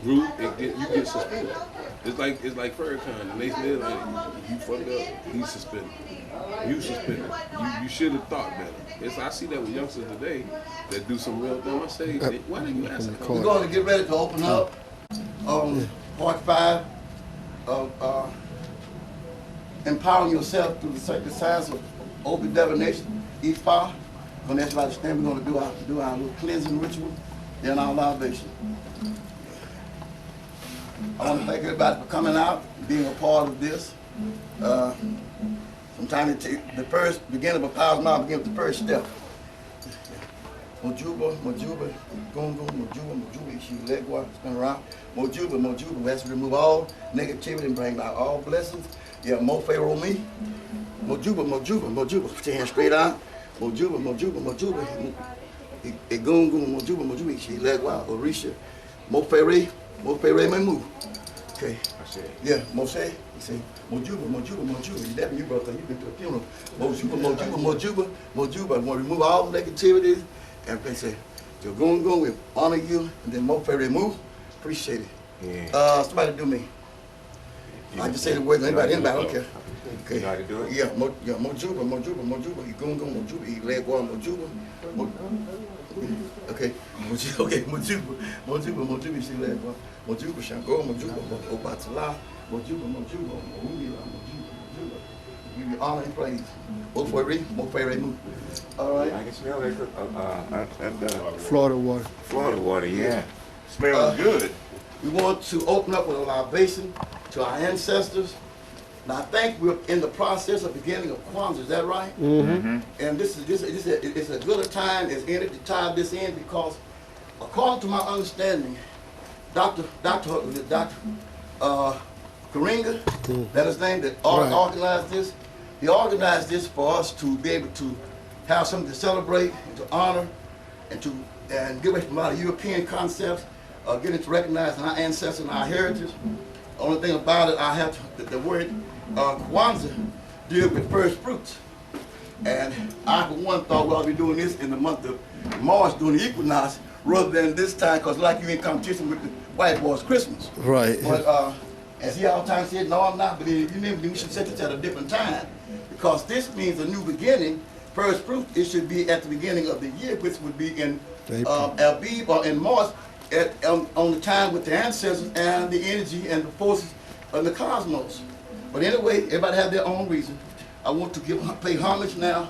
group, you get suspended. It's like Farrakhan and Nathan Hill. Like, you fucked up, he's suspended. You suspended. You should have thought better. I see that with youngsters today that do some real things. I say, why didn't you ask that? We're going to get ready to open up part 5 of empowering yourself through the sacred science of open divination, each power. When everybody stand, we're going to do our little cleansing ritual, then our libation. I want to thank everybody for coming out, being a part of this. Sometimes the first beginning of a power's mouth begins with the first step. Mojuba, Mojuba, Gungu, Mojuba, Mojuba, Ishi, Legua, spin around. Mojuba, Mojuba, we have to remove all negativity and bring out all blessings. Yeah, Mo Pharaoh me. Mojuba, Mojuba, Mojuba, put your hand straight out. Mojuba, Mojuba, Mojuba, Gungu, Mojuba, Mojuba, Ishi, Legua, Orisha, Mo Pharaoh may move. Okay. Yeah, Moshe, you say, Mojuba, Mojuba, Mojuba. That you brother, you've been to a funeral. Mojuba, Mojuba, Mojuba, Mojuba. I want to remove all negativities. And they say, you're going, we honor you, and then Mo Pharaoh move. Appreciate it. Yeah. Somebody do me. I just say the words, anybody, I don't care. Okay. You know how to do it? Yeah, Mojuba, Mojuba, Mojuba, you going, Mojuba, you leg one, Mojuba. Okay, Mojuba, Mojuba, you see leg one. Mojuba, Shango, Mojuba, Obatala, Mojuba, Mojuba, Mojuba. Give you honor and praise. Mo Pharaoh move. All right. I can smell that. Florida water. Florida water, yeah. Smells good. We want to open up with a libation to our ancestors. Now I think we're in the process of beginning of Kwanzaa. Is that right? Mm-hmm. And this is it's a good time as any to tie this in because, according to my understanding, Dr. Karinga, that is his name, that organized this. He organized this for us to be able to have something to celebrate and to honor and get away from a lot of European concepts, getting to recognize our ancestors and our heritage. The only thing about it, I have to, the word Kwanzaa deals with first fruits. And I, for one, thought we ought to be doing this in the month of March during the equinox rather than this time, because like you in competition with the white boys' Christmas. Right. But as he all the time said, no, I'm not, but you never, we should set this at a different time. Because this means a new beginning. First fruit, it should be at the beginning of the year, which would be in Abib or in March, on the time with the ancestors and the energy and the forces of the cosmos. But anyway, everybody have their own reason. I want to pay homage now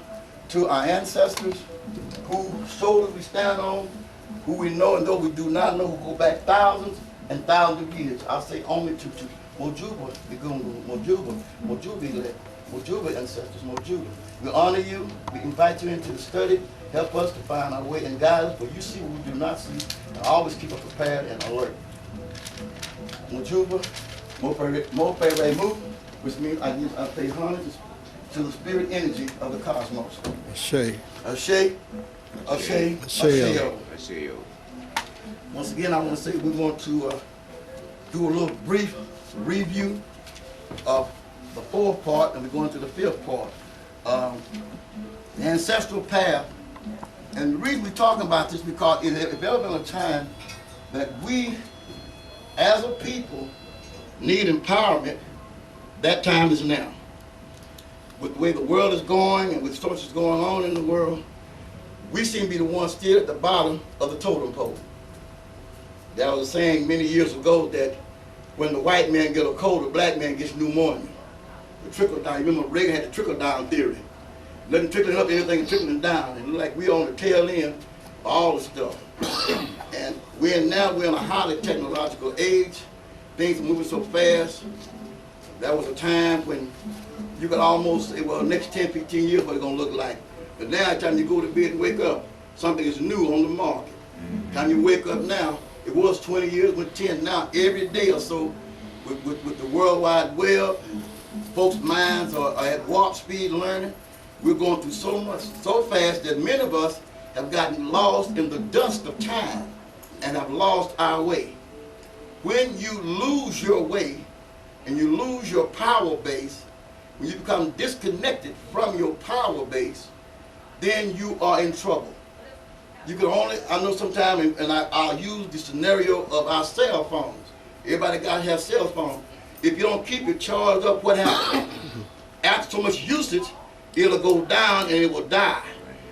to our ancestors, whose shoulders we stand on, who we know and those we do not know, who go back thousands and thousands of years. I'll say only to Mojuba, the Gungu, Mojuba ancestors, Mojuba. We honor you, we invite you into the study, help us to find our way and guide us, for you see what we do not see, and always keep us prepared and alert. Mojuba, Mo Pharaoh move, which means I pay homage to the spirit energy of the cosmos. Ashe. Ashe. Ashe. Ashe. Ashe. Once again, I want to say we want to do a little brief review of the 4th part, and we're going to the 5th part. The ancestral path. And the reason we're talking about this because if there ever been a time that we, as a people, need empowerment, that time is now. With the way the world is going and with so much is going on in the world, we seem to be the ones still at the bottom of the totem pole. There was a saying many years ago that when the white man gets a cold, the black man gets pneumonia. The trickle down, remember Reagan had the trickle down theory. Nothing trickling up, anything trickling down. And like we're on the tail end of all the stuff. And we're in a highly technological age. Things are moving so fast. That was a time when you could almost say, well, next 10, 15 years, what it's going to look like. But now, by the time you go to bed and wake up, something is new on the market. By the time you wake up now, it was 20 years, with 10. Now, every day or so, with the World Wide Web, folks' minds are at warp speed learning. We're going through so much, so fast that many of us have gotten lost in the dust of time and have lost our way. When you lose your way and you lose your power base, when you become disconnected from your power base, then you are in trouble. You can only, I know sometimes, and I'll use the scenario of our cell phones. Everybody got to have cell phones. If you don't keep it charged up, what happens? After so much usage, it'll go down and it will die.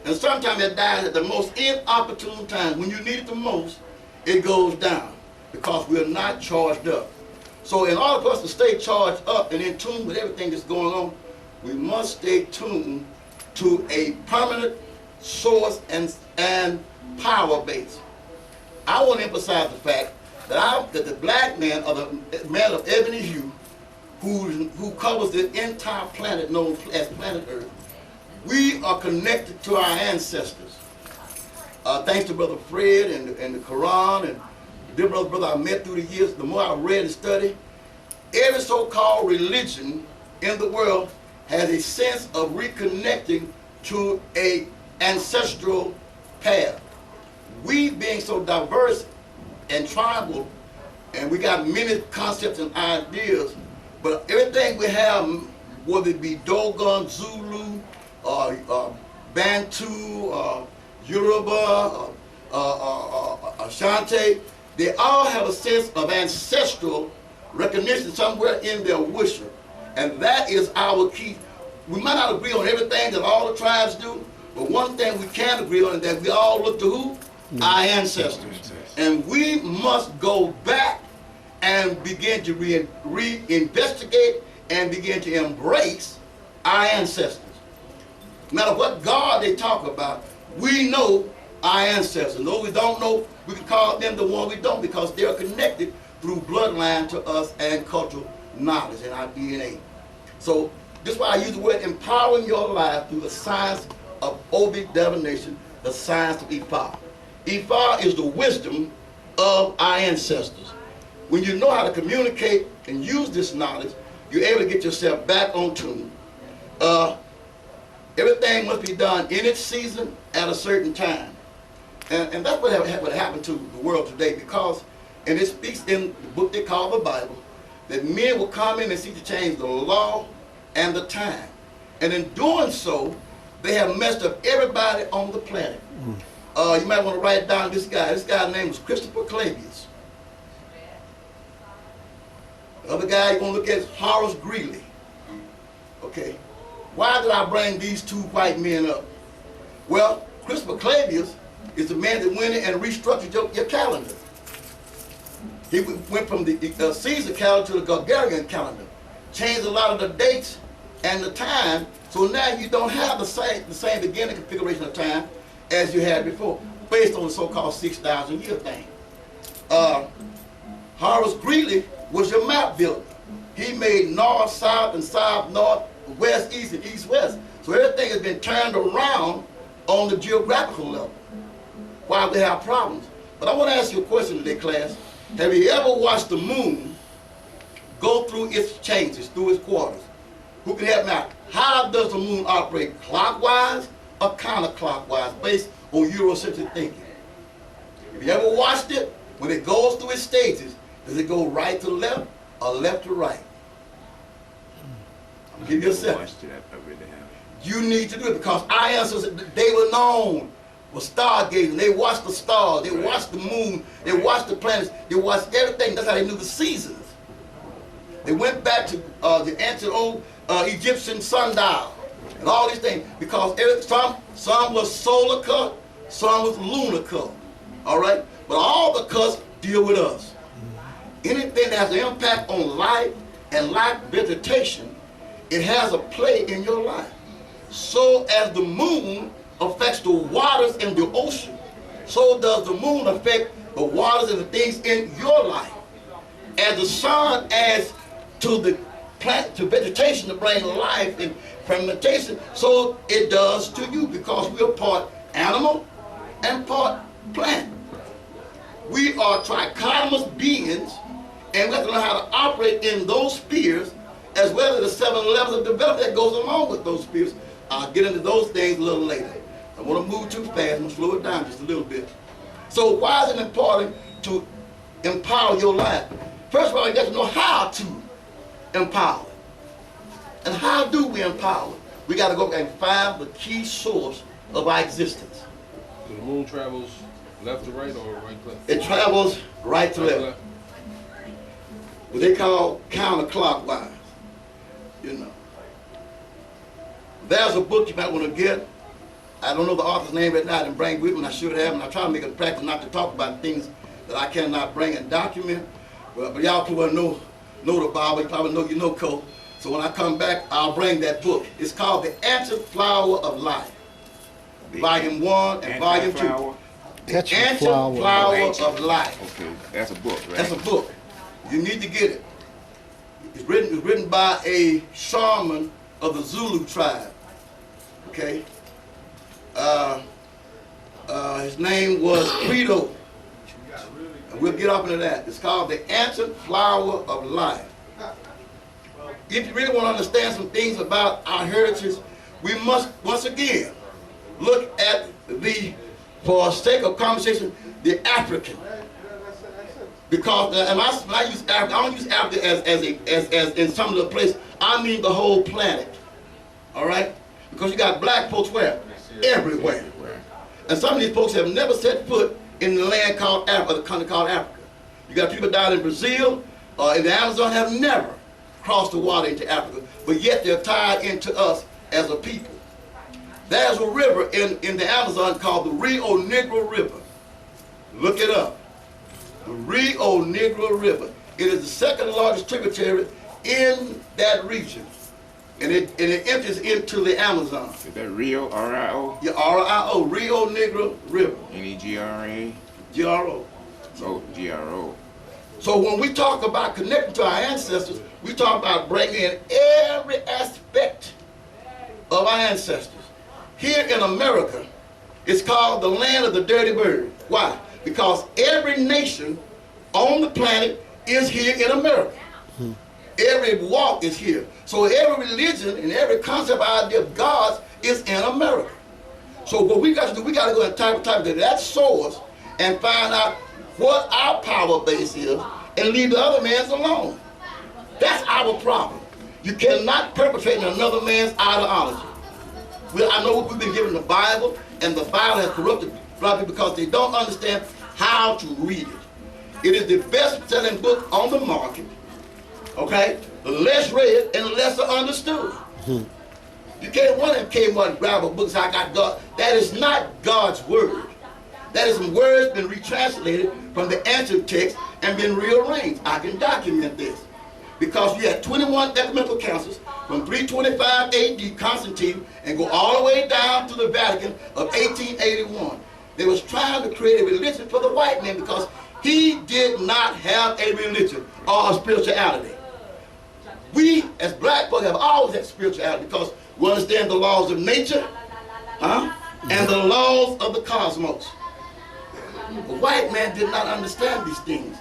And sometimes it dies at the most inopportune time. When you need it the most, it goes down because we're not charged up. So in order for us to stay charged up and in tune with everything that's going on, we must stay tuned to a permanent source and power base. I want to emphasize the fact that the black man, or the man of ebony hue, who covers the entire planet known as planet Earth, we are connected to our ancestors. Thanks to Brother Fred and the Quran and the dear brother I met through the years, the more I read and studied, every so-called religion in the world has a sense of reconnecting to a ancestral path. We being so diverse and tribal, and we got many concepts and ideas, but everything we have, whether it be Dogon, Zulu, Bantu, Yoruba, Ashanti, they all have a sense of ancestral recognition somewhere in their worship. And that is our key. We might not agree on everything that all the tribes do, but one thing we can agree on is that we all look to who? Our ancestors. And we must go back and begin to reinvestigate and begin to embrace our ancestors. No matter what God they talk about, we know our ancestors. Those we don't know, we can call them the one we don't, because they are connected through bloodline to us and cultural knowledge and our DNA. So this is why I use the word empowering your life through the science of Obi divination, the science of Ifa. Ifa is the wisdom of our ancestors. When you know how to communicate and use this knowledge, you're able to get yourself back on tune. Everything must be done in its season at a certain time. And that's what happened to the world today, because, and it speaks in the book they call the Bible, that men will come in and seek to change the law and the time. And in doing so, they have messed up everybody on the planet. You might want to write down this guy. This guy's name was Christopher Clavius. The other guy you want to look at is Horace Greeley. Okay. Why did I bring these two white men up? Well, Christopher Clavius is the man that went in and restructured your calendar. He went from the Caesar calendar to the Gregorian calendar, changed a lot of the dates and the time, so now you don't have the same beginning configuration of time as you had before, based on the so-called 6,000 year thing. Horace Greeley was your map builder. He made north, south, and south, north, west, east, and east, west. So everything has been turned around on the geographical level. Why we have problems. But I want to ask you a question today, class. Have you ever watched the moon go through its changes, through its quarters? Who can help me out? How does the moon operate, clockwise or counterclockwise, based on Eurocentric thinking? Have you ever watched it? When it goes through its stages, does it go right to left or left to right? Give yourself. You need to do it, because our ancestors, they were known for stargazing. They watched the stars, they watched the moon, they watched the planets, they watched everything. That's how they knew the seasons. They went back to the ancient old Egyptian sundial and all these things, because some was solar cut, some was lunar cut. All right? But all the cuts deal with us. Anything that has an impact on life and life vegetation, it has a play in your life. So as the moon affects the waters in the ocean, so does the moon affect the waters and the things in your life. As the sun adds to the plant, to vegetation to bring life and fermentation, so it does to you, because we are part animal and part plant. We are trichotomous beings, and we have to learn how to operate in those spheres, as well as the 7 levels of development that goes along with those spheres. I'll get into those things a little later. I want to move too fast. I'm going to slow it down just a little bit. So why is it important to empower your life? First of all, you got to know how to empower. And how do we empower? We got to go and find the key source of our existence. So the moon travels left to right or right to left? It travels right to Right to left. What they call counterclockwise. You know. There's a book you might want to get. I don't know the author's name right now. I didn't bring with me. I should have. And I try to make it a practice not to talk about things that I cannot bring and document. But y'all probably know the Bible. You probably know, you know, Cole. So when I come back, I'll bring that book. It's called The Ancient Flower of Life. Volume 1 and Volume 2. The Ancient Flower of Life. Okay, that's a book, right? That's a book. You need to get it. It's written by a shaman of the Zulu tribe. Okay? His name was Credo. And we'll get up into that. It's called The Ancient Flower of Life. If you really want to understand some things about our heritage, we must, once again, look at for sake of conversation, the African. Because, and when I use Africa, I don't use Africa as in some of the places, I mean the whole planet. All right? Because you got black folks where? Everywhere. And some of these folks have never set foot in the land called Africa, the country called Africa. You got people down in Brazil, in the Amazon, have never crossed the water into Africa, but yet they're tied into us as a people. There's a river in the Amazon called the Rio Negro River. Look it up. The Rio Negro River. It is the second largest tributary in that region. And it empties into the Amazon. Is that Rio, R-I-O? Yeah, R-I-O, Rio Negro River. N-E-G-R-A? G-R-O. Oh, G-R-O. So when we talk about connecting to our ancestors, we talk about bringing in every aspect of our ancestors. Here in America, it's called the land of the dirty bird. Why? Because every nation on the planet is here in America. Every walk is here. So every religion and every concept idea of God is in America. So what we got to do, we got to go and type to that source and find out what our power base is and leave the other man's alone. That's our problem. You cannot perpetrate in another man's ideology. I know we've been given the Bible, and the Bible has corrupted a lot of people because they don't understand how to read it. It is the best-selling book on the market. Okay? The less read and the lesser understood. You can't run and Kmart and grab a book and say, I got God. That is not God's word. That is some words been retranslated from the ancient text and been rearranged. I can document this. Because you had 21 ecumenical councils from 325 AD, Constantine, and go all the way down to the Vatican of 1881. They was trying to create a religion for the white man because he did not have a religion or a spirituality. We, as black folk, have always had spirituality because we understand the laws of nature and the laws of the cosmos. The white man did not understand these things.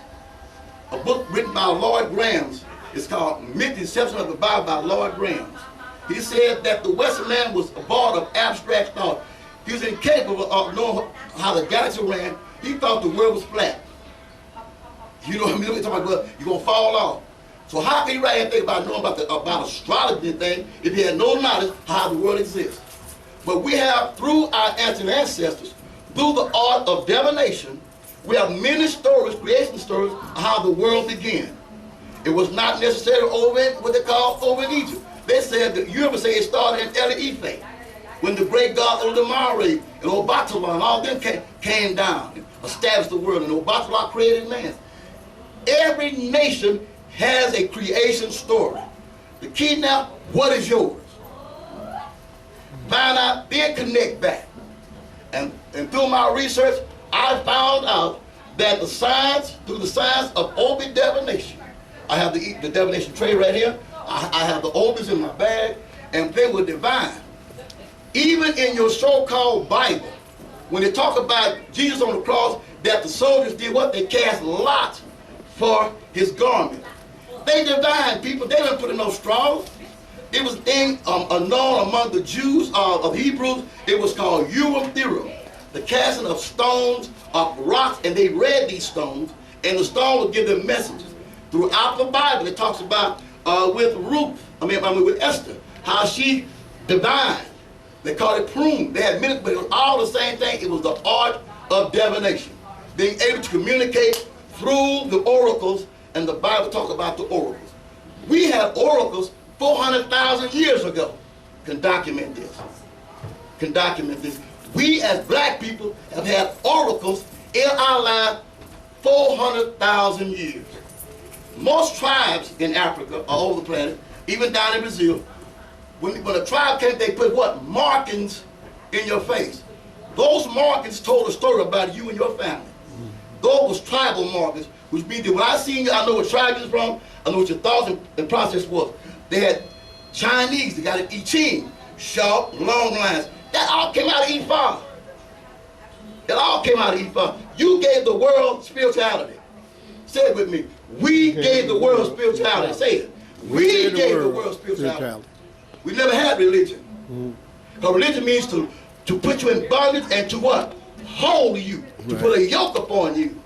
A book written by Lloyd Grahams is called Myth and Deception of the Bible by Lloyd Grahams. He said that the Western man was a ball of abstract thought. He was incapable of knowing how the galaxy ran. He thought the world was flat. You know what I mean? We're talking about, well, you're going to fall off. So how can he write anything about knowing about astrology and thing if he had no knowledge how the world exists? But we have, through our ancient ancestors, through the art of divination, we have many stories, creation stories, of how the world began. It was not necessarily over in what they call over in Egypt. They said that you ever say it started in El Ife, when the great gods Odemare and Obatala and all them came down and established the world, and Obatala created man. Every nation has a creation story. The key now, what is yours? Find out, then connect back. And through my research, I found out that through the science of Obi divination, I have the divination tray right here. I have the Obis in my bag, and they were divine. Even in your so-called Bible, when they talk about Jesus on the cross, that the soldiers did what? They cast lots for his garment. They divine people. They didn't put in no straws. It was known among the Jews of Hebrews. It was called Urim Thummim, the casting of stones, of rocks, and they read these stones, and the stone would give them messages. Throughout the Bible, it talks about with Ruth, with Esther, how she divined They called it prune. They had many, but it was all the same thing. It was the art of divination. Being able to communicate through the oracles, and the Bible talks about the oracles. We had oracles 400,000 years ago. Can document this. Can document this. We as black people have had oracles in our lives 400,000 years. Most tribes in Africa, all over the planet, even down in Brazil, when a tribe came, they put what? Markings in your face. Those markings told a story about you and your family. Those was tribal markings, which means that when I seen you, I know what tribe you're from, I know what your thoughts and process was. They had Chinese, they got an I Ching, sharp, long lines. That all came out of Ifa. It all came out of Ifa. You gave the world spirituality. Say it with me. We gave the world spirituality. Say it. We gave the world spirituality. We never had religion. Because religion means to put you in bondage and to what? Hold you. To put a yoke upon you.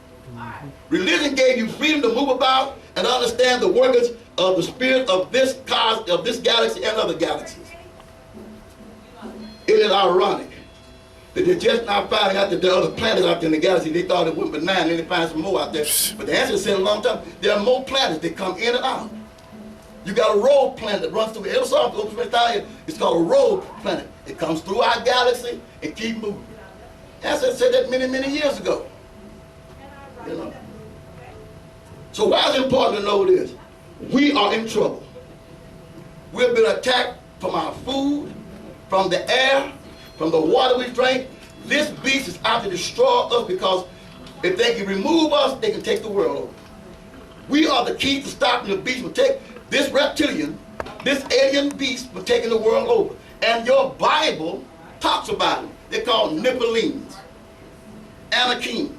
Religion gave you freedom to move about and understand the workings of the spirit of this galaxy and other galaxies. It is ironic that they're just now finding out that there are other planets out there in the galaxy. They thought it went benign, then they find some more out there. But the answer said a long time, there are more planets that come in and out. You got a road planet that runs through it. Ever saw it? It's called a road planet. It comes through our galaxy and keep moving. NASA said that many, many years ago. You know. So why is it important to know this? We are in trouble. We've been attacked from our food, from the air, from the water we drink. This beast is out to destroy us because if they can remove us, they can take the world over. We are the key to stopping the beast from taking this reptilian, this alien beast from taking the world over. And your Bible talks about them. They're called Nephilims, Anakims.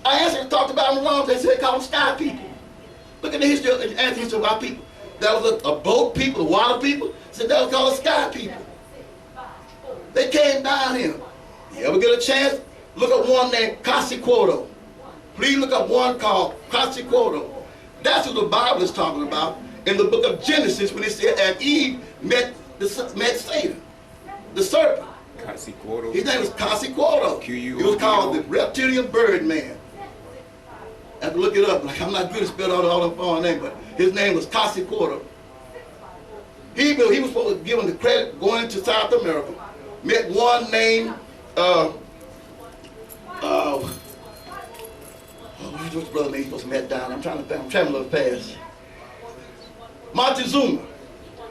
Our ancestors talked about them long. They said they called them sky people. Look at the history of our people. There was a boat people, water people. Said that was called sky people. They came down here. You ever get a chance? Look up one named Quetzalcoatl. Please look up one called Quetzalcoatl. That's what the Bible is talking about in the book of Genesis when it said, and Eve met Satan, the serpent. Quetzalcoatl. His name was Quetzalcoatl. He was called the reptilian bird man. I have to look it up. Like, I'm not good at spelling all the foreign names, but his name was Quetzalcoatl. He was supposed to give him the credit going to South America. Met one named what's the brother name? He's supposed to met down. I'm traveling a little fast. Montezuma,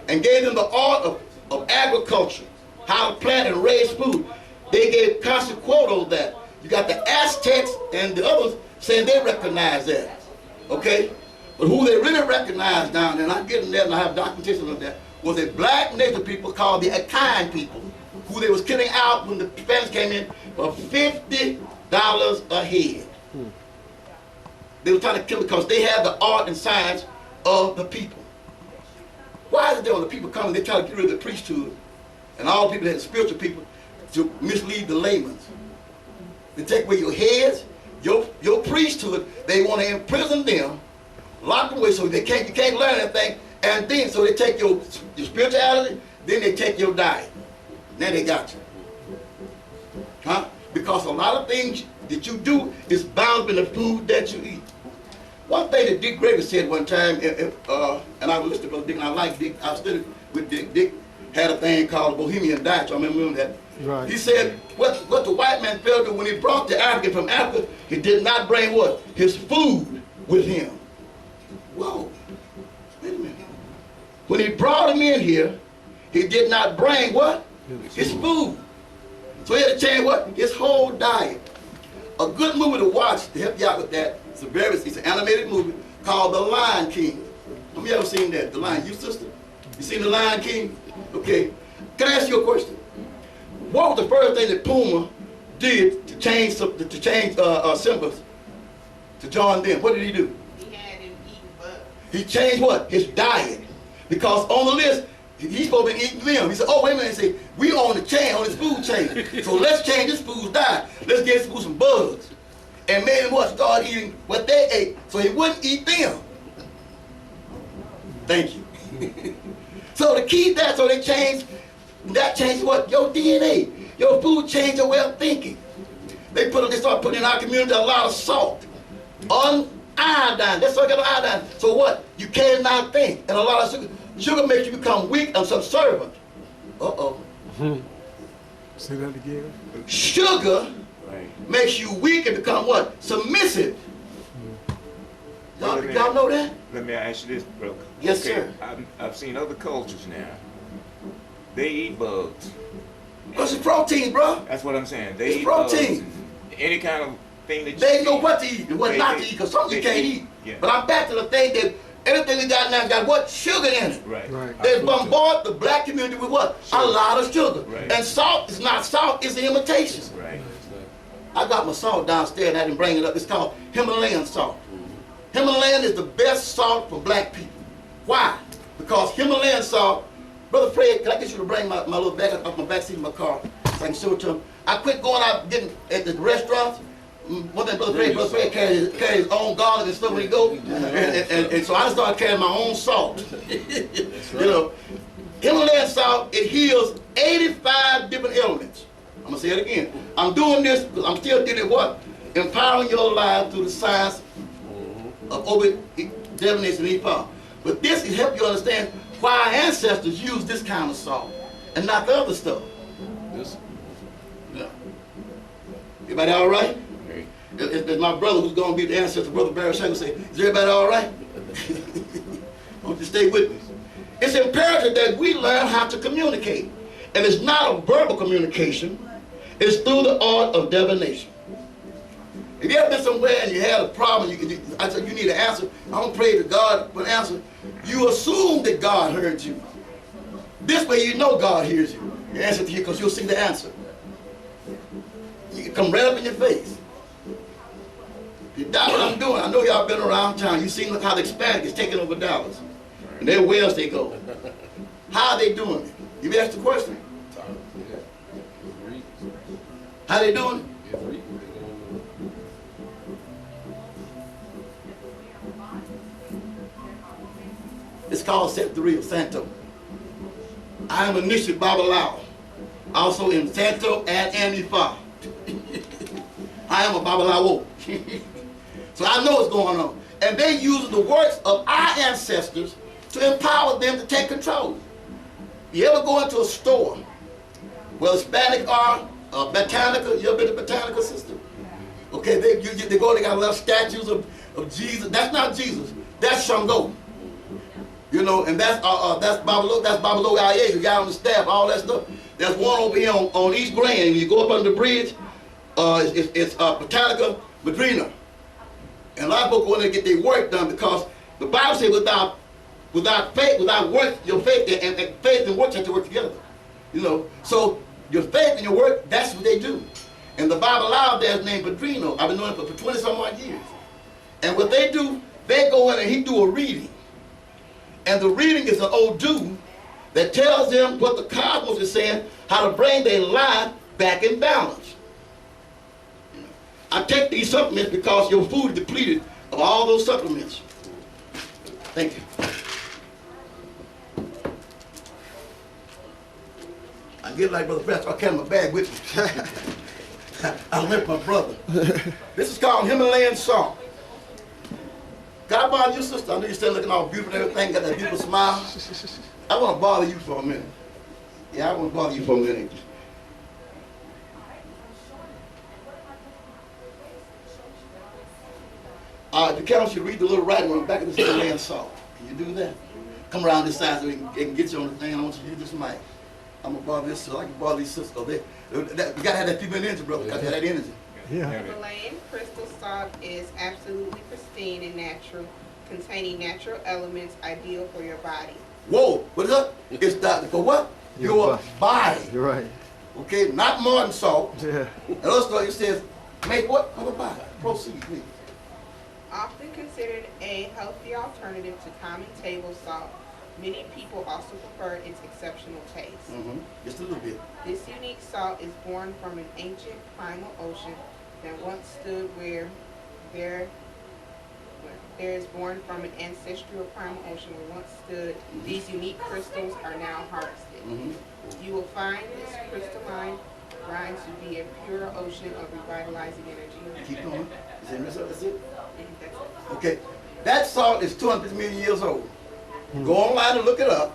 and gave them the art of agriculture, how to plant and raise food. They gave Quetzalcoatl that. You got the Aztecs and the others saying they recognize that. Okay? But who they really recognized down there, and I'm getting that and I have documentation of that, was a black native people called the Akan people, who they was killing out when the Spanish came in for $50 a head. They were trying to kill it because they had the art and science of the people. Why is it that when the people come and they try to get rid of the priesthood and all the people that are spiritual people to mislead the laymen? They take away your heads, your priesthood, they want to imprison them, lock them away so you can't learn anything, and then so they take your spirituality, then they take your diet. Now they got you. Huh? Because a lot of things that you do is bound in the food that you eat. One thing that Dick Gregory said one time, and I was listening to Brother Dick, and I like Dick, I studied with Dick. Dick had a thing called Bohemian Diet, so I remember that. Right. He said what the white man failed to do when he brought the African from Africa, he did not bring what? His food with him. Whoa, wait a minute. When he brought him in here, he did not bring what? His food. So he had to change what? His whole diet. A good movie to watch to help you out with that, it's an animated movie called The Lion King. Have you ever seen that? The Lion, you sister? You seen The Lion King? Okay. Can I ask you a question? What was the first thing that Puma did to change Simba to join them? What did he do? He had him eating bugs. He changed what? His diet. Because on the list, he's supposed to be eating them. He said, oh, wait a minute. He said, we on the chain, on this food chain. So let's change this food's diet. Let's get this food some bugs. And made him what? Start eating what they ate so he wouldn't eat them. Thank you. So to keep that, so they changed That changes what? Your DNA. Your food changes your way of thinking. They start putting in our community a lot of salt. Iodine. That's what I got iodine. So what? You cannot think. And a lot of sugar. Sugar makes you become weak and subservient. Uh-oh. Say that again. Sugar makes you weak and become what? Submissive. Y'all know that? Let me ask you this, bro. Yes, sir. I've seen other cultures now. They eat bugs. What's the protein, bro? That's what I'm saying. They eat protein. bugs. Any kind of thing that you They know eat. what to eat and what not to eat, because something you can't eat. Yeah. But I'm back to the thing that everything we got now got what? Sugar in it. Right. They bombard the black community with what? Sugar. A lot of sugar. Right. And salt is not salt, it's an imitation. Right. I got my salt downstairs and I didn't bring it up. It's called Himalayan salt. Himalayan is the best salt for black people. Why? Because Himalayan salt, Brother Fred, can I get you to bring my little bag up my back seat of my car so I can show it to him? I quit going out getting at the restaurants. One thing Brother Fred carries his own garlic and stuff when he goes. And so I started carrying my own salt. You know, Himalayan salt, it heals 85 different ailments. I'm going to say it again. I'm doing this because I'm still dealing with what? Empowering your life through the science of over divination and power. But this can help you understand why our ancestors used this kind of salt and not the other stuff. Yeah. Everybody all right? It's my brother who's going to be the ancestor, Brother Barry Shangle, say, is everybody all right? I want you to stay with me. It's imperative that we learn how to communicate. And it's not a verbal communication. It's through the art of divination. If you ever been somewhere and you had a problem, I said you need an answer, I don't pray to God for an answer. You assume that God heard you. This way you know God hears you. You answer to you because you'll see the answer. You can come right up in your face. You doubt what I'm doing. I know y'all been around town. You seen how the Hispanic is taking over Dallas. And everywhere else they go. How are they doing it? You asked the question. How they doing it? It's called Santeria, Santo. I am initially Babalao, also in Santo and Anifa. I am a Babalawo. So I know what's going on. And they use the works of our ancestors to empower them to take control. You ever go into a store where Hispanic are, Botanica, you ever been to Botanica, sister? Okay, they go, they got little statues of Jesus. That's not Jesus, that's Shango. You know, and that's Babalo Aye, the guy on the staff, all that stuff. There's one over here on East Grand. You go up under the bridge, it's Botanica Madrina. And a lot of folks want to get their work done because the Bible says without faith, without work, your faith and faith and work have to work together. You know, so your faith and your work, that's what they do. And the Bible out there is named Padrino. I've been doing it for 20 some odd years. And what they do, they go in and he do a reading. And the reading is an Odu that tells them what the cosmos is saying, how to bring their life back in balance. I take these supplements because your food is depleted of all those supplements. Thank you. I get like Brother Pastor, I carry my bag with me. I left my brother. This is called Himalayan salt. God bother you, sister? I know you're still looking all beautiful and everything, got that beautiful smile. I want to bother you for a minute. Yeah, I want to bother you for a minute. If you can, you read the little writing on the back of this Himalayan salt. Can you do that? Come around this side so we can get you on the thing. I want you to use this mic. I'm going to bother this so I can bother these sisters. You got to have that female energy, brother. You got to have that energy. Yeah. Himalayan crystal salt is absolutely pristine and natural, containing natural elements ideal for your body. Whoa, what is that? It's that for what? Your body. You're right. Okay, not Martin salt. Yeah. And also it says, make what? For the body. Proceed, please. Often considered a healthy alternative to common table salt, many people also prefer its exceptional taste. Just a little bit. This unique salt is born from an ancient primal ocean that once stood where there is born from an ancestral primal ocean where once stood. These unique crystals are now harvested. You will find this crystalline brine to be a pure ocean of revitalizing energy. Keep going. Is that that's it? That's it. Okay. That salt is 250 million years old. Go online and look it up.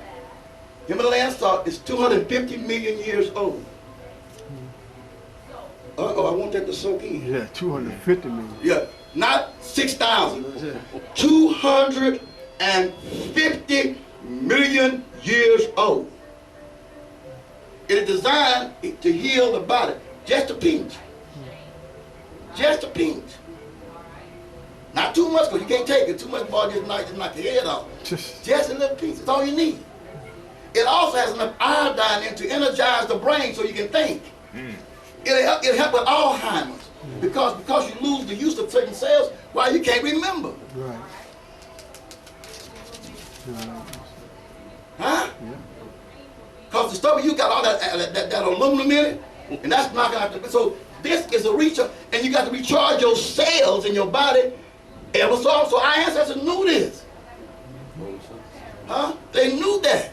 Himalayan salt is 250 million years old. Uh-oh, I want that to soak in. Yeah, 250 million. Yeah, not 6,000. Yeah. 250 million years old. It is designed to heal the body. Just a pinch. Just a pinch. Not too much, because you can't take it. Too much body just knock your head off. Just a little piece. That's all you need. It also has enough iodine in to energize the brain so you can think. It'll help with Alzheimer's. Because you lose the use of certain cells while you can't remember. Right. Huh? Because the stuff you got all that aluminum in it, and that's knocking out the. So this is a recharge, and you got to recharge your cells in your body ever so often. So our ancestors knew this. Huh? They knew that.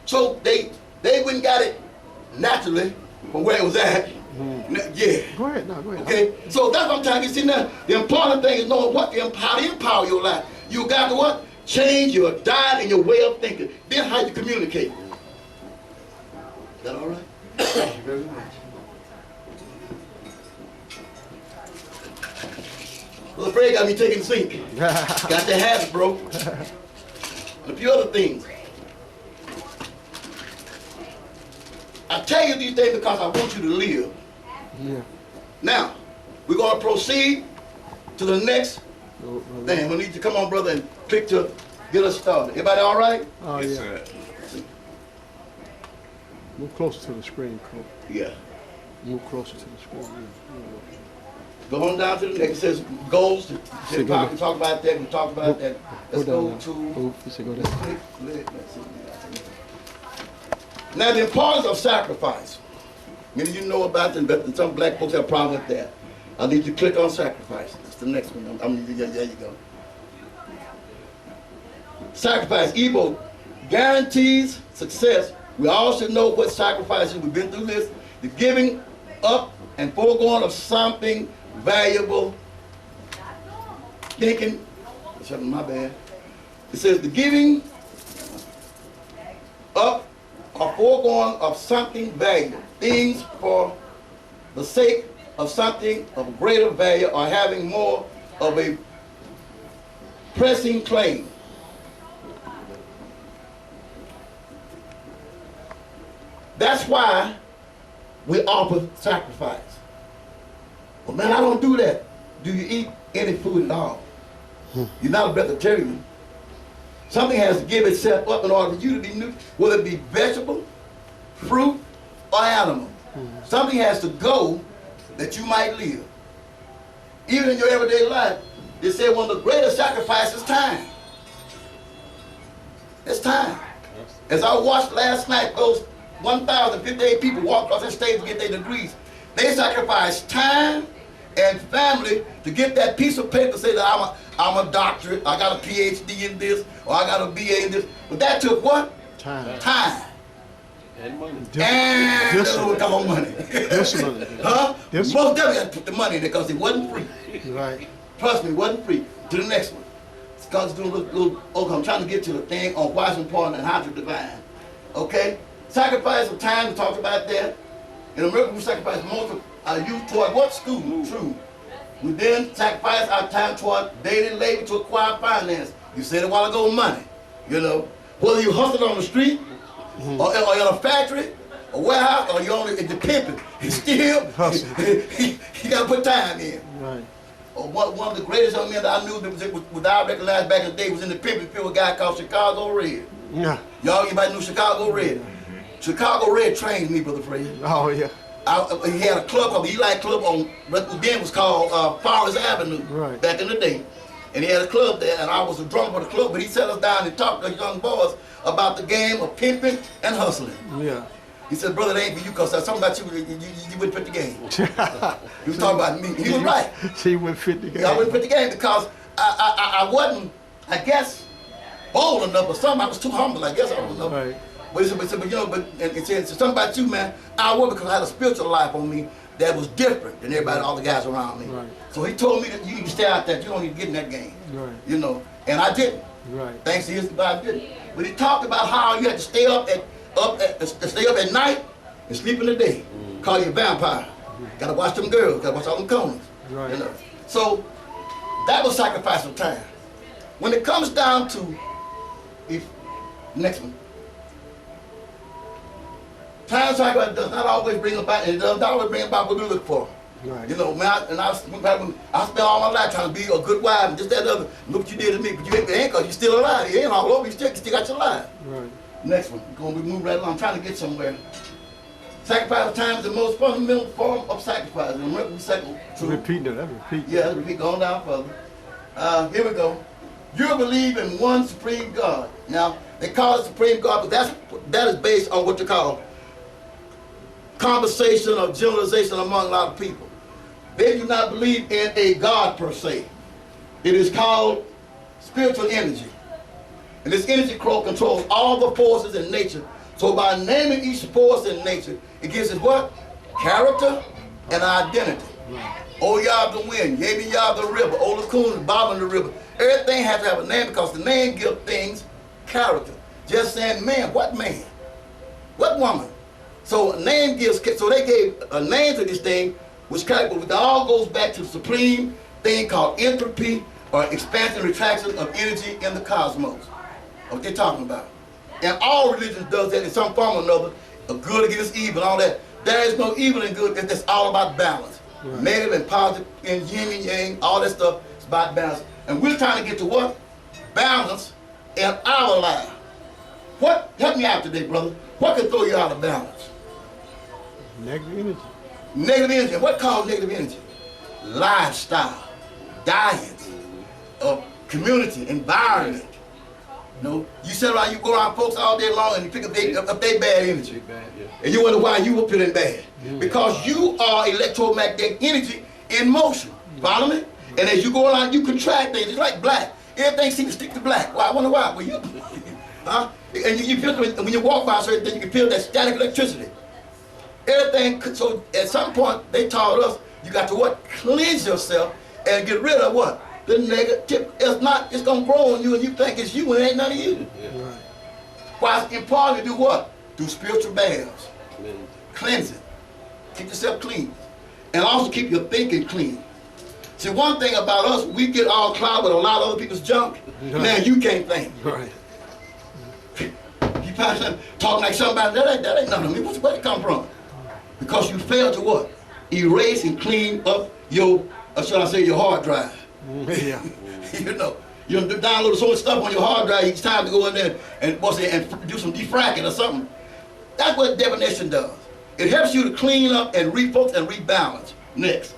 So they went and got it naturally from where it was at. Yeah. Go ahead, no, go ahead. Okay, so that's what I'm trying to get. See now, the important thing is knowing how to empower your life. You got to what? Change your diet and your way of thinking. Then how you communicate. Is that all right? Thank you very much. Well, the Fred got me taking the sink. Got the habit, bro. And a few other things. I tell you these things because I want you to live. Yeah. Now, we're going to proceed to the next thing. We need you to come on, brother, and click to get us started. Everybody all right? Oh, Yes, yeah. sir. Move closer to the screen, Coach. Yeah. Move closer to the screen. Yeah. Go on down to the next. It says goals. We Say go down. talk about that. We talked about that. Let's down go now. to. Oh, you say go down. Click. Let's see. Now, the importance of sacrifice. Many of you know about it, but some black folks have a problem with that. I need you to click on sacrifice. That's the next one. There you go. Sacrifice. Evil guarantees success. We all should know what sacrifice is. We've been through this. The giving up and foregoing of something valuable. Thinking. My bad. It says the giving up or foregoing of something valuable. Things for the sake of something of greater value or having more of a pressing claim. That's why we offer sacrifice. Well, man, I don't do that. Do you eat any food at all? You're not a vegetarian. Something has to give itself up in order for you to be new, whether it be vegetable, fruit, or animal. Something has to go that you might live. Even in your everyday life, they say one of the greatest sacrifices is time. It's time. As I watched last night, those 1,058 people walk across that stage to get their degrees. They sacrificed time and family to get that piece of paper to say that I'm a doctorate, I got a PhD in this, or I got a BA in this. But that took what? Time. Time. And money. And Discipline. come on, money. Discipline. Huh? Discipline. Most definitely had to put the money in there because it wasn't free. Right. Trust me, it wasn't free. To the next one. God's doing a little, okay, I'm trying to get to the thing on why it's important and how to divine. Okay? Sacrifice of time, we talked about that. In America, we sacrifice most of our youth toward what? School. True. We then sacrifice our time toward daily labor to acquire finance. You said a while ago, money. You know, whether you hustle on the street, or in a factory, a warehouse, or you're only in the pimping, still, you got to put time in. Right. One of the greatest young men that I knew that was I recognized back in the day was in the pimping field, a guy called Chicago Red. Yeah. Y'all, anybody knew Chicago Red? Chicago Red trained me, Brother Fred. Oh, yeah. He had a club called the Eli Club on, then was called Forest Avenue back in the day. And he had a club there, and I was a drummer for the club, but he sat us down and talked to us young boys about the game of pimping and hustling. Yeah. He said, brother, it ain't for you, because there's something about you wouldn't fit the game. He was talking about me. He was right. She wouldn't fit the game. I wouldn't fit the game because I wasn't, I guess, bold enough or something. I was too humble, I guess. I don't know. Right. But, but you know, but it said something about you, man. I was because I had a spiritual life on me that was different than everybody, all the guys around me. Right. So he told me that you need to stay out there. You don't need to get in that game. Right. You know, and I didn't. Right. Thanks to his God, I didn't. But he talked about how you had to stay up at night and sleep in the day. Call you a vampire. Gotta watch them girls. Gotta watch all them cones. Right. You know. So that was sacrifice of time. When it comes down to next one. Time sacrifice does not always bring about, and it does not always bring about what we look for. Right. You know, man, I spent all my life trying to be a good wife and just that other. Look what you did to me, but you ain't because you're still alive. You ain't all over, you still got your life. Right. Next one, we're going to move right along. I'm trying to get somewhere. Sacrifice of time is the most fundamental form of sacrifice. And remember, we cycle to Repeat that. Repeat. yeah, let's repeat, going down further. Here we go. You believe in one supreme God. Now, they call it supreme God, but that is based on what you call conversation or generalization among a lot of people. They do not believe in a God per se. It is called spiritual energy. And this energy controls all the forces in nature. So by naming each force in nature, it gives it what? Character and identity. Oh, Yah the wind, Yabi Yah the river, Oh Lacoon, the bottom of the river. Everything has to have a name because the name gives things character. Just saying man, what man? What woman? So a name gives, so they gave a name to this thing, which all goes back to the supreme thing called entropy or expansion and retraction of energy in the cosmos. What they're talking about. And all religions does that in some form or another, a good against evil, all that. There is no evil and good, it's all about balance. Right. Negative and positive, and yin and yang, all that stuff is about balance. And we're trying to get to what? Balance in our life. What, help me out today, brother. What can throw you out of balance? Negative energy. Negative energy. What causes negative energy? Lifestyle, diet, community, environment. You know, you sit around, you go around folks all day long and you pick up their bad energy. And you wonder why you were feeling bad. Because you are electromagnetic energy in motion. Follow me? And as you go around, you contract things. It's like black. Everything seems to stick to black. Why? I wonder why. Well, you, and you feel when you walk by a certain thing, you can feel that static electricity. Everything. So at some point, they taught us you got to what? Cleanse yourself and get rid of what? The negative. It's not. It's gonna grow on you, and you think it's you, and it ain't none of you. Right. Why it's important to do what? Do spiritual baths, cleansing, keep yourself clean, and also keep your thinking clean. See, one thing about us, we get all clouded with a lot of other people's junk. Now you can't think. Right. You find something talking like somebody that ain't none of me. Where'd it come from? Because you failed to what? Erase and clean up your, shall I say, your hard drive. Yeah. You know, you download so much stuff on your hard drive each time to go in there and do some defracking or something. That's what divination does. It helps you to clean up and refocus and rebalance. Next.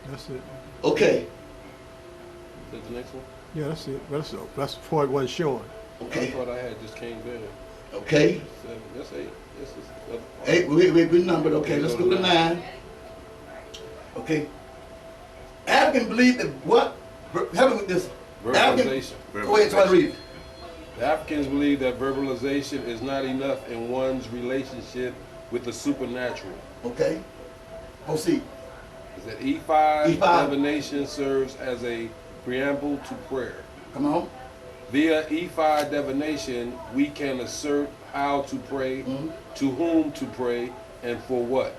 That's it. Okay. Is that the next one? Yeah, that's it. That's the point one showing. I Okay. thought I had just came down. Okay. 7. That's 8. This is the other part. 8. We numbered. Okay. Let's go to 9. Okay. African believe that what? Help me with this. Verbalization. Go ahead, try to read it. The Africans believe that verbalization is not enough in one's relationship with the supernatural. Okay. Proceed. Is that E5 E5. divination serves as a preamble to prayer. Come on. Via E5 divination, we can assert how to pray, to whom to pray, and for what.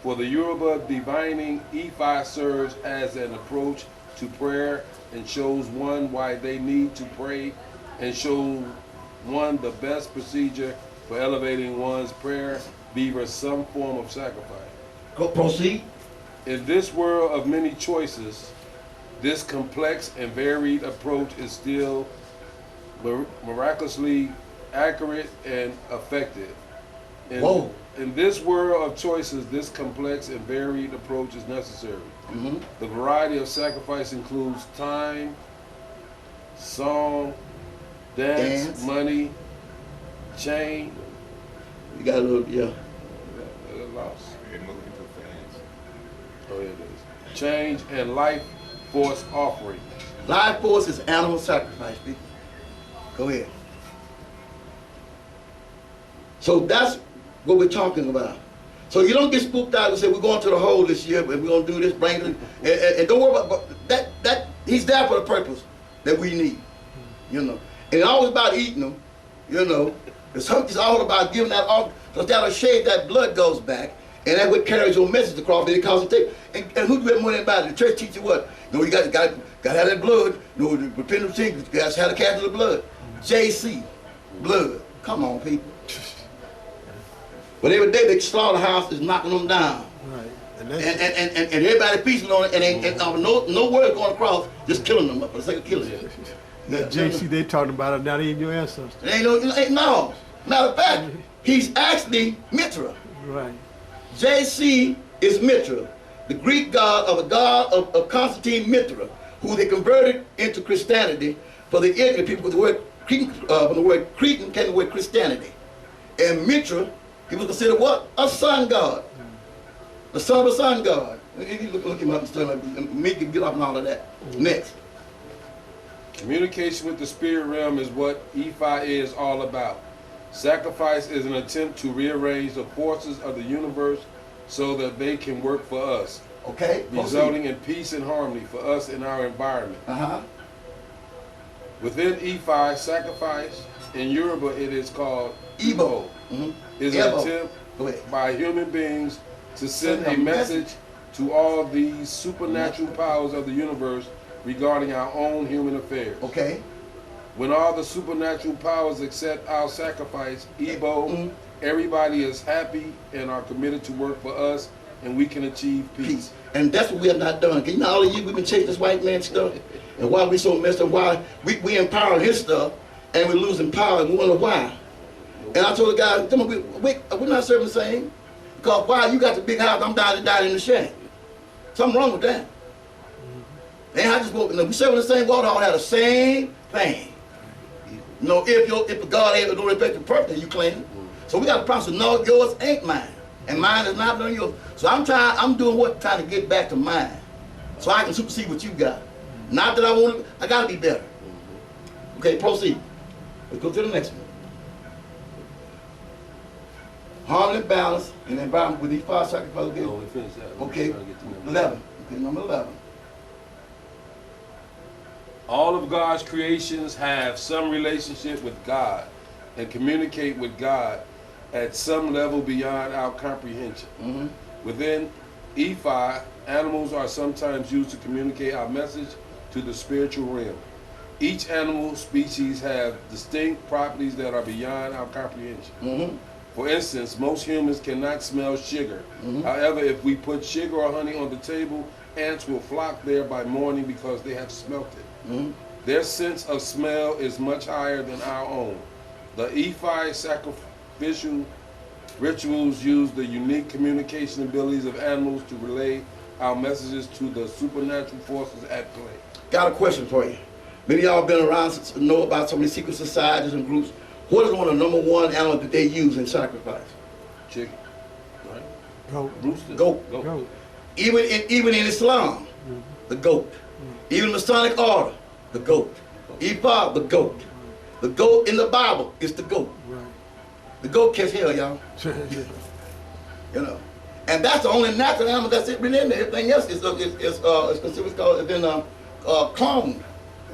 For the Yoruba, divining E5 serves as an approach to prayer and shows one why they need to pray and shows one the best procedure for elevating one's prayer via some form of sacrifice. Go proceed. In this world of many choices, this complex and varied approach is still miraculously accurate and effective. Whoa. In this world of choices, this complex and varied approach is necessary. The variety of sacrifice includes time, song, dance, money, chain. You got a little, yeah. Lost. It moved into feelings. Oh, yeah, it is. Change and life force offering. Life force is animal sacrifice, people. Go ahead. So that's what we're talking about. So you don't get spooked out and say, we're going to the hole this year, but we're going to do this, bring it, and don't worry about that. He's there for the purpose that we need, you know. And it's always about eating them, you know. It's all about giving that off, because that'll shade, that blood goes back, and that what carries your message across, and it causes it take. And who do you more than about it? The church teaches you what? You know, you got to have that blood, you know, the repentance thing, you got to have the cast of the blood. JC, blood. Come on, people. But every day the slaughterhouse is knocking them down. Right. And everybody feasting on it, and no word going across, just killing them for the sake of killing them. That JC they talking about it, not even your ancestors. No. Matter of fact, he's actually Mithra. Right. JC is Mithra, the Greek god of Constantine Mithra, who they converted into Christianity for the ignorant people. With the word Cretan, from the word Cretan came the word Christianity. And Mithra, he was considered what? A sun god. The son of a sun god. Look him up and stuff, and make him get off and all of that. Next. Communication with the spirit realm is what Ephi is all about. Sacrifice is an attempt to rearrange the forces of the universe so that they can work for us, Okay. resulting in peace and harmony for us in our environment. Within Ephi, sacrifice, in Yoruba it is called Igbo. Is an attempt by human beings to send a message to all these supernatural powers of the universe regarding our own human affairs. Okay. When all the supernatural powers accept our sacrifice, Igbo, everybody is happy and are committed to work for us, and we can achieve peace. And that's what we have not done. You know, all of you, we've been chasing this white man stuff, and why we so messed up, why we empowering his stuff, and we're losing power, and we wonder why. And I told the guy, we're not serving the same, because why, you got the big house, I'm dying in the shack. Something wrong with that. And I just woke up, we serving the same water, all have the same thing. You know, if God ain't don't respect the person, you claim. So we got to promise, no, yours ain't mine, and mine is not yours. So I'm doing what, trying to get back to mine, so I can supersede what you got. Not that I got to be better. Okay, proceed. Let's go to the next one. Harmony, balance, and environment with these five sacrifices. No, we finished that. Okay, 11. Okay, number 11. All of God's creations have some relationship with God and communicate with God at some level beyond our comprehension. Within Ephi, animals are sometimes used to communicate our message to the spiritual realm. Each animal species have distinct properties that are beyond our comprehension. For instance, most humans cannot smell sugar. However, if we put sugar or honey on the table, ants will flock there by morning because they have smelt it. Their sense of smell is much higher than our own. The Ephi sacrificial rituals use the unique communication abilities of animals to relay our messages to the supernatural forces at play. Got a question for you. Many of y'all been around to know about some of these secret societies and groups. What is one of the number one animals that they use in sacrifice? Chicken, right? Goat. Rooster. Goat. Goat. Even in Islam, the goat. Even Masonic order, the goat. Ephi, the goat. The goat in the Bible is the goat. Right. The goat catch hell, y'all. You know, and that's the only natural animal that's been in there. Everything else is considered cloned.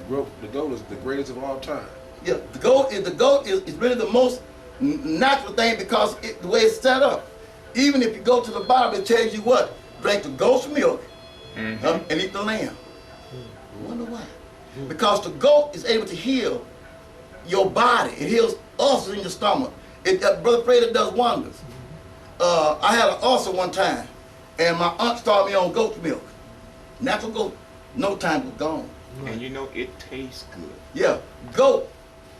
The goat is the greatest of all time. Yeah, the goat is really the most natural thing because the way it's set up. Even if you go to the Bible, it tells you what? Drink the goat's milk and eat the lamb. I wonder why. Because the goat is able to heal your body. It heals ulcers in your stomach. Brother Freda does wonders. I had an ulcer one time, and my aunt started me on goat's milk. Natural goat, no time was gone. And you know, it tastes good. Yeah, goat.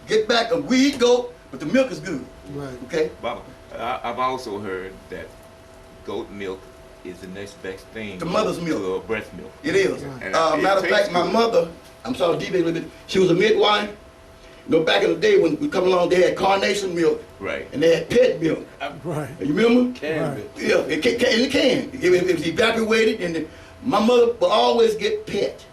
Get back, we eat goat, but the milk is good. Right. Okay? Baba, I've also heard that goat milk is the next best thing The mother's milk. to breast milk. It is. And Matter of fact, my mother, I'm sorry to deviate a little bit, she was a midwife. You know, back in the day when we come along, they had carnation milk. Right. And they had pet milk. Right. You remember? Can Right. be. Yeah, it can. It was evaporated, and my mother would always get pet.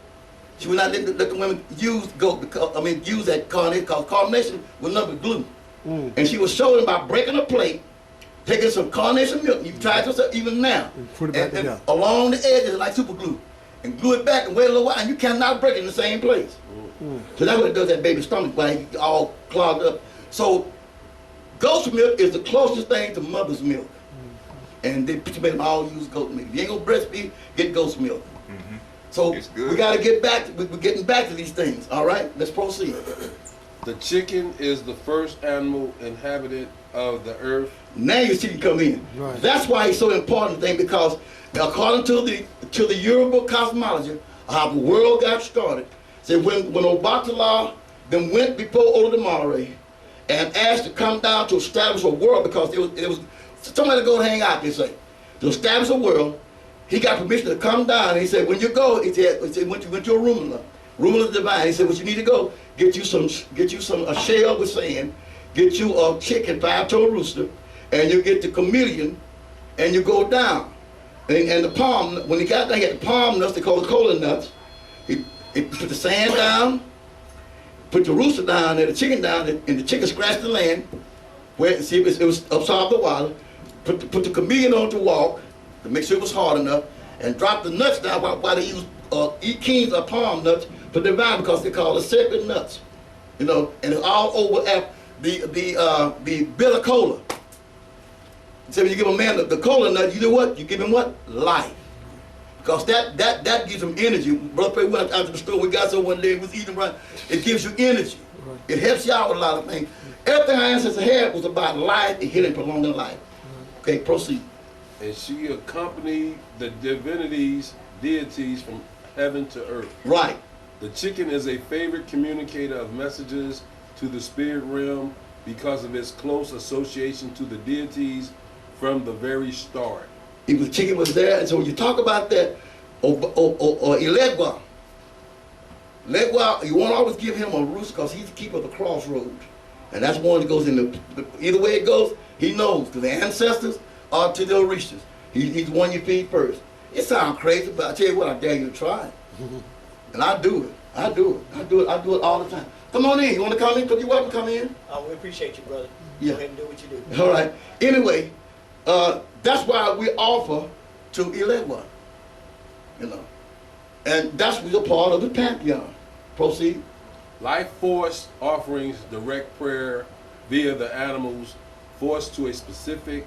She would not let the women use goat because use that carnation because carnation was nothing but glue. And she was showing by breaking a plate, taking some carnation milk. You try it even now. And put it back together. Along the edges like super glue. And glue it back and wait a little while, and you cannot break it in the same place. So that's what it does that baby's stomach, why it's all clogged up. So goat's milk is the closest thing to mother's milk. And they made them all use goat milk. If you ain't gonna breastfeed, get goat's milk. So we gotta get back, we're getting back to these things, all right? Let's proceed. The chicken is the first animal inhabitant of the earth. Now you see it come in. Right. That's why it's so important thing, because according to the Yoruba cosmology, how the world got started, said when Obatala then went before Olodumare and asked to come down to establish a world, because it was somebody to go hang out, they say, to establish a world. He got permission to come down, and he said, when you go, he said went to a Rumula divine. He said, what you need to go, get you a shell with sand, get you a chicken, 5-toed rooster, and you get the chameleon, and you go down. And the palm, when he got there, he had the palm nuts, they call the cola nuts. He put the sand down, put the rooster down there, the chicken down there, and the chicken scratched the land, where see it was absorbed the water, put the chameleon on to walk, to make sure it was hard enough, and drop the nuts down while they use kings or palm nuts for divine, because they call it sacred nuts, you know, and it's all over at the bill of cola. So when you give a man the cola nut, you do what? You give him what? Life. Because that gives him energy. Brother, we went out to the store, we got some one day, we was eating right. It gives you energy. Right. It helps you out with a lot of things. Everything our ancestors had was about life and healing, prolonging life. Okay, proceed. And she accompanied the deities from heaven to earth. Right. The chicken is a favorite communicator of messages to the spirit realm because of its close association to the deities from the very start. The chicken was there, and so when you talk about that, or Ilegwa, you won't always give him a rooster because he's the keeper of the crossroads. And that's one that goes in either way it goes, he knows, to the ancestors or to the Orishas. He's the one you feed first. It sounds crazy, but I tell you what, I dare you to try it. And I do it. I do it all the time. Come on in. You want to come in? Because you're welcome to come in. We appreciate you, brother. Yeah. Go ahead and do what you do. All right. Anyway, that's why we offer to Ilegwa, you know. And that's a part of the pantheon. Proceed. Life force offerings direct prayer via the animals, force to a specific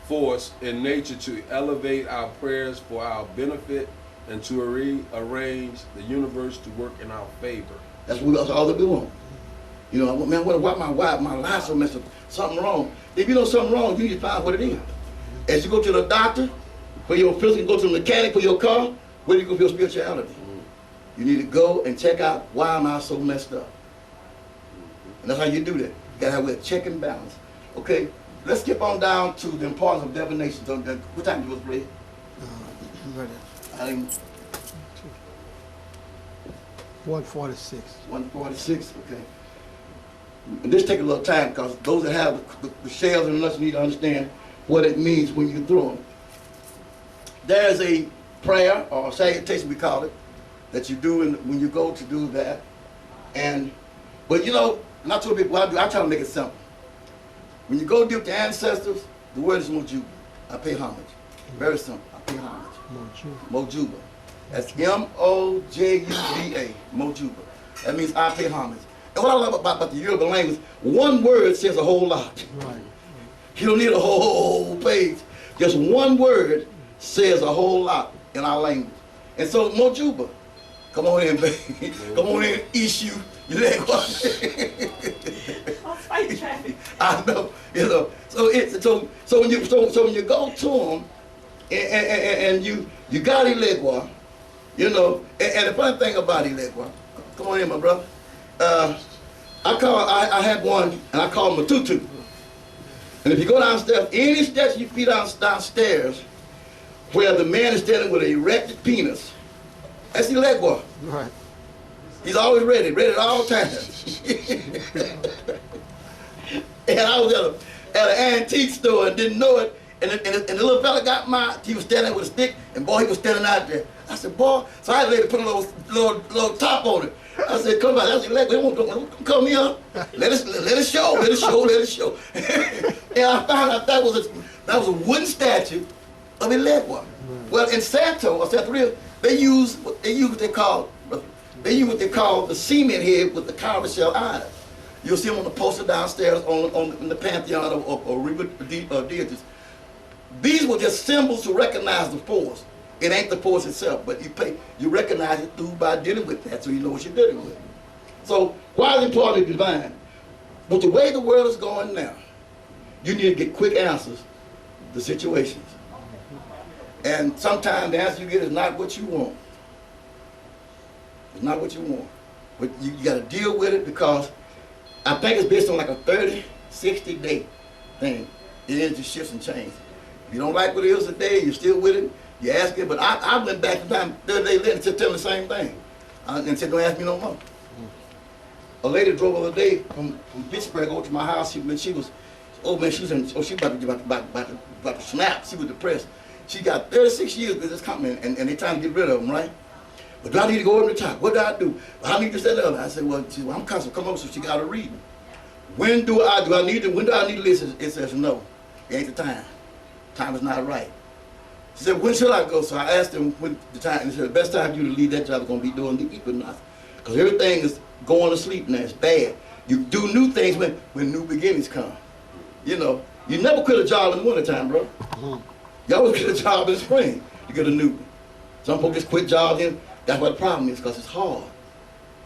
force in nature to elevate our prayers for our benefit and to rearrange the universe to work in our favor. That's all that we want. You know, man, why my life so messed up? Something wrong. If you know something wrong, you need to find what it is. As you go to the doctor for your physical, go to the mechanic for your car, where do you go for your spirituality? You need to go and check out, why am I so messed up? And that's how you do that. You gotta have a check and balance. Okay, let's skip on down to the importance of divination. So, what time do you play? I didn't. 146. 146, okay. And this take a little time because those that have the shells and nuts need to understand what it means when you throw them. There's a prayer or salutation, we call it, that you do when you go to do that. But you know, not too big. What I try to make it simple. When you go deal with the ancestors, the word is mojuba. I pay homage. Very simple. I pay homage. Mojuba. That's M-O-J-U-B-A. Mojuba. That means I pay homage. And what I love about the Yoruba language, one word says a whole lot. Right. You don't need a whole page. Just one word says a whole lot in our language. And so Mojuba, come on in, baby. Come on in, issue. You know what? I'll fight traffic. I know, you know. So when you go to them and you got Ilegwa, you know. And the funny thing about Ilegwa, come on in, my brother. I had one and I call him a tutu. And if you go downstairs, any steps you feet downstairs, where the man is standing with an erected penis, that's Ilegwa. Right. He's always ready at all times. And I was at an antique store and didn't know it, and the little fella got mine. He was standing with a stick, and boy, he was standing out there. I said, boy, so I had to put a little top on it. I said, come on. I said, come here. Let it show. And I found out that was a wooden statue of a leg one. Well, in Santo or Santeria, they use what they call the cement head with the cowrie shell iron. You'll see them on the poster downstairs in the pantheon of river deities. These were just symbols to recognize the force. It ain't the force itself, but you recognize it through by dealing with that, so you know what you're dealing with. So why is it important to divine? But the way the world is going now, you need to get quick answers to situations. And sometimes the answer you get is not what you want. It's not what you want. But you got to deal with it, because I think it's based on like a 30, 60 day thing. The energy shifts and changes. If you don't like what it is today, you're still with it, you ask it. But I went back in time, 30 days later, to tell them the same thing. And said, don't ask me no more. A lady drove the other day from Pittsburgh over to my house. She was about to snap. She was depressed. She got 36 years with this company, and they're trying to get rid of them, right? But do I need to go over the top? What do I do? I need to say that. I said, well, I'm constantly come over, so she got to read. When do I need to listen? It says no. It ain't the time. Time is not right. She said, when should I go? So I asked them when the time, and she said, the best time for you to leave that job is going to be during the equinox. Because everything is going to sleep now. It's bad. You do new things when new beginnings come. You know, you never quit a job in the wintertime, bro. You always get a job in the spring. You get a new one. Some folks just quit jobs in. That's what the problem is, because it's hard.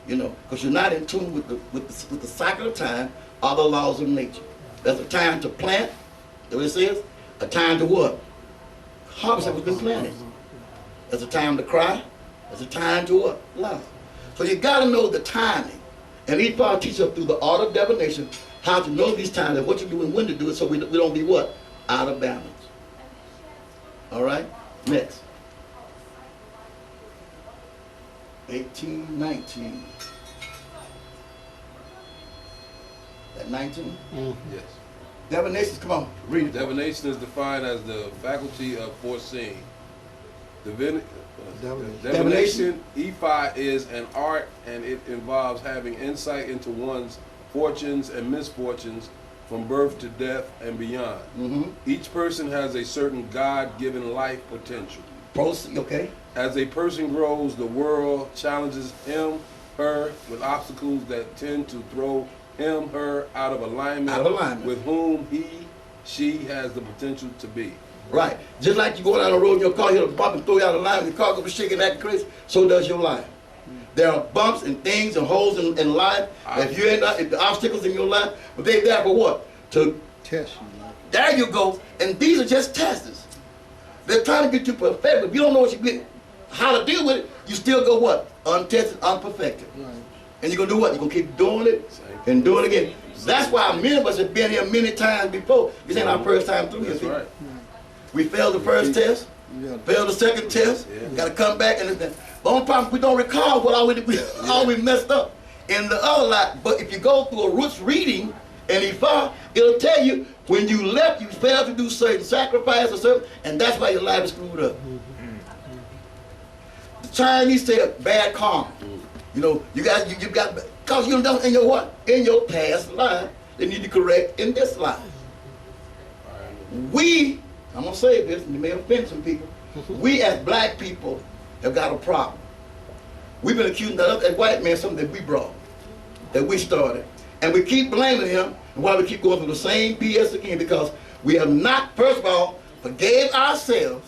You know, because you're not in tune with the cycle of time or the laws of nature. There's a time to plant, that's what it says. A time to what? Harvest that was been planted. There's a time to cry. There's a time to what? Love. So you got to know the timing. And each part teaches us through the art of divination how to know these times and what to do and when to do it, so we don't be what? Out of balance. All right? Next. 1819. That 19? Yes. Divination, come on, read it. Divination is defined as the faculty of foreseeing. Divination, Ephi, is an art, and it involves having insight into one's fortunes and misfortunes from birth to death and beyond. Each person has a certain God-given life potential. Okay. As a person grows, the world challenges him, her, with obstacles that tend to throw him, her out of alignment with whom he, she has the potential to be. Right. Just like you go down the road in your car, you hit a bump and throw you out of line, your car goes shaking, acting crazy, so does your life. There are bumps and things and holes in life. If you end up, if the obstacles in your life, but they're there for what? To Test you. there you go. And these are just tests. They're trying to get you perfect. If you don't know what you get, how to deal with it, you still go what? Untested, unperfected. Right. And you're going to do what? You're going to keep doing it and doing it again. That's why many of us have been here many times before. This ain't our first time through here. That's right. We failed the first test, failed the second test, got to come back. And the only problem, we don't recall what all we messed up in the other lot. But if you go through a roots reading and it'll tell you when you left, you failed to do certain sacrifice or certain, and that's why your life is screwed up. The Chinese say bad karma. You know, you got, because you don't in your what? In your past life, they need to correct in this life. I'm going to say this, and it may offend some people. We as black people have got a problem. We've been accusing that white man something that we brought, that we started. And we keep blaming him, and why we keep going through the same BS again, because we have not, first of all, forgave ourselves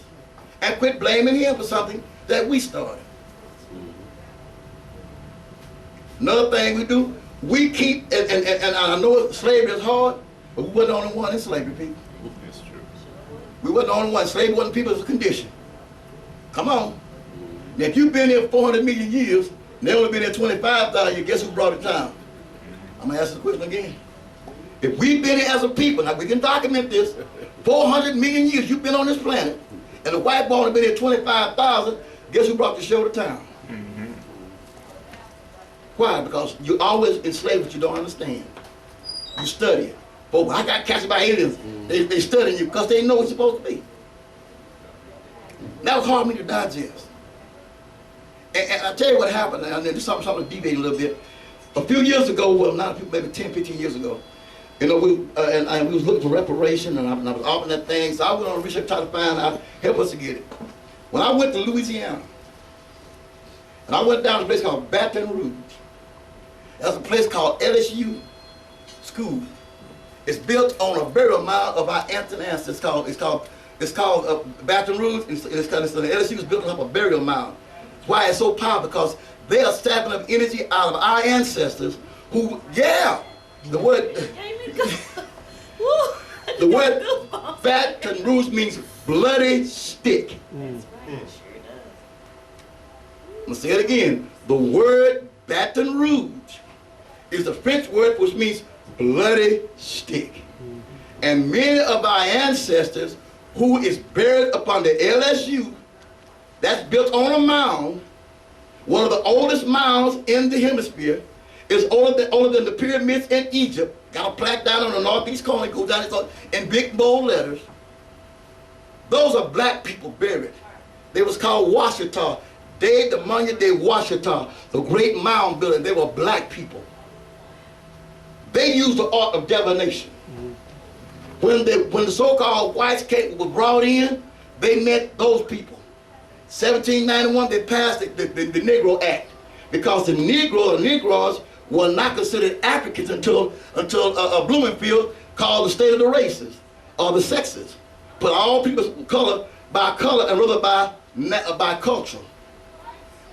and quit blaming him for something that we started. Another thing we do, we keep, and I know slavery is hard, but we weren't the only one in slavery, people. That's true. We wasn't the only one. Slavery wasn't people, it was a condition. Come on. Now, if you've been here 400 million years, and they only been here 25,000 years, guess who brought it down? I'm going to ask the question again. If we've been here as a people, now we can document this, 400 million years you've been on this planet, and the white boy only been here 25,000, guess who brought the show to town? Why? Because you're always enslaved, but you don't understand. You study it. But I got captured by aliens. They studying you because they know what you're supposed to be. That was hard for me to digest. And I tell you what happened, and then something deviating a little bit. A few years ago, well, not maybe 10, 15 years ago, you know, and we was looking for reparation, and I was offering that thing, so I went on research trying to find out, help us to get it. When I went to Louisiana, and I went down to a place called Baton Rouge, there's a place called LSU School. It's built on a burial mound of our ancestors. It's called Baton Rouge, and the LSU is built on a burial mound. Why it's so powerful? Because they are stepping up energy out of our ancestors who, the word Baton Rouge means bloody stick. I'm gonna say it again. The word Baton Rouge is the French word which means bloody stick. And many of our ancestors who is buried upon the LSU, that's built on a mound, one of the oldest mounds in the hemisphere, is older than the pyramids in Egypt. Got a plaque down on the northeast corner, goes down in big bold letters. Those are black people buried. They was called Washita. The Manya de Washita, the great mound builder. They were black people. They used the art of divination. When the so-called whites were brought in, they met those people. 1791, they passed the Negro Act, because the Negroes were not considered Africans until Bloomfield called the state of the races, or the sexes. Put all people of color by color and rather by culture.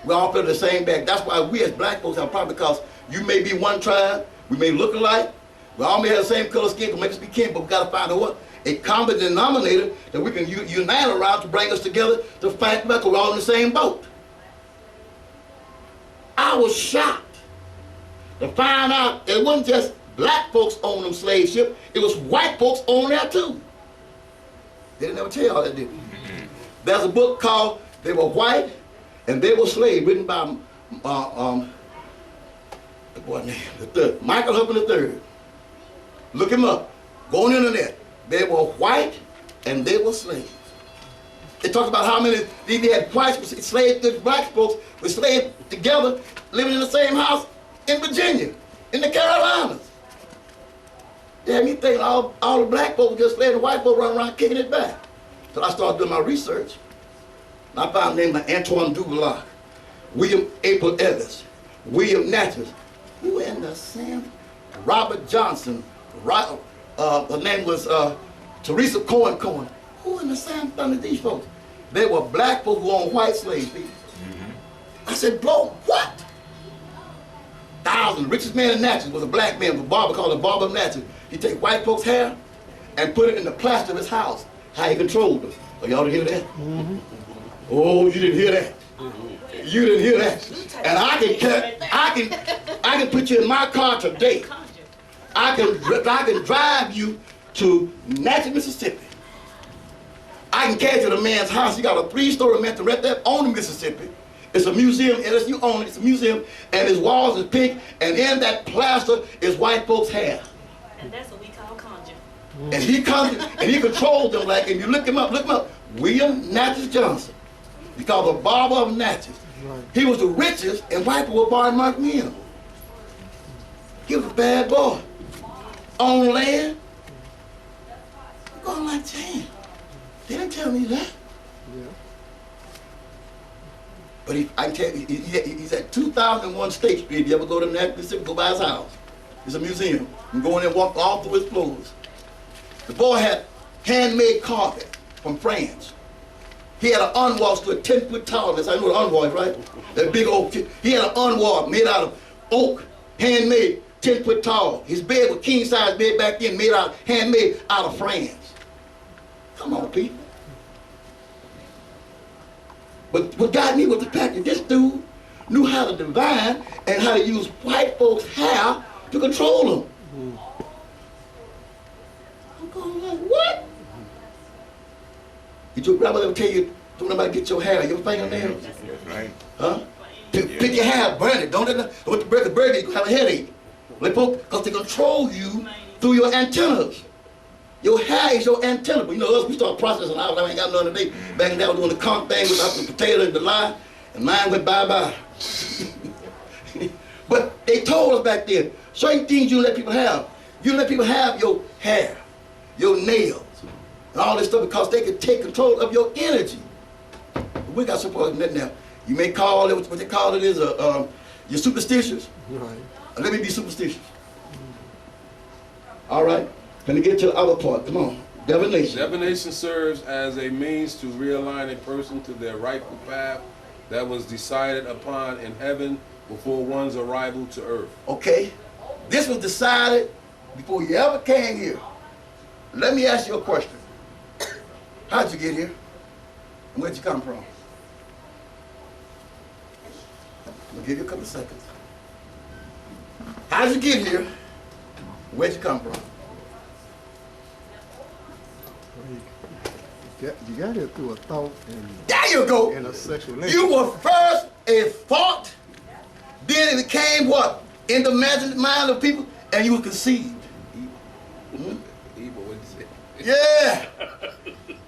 We all feel the same bag. That's why we as black folks have a problem, because you may be one tribe, we may look alike, we all may have the same color skin to make us be kin, but we got to find out a common denominator that we can unite around to bring us together to fight back. We're all in the same boat. I was shocked to find out it wasn't just black folks on them slave ships, it was white folks on there too. They didn't ever tell you all that, did they? There's a book called They Were White and They Were Slave, written by the boy name, Michael Hubbard III. Look him up. Go on the internet. They were white and they were slaves. It talks about how many they had whites, slaves, black folks were slaves together, living in the same house in Virginia, in the Carolinas. They had me thinking all the black folks were just slaves, and white folks running around kicking it back. So I started doing my research. And I found names like Antoine Dubois, William April Evans, William Natchez, who were in the same, Robert Johnson, her name was Teresa Cohen. Who in the same family these folks? They were black folks who owned white slaves. I said, bro, what? The richest man in Natchez was a black man, a barber called a barber of Natchez. He take white folks' hair and put it in the plaster of his house. How he controlled them. Oh, y'all didn't hear that? Oh, you didn't hear that? You didn't hear that? And I can put you in my car today. I can drive you to Natchez, Mississippi. I can carry you to the man's house. He got a 3-story mansion right there on the Mississippi. It's a museum, LSU own it, it's a museum, and his walls is pink, and in that plaster is white folks' hair. And that's what we call conjure. And he conjured, and he controlled them like, and you look him up, William Natchez Johnson. He called the barber of Natchez. Right. He was the richest, and white people were buying Mark Mill. He was a bad boy. On land. I'm going like, damn, they didn't tell me that. Yeah. But I can tell you, he's at 2001 State Street. If you ever go to Natchez, Mississippi, go by his house. It's a museum. You can go in there and walk all through his floors. The boy had handmade carpet from France. He had an unwall stood 10-foot tall. I know what an unwall is, right? That big oak. He had an unwall made out of oak, handmade, 10-foot tall. His bed was king-size bed back then, handmade out of France. Come on, people. But what got me was the fact that this dude knew how to divine and how to use white folks' hair to control them. I'm going like, what? Did your grandmother ever tell you, don't nobody get your hair, your fingernails? That's right. Huh? Pick your hair, burn it. Don't break the burger, you have a headache. Because they control you through your antennas. Your hair is your antenna. But you know, us, we start processing ours. I ain't got nothing today. Back in the day, I was doing the conch thing with the potato and the lye. and mine went bye-bye. But they told us back then, certain things you let people have. You let people have your hair, your nails, and all this stuff because they can take control of your energy. We got support in that now. You may call it, what they call it is, you're superstitious. Right. Let me be superstitious. All right, let me get to the other part. Come on, divination. Divination serves as a means to realign a person to their rightful path that was decided upon in heaven before one's arrival to earth. Okay, this was decided before you ever came here. Let me ask you a question. How'd you get here? And where'd you come from? I'll give you a couple of seconds. How'd you get here? Where'd you come from? You got here through a thought There you go. and a sexual nature. You were first a thought, then it became what? In the mind of people, and you were conceived. Evil, what you say? Yeah.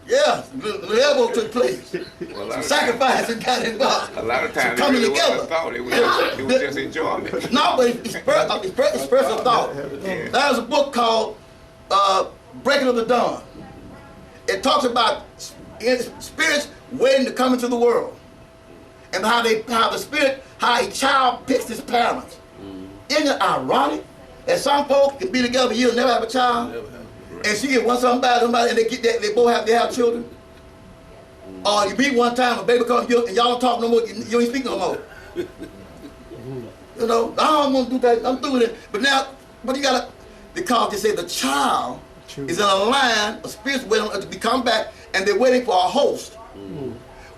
Yeah. The elbow took place. Well, Some sacrifice and got involved. a lot of times Some it coming really wasn't together. a thought. It was just enjoyment. No, but it's personal thought. Yeah. There's a book called Breaking of the Dawn. It talks about spirits waiting to come into the world, and how a child picks his parents. Isn't it ironic that some folks can be together for years and never have a child, and she get one somebody, and they both have children? Or you meet one time, a baby comes, and y'all don't talk no more. You ain't speak no more. You know, I don't want to do that. I'm doing it, but you gotta, because they say the child is in a line of spirits waiting to come back, and they're waiting for a host.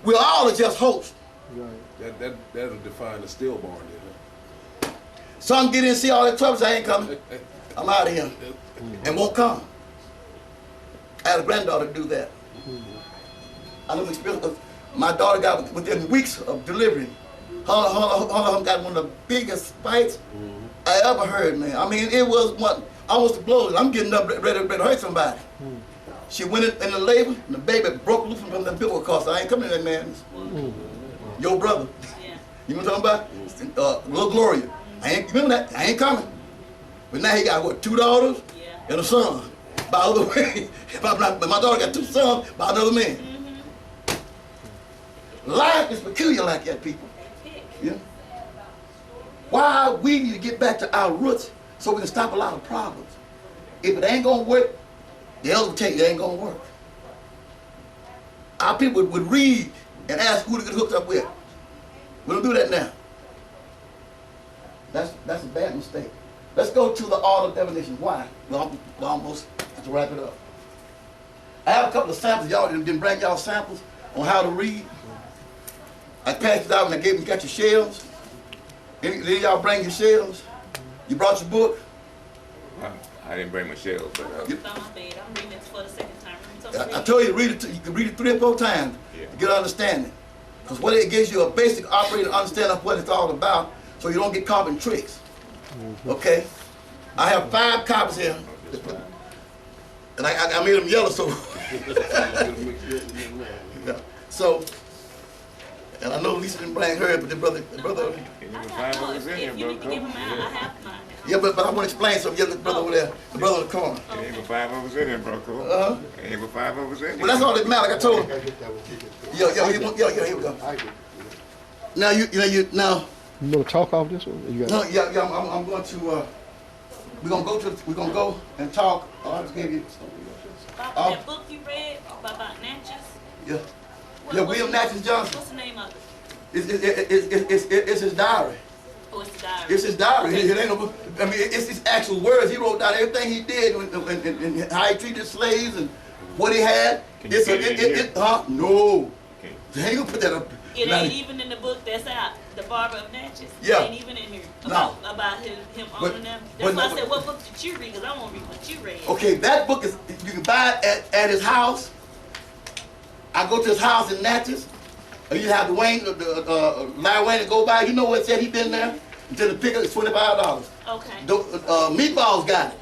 We all are just hosts. Right. That'll define the stillborn, then. Some get in and see all that trouble, I ain't coming. I'm out of here. And won't come. I had a granddaughter do that. I know the experience of my daughter got within weeks of delivery. Her got one of the biggest fights I ever heard, man. I mean, it was one almost a blow. I'm getting up ready to hurt somebody. She went in the labor, and the baby broke loose from the umbilical cord. So I ain't coming to that man. Your brother. Yeah. You know what I'm talking about? Little Gloria. I ain't remember that. I ain't coming. But now he got what, 2 daughters and a son. By other way, but my daughter got 2 sons by another man. Life is peculiar like that, people. Yeah. Why we need to get back to our roots so we can stop a lot of problems. If it ain't gonna work, the elder will tell you it ain't gonna work. Our people would read and ask who to get hooked up with. We don't do that now. That's a bad mistake. Let's go to the art of divination. Why? We're almost to wrap it up. I have a couple of samples. Y'all didn't bring y'all samples on how to read. I passed it out and I gave them, got your shells. Did y'all bring your shells? You brought your book? I didn't bring my shells, but It's on my bed. I'm reading it for the second time. I told you to read it. You can read it 3 or 4 times to get an understanding. Because what it gives you a basic operating understanding of what it's all about, so you don't get caught in tricks. Okay? I have 5 copies here. And I made them yellow, so. Yeah. So, and I know Lisa didn't bring hers, but the brother. you can find what was in here, If you bro. need to give them out, I have mine. Yeah, but I want to explain something. Yeah, the brother over there, the brother in the corner. Ain't but 5 of us in here, bro. Cool. Uh-huh. Ain't but 5 of us in here. But that's all that matters. Like I told him. Yo, here we go. Now now. You want to talk off this one? You got I'm going to. We're gonna go and talk. I just gave you. About that book you read about Natchez? Yeah. Yeah, William Natchez Johnson. What's the name of it? It's his diary. Oh, it's the diary. It's his diary. It ain't no, I mean, it's his actual words. He wrote down everything he did and how he treated slaves and what he had. Can you get it in here? No. Okay. They ain't gonna put that up. It ain't even in the book that's out. The Barber of Natchez. Yeah. It ain't even in here. No. About him But- owning them. but That's why no, I said, what book did you read? Because I won't read what you read. Okay, that book is, you can buy it at his house. I go to his house in Natchez. You have Larry Wayne to go by. You know what said he been there? Until the pick up is $25. Okay. Meatballs got it.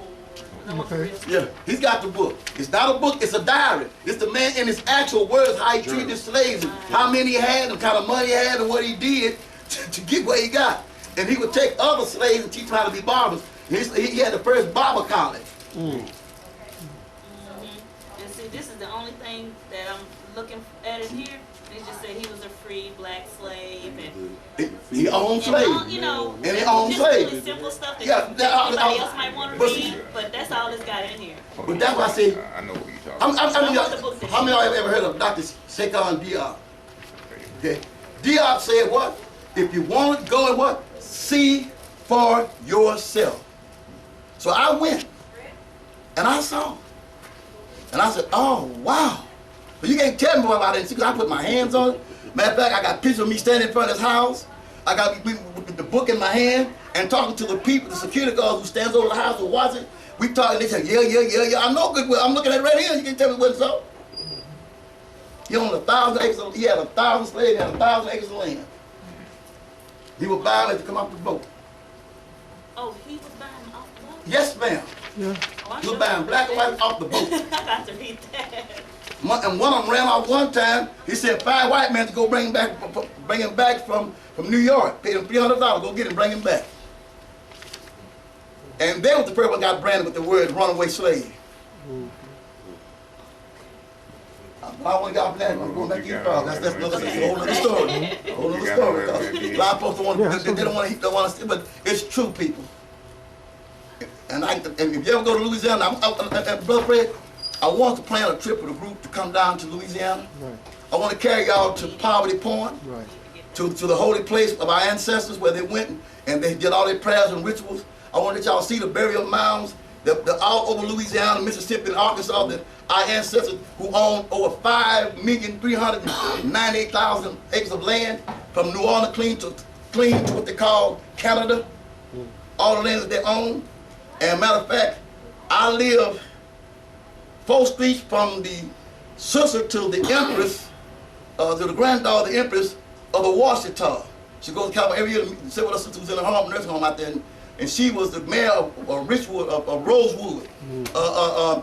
Okay. Yeah, he's got the book. It's not a book, it's a diary. It's the man in his actual words, how he treated his slaves, and how many he had, and kind of money he had, and what he did to get what he got. And he would take other slaves and teach them how to be barbers. He had the first barber college. And see, this is the only thing that I'm looking at in here. They just say he was a free black slave and He owned slaves. you know, And he owned just slaves. really simple stuff that Yeah, anybody else might want to but- read, but that's all it's got in here. But that's why I say, I know what you're how talking about. many of y'all have ever heard of Dr. Sheikhan Diop? Okay. Diop said what? If you want to go and what? See for yourself. So I went and I saw. And I said, oh, wow. But you can't tell me what I didn't see because I put my hands on it. Matter of fact, I got pictures of me standing in front of his house. I got with the book in my hand and talking to the people, the security guard who stands over the house and watch it. We talking, they say, yeah. I know good well. I'm looking at it right here. You can't tell me what's up. He owned 1,000 acres. He had 1,000 slaves. He had 1,000 acres of land. He was buying it to come off the boat. Oh, he was buying off the boat? Yes, ma'am. Yeah. Oh, He was buying black and white off the boat. I got to read that. And one of them ran off one time. He said 5 white men to go bring him back from New York. Paid him $300. Go get him, bring him back. And they was the first one got branded with the word runaway slave. I want to get off that. I'm going back to your dog. That's a whole other story. A whole other story. Because a lot of folks don't want to, they don't want to, but it's true, people. And if you ever go to Louisiana, Brother Fred, I want to plan a trip with a group to come down to Louisiana. Right. I want to carry y'all to Poverty Point, Right. to the holy place of our ancestors where they went and they did all their prayers and rituals. I want to let y'all see the burial mounds that all over Louisiana, Mississippi, and Arkansas, that our ancestors who owned over 5,398,000 acres of land from New Orleans clean to what they call Canada, all the land that they own. And matter of fact, I live 4 streets from the sister to the empress, to the granddaughter of the empress of the Washita. She goes to California every year to sit with her sister who's in a nursing home out there. And she was the mayor of Richwood, of Rosewood,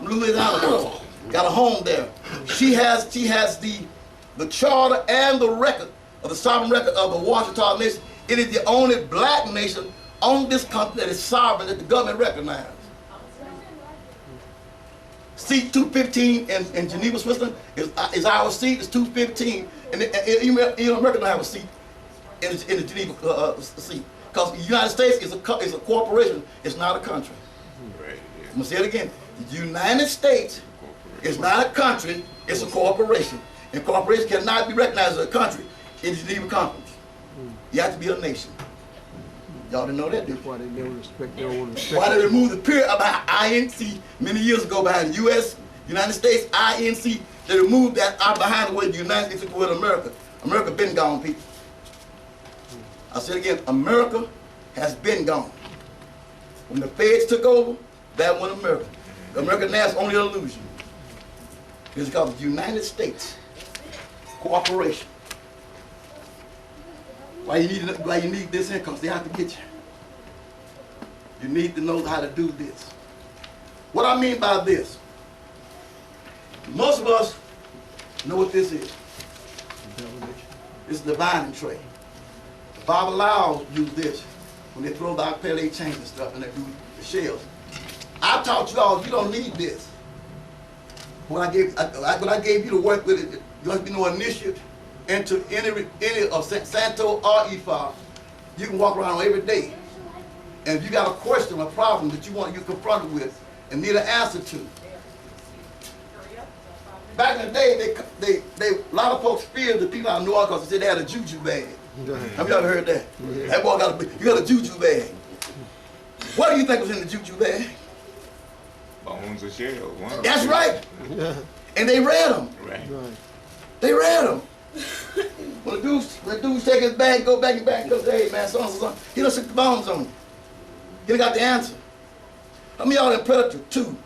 Louisiana. Got a home there. She has the charter and the record of the sovereign record of the Washita nation. It is the only black nation on this country that is sovereign that the government recognizes. Seat 215 in Geneva, Switzerland is our seat. It's 215, and even America don't have a seat in the Geneva seat. Because the United States is a corporation, it's not a country. Right, I'm going to say it again. The United States is not a country, it's a corporation. And corporation cannot be recognized as a country in the Geneva Conference. You have to be a nation. Y'all didn't know that, did you? That's why they never respect their own respect. Why they removed the period about INC many years ago behind the U.S., United States, INC. They removed that out behind the word United States with the word America. America been gone, people. I said again, America has been gone. When the feds took over, that went America. America now is only an illusion. It's called the United States Corporation. Why you need this here? Because they have to get you. You need to know how to do this. What I mean by this, most of us know what this is. It's dividing trade. The Bible allows you this when they throw the acapella chains and stuff and they do the shells. I taught you all you don't need this. When I gave you to work with it, you have to be no initiative into any of Santo or Ifa. You can walk around every day. And if you got a question or problem that you're confronted with and need an answer to. Back in the day, a lot of folks feared the people out of New Orleans because they said they had a juju bag. Have you ever heard that? Yeah. That boy got a juju bag. What do you think was in the juju bag? Bones or shells. That's right. Yeah. And they read them. Right. They read them. When the dude take his bag, go back and goes, hey man, so he done took the bones on him. He done got the answer. How many of y'all in Predator 2?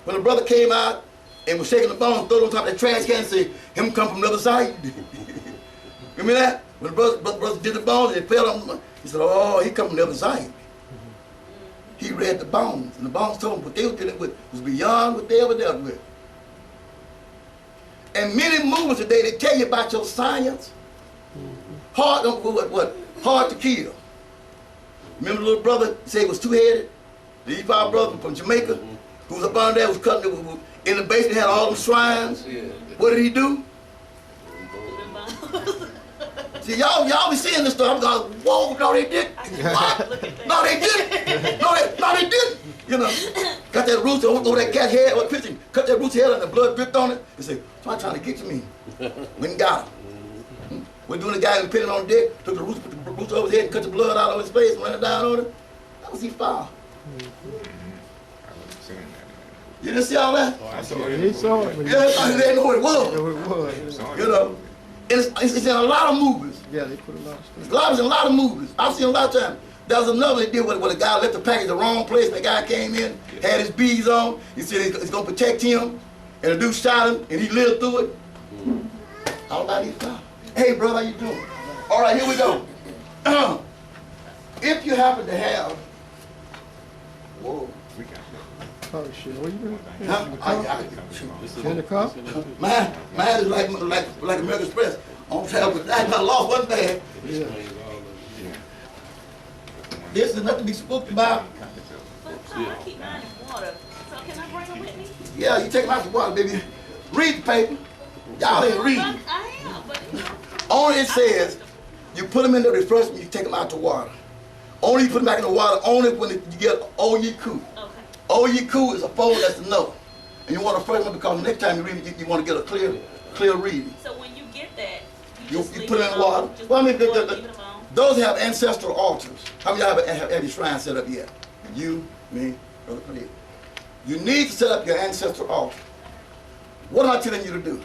When the brother came out and was shaking the bones, throw it on top of the trash can and say, him come from the other side. Remember that? When the brother did the bones and it fell on him, he said, oh, he come from the other side. he read the bones, and the bones told him what they were dealing with was beyond what they ever dealt with. And many movements today, they tell you about your science. Hard, hard to kill. Remember the little brother said he was two-headed? The E5 brother from Jamaica, who was up under there, was cutting in the basement, had all them shrines. What did he do? See, y'all be seeing this stuff. I'm going, whoa, no, they didn't. What? No, they didn't. No, they didn't. You know, got that rooster over that cat's head, or fishing, cut that rooster's head and the blood dripped on it. They say, "I'm trying to get to me." Went and got him. We're doing the guy who pinning on the deck, took the rooster over his head and cut the blood out of his face and ran it down on it. That was E5. I wasn't seeing that. You didn't see all that? I saw He it. saw it, but Yeah, they didn't know what it was. it was. You know, and it's in a lot of movies. Yeah, they put a lot of It's stuff. in a lot of movies. I've seen a lot of times. There was another they did where the guy left the package the wrong place. The guy came in, had his beads on. He said it's going to protect him. And the dude shot him, and he lived through it. All about these guys. Hey, brother, how you doing? All right, here we go. If you happen to have, whoa, We got that. Oh, shit, what you doing? huh? In the car? Mine is like American Express. On travel, I lost one bag. Yeah. This is nothing to be spooked about. But I keep mine in water. So can I bring them with me? Yeah, you take them out the water, baby. Read the paper. Y'all ain't reading. I am, but you know. Only it says you put them in the refreshment, you take them out the water. Only you put them back in the water only when you get OYQ. Okay. OYQ is a fold that's a no. And you want a fresh one because next time you read it, you want to get a clear reading. So when you get that, You just leave put it in alone. water. Just Well, I mean, leave it alone. those have ancestral altars. How many of y'all have your shrine set up yet? You, me, Brother Khalid. You need to set up your ancestral altar. What am I telling you to do?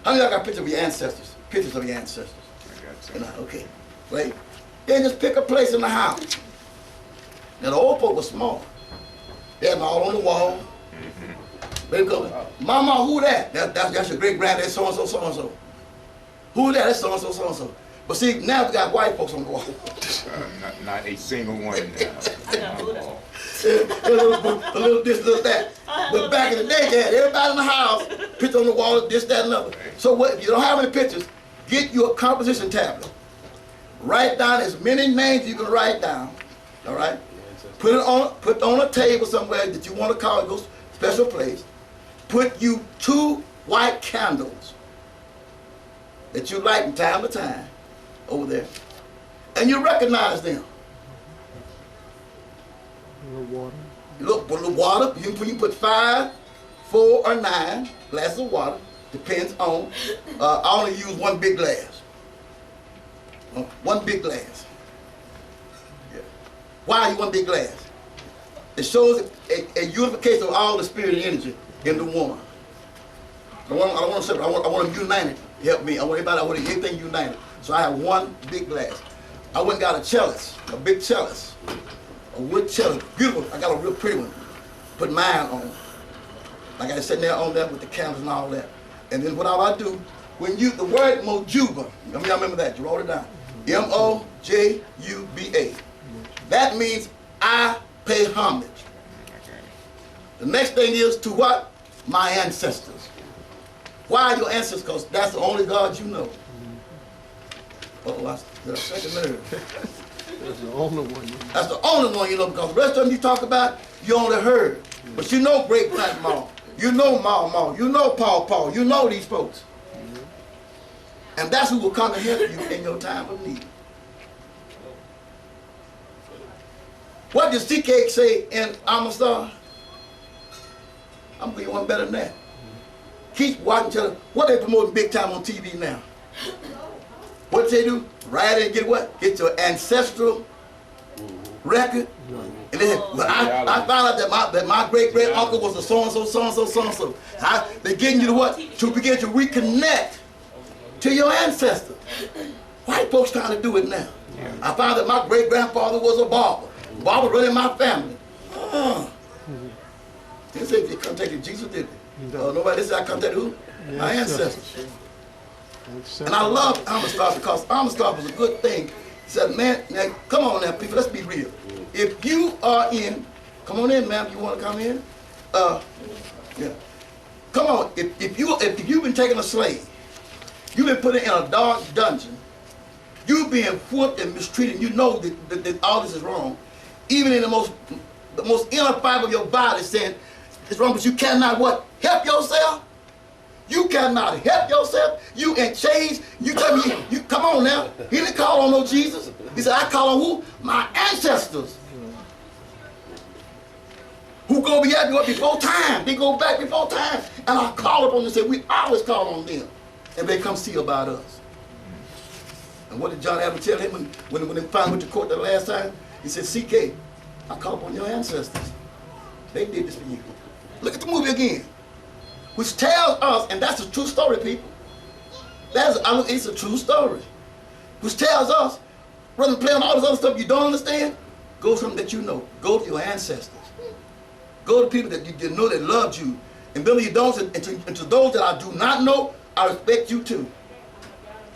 How many of y'all got pictures of your ancestors? Pictures of your ancestors. I got You some. know, okay. Right? Then just pick a place in the house. Now the old folk was small. They had them all on the wall. They go, Mama, who that? That's your great granddad, so and so, so and so. Who that? That's so and so, so and so. But see, now we got white folks on the wall. Not a single one now. I got Buddha. a little this, little that. But back in the day, they had everybody in the house, picture on the wall, this, that, and other. So what, if you don't have any pictures, get you a composition tablet. Write down as many names you can write down. All right? Put on a table somewhere that you want to call it, go special place. Put you 2 white candles that you light from time to time over there. And you recognize them. In the water. You look for the water, you can put 5, 4, or 9 glasses of water, depends on, I only use 1 big glass. 1 big glass. Yeah. Why you 1 big glass? It shows a unification of all the spirit and energy in the woman. I don't want to separate, I want them united. Help me. I want everything united. So I have 1 big glass. I went and got a chalice, a big chalice. A wood chalice, beautiful. I got a real pretty one. Put mine on. I got it sitting there on that with the candles and all that. And then what I do, when you, the word mojuba, y'all remember that, you wrote it down. M-O-J-U-B-A. That means I pay homage. The next thing is to what? My ancestors. Why your ancestors? Because that's the only God you know. Oh, I got a second nerve. That's the only one. That's the only one you know, because the rest of them you talk about, you only heard. But you know great grandma, you know Ma, you know Paul, you know these folks. And that's who will come to help you in your time of need. What does CK say in Amastar? I'm gonna give you one better than that. Keep watching till what they promoting big time on TV now. What they do? Write and get what? Get your ancestral record. And they said, well, I found out that my great uncle was a so and so, so and so, so and so. They're getting you to what? To begin to reconnect to your ancestors. White folks trying to do it now. I found that my great grandfather was a barber. Barber running my family. They said they contacted Jesus, did they? Nobody said I contacted who? My ancestors. And I love Amastar because Amastar was a good thing. He said, man, now, come on now, people, let's be real. If you are in Come on in, ma'am. You want to come in? Yeah. Come on. If you've been taken a slave, you've been put in a dark dungeon, you being whooped and mistreated, you know that all this is wrong. Even in the most inner fiber of your body saying it's wrong, but you cannot what? Help yourself? You cannot help yourself. You in chains. You tell me, you come on now. He didn't call on no Jesus. He said, I call on who? My ancestors. Who go before time. They go back before time. And I call upon them and say, we always call on them. And they come see about us. And what did John Adams tell him when they finally went to court the last time? He said, CK, I call upon your ancestors. They did this for you. Look at the movie again. Which tells us, and that's a true story, people. It's a true story. Which tells us, rather than play on all this other stuff you don't understand, go to something that you know. Go to your ancestors. Go to people that you know that loved you. And Billy, you don't, and to those that I do not know, I respect you too.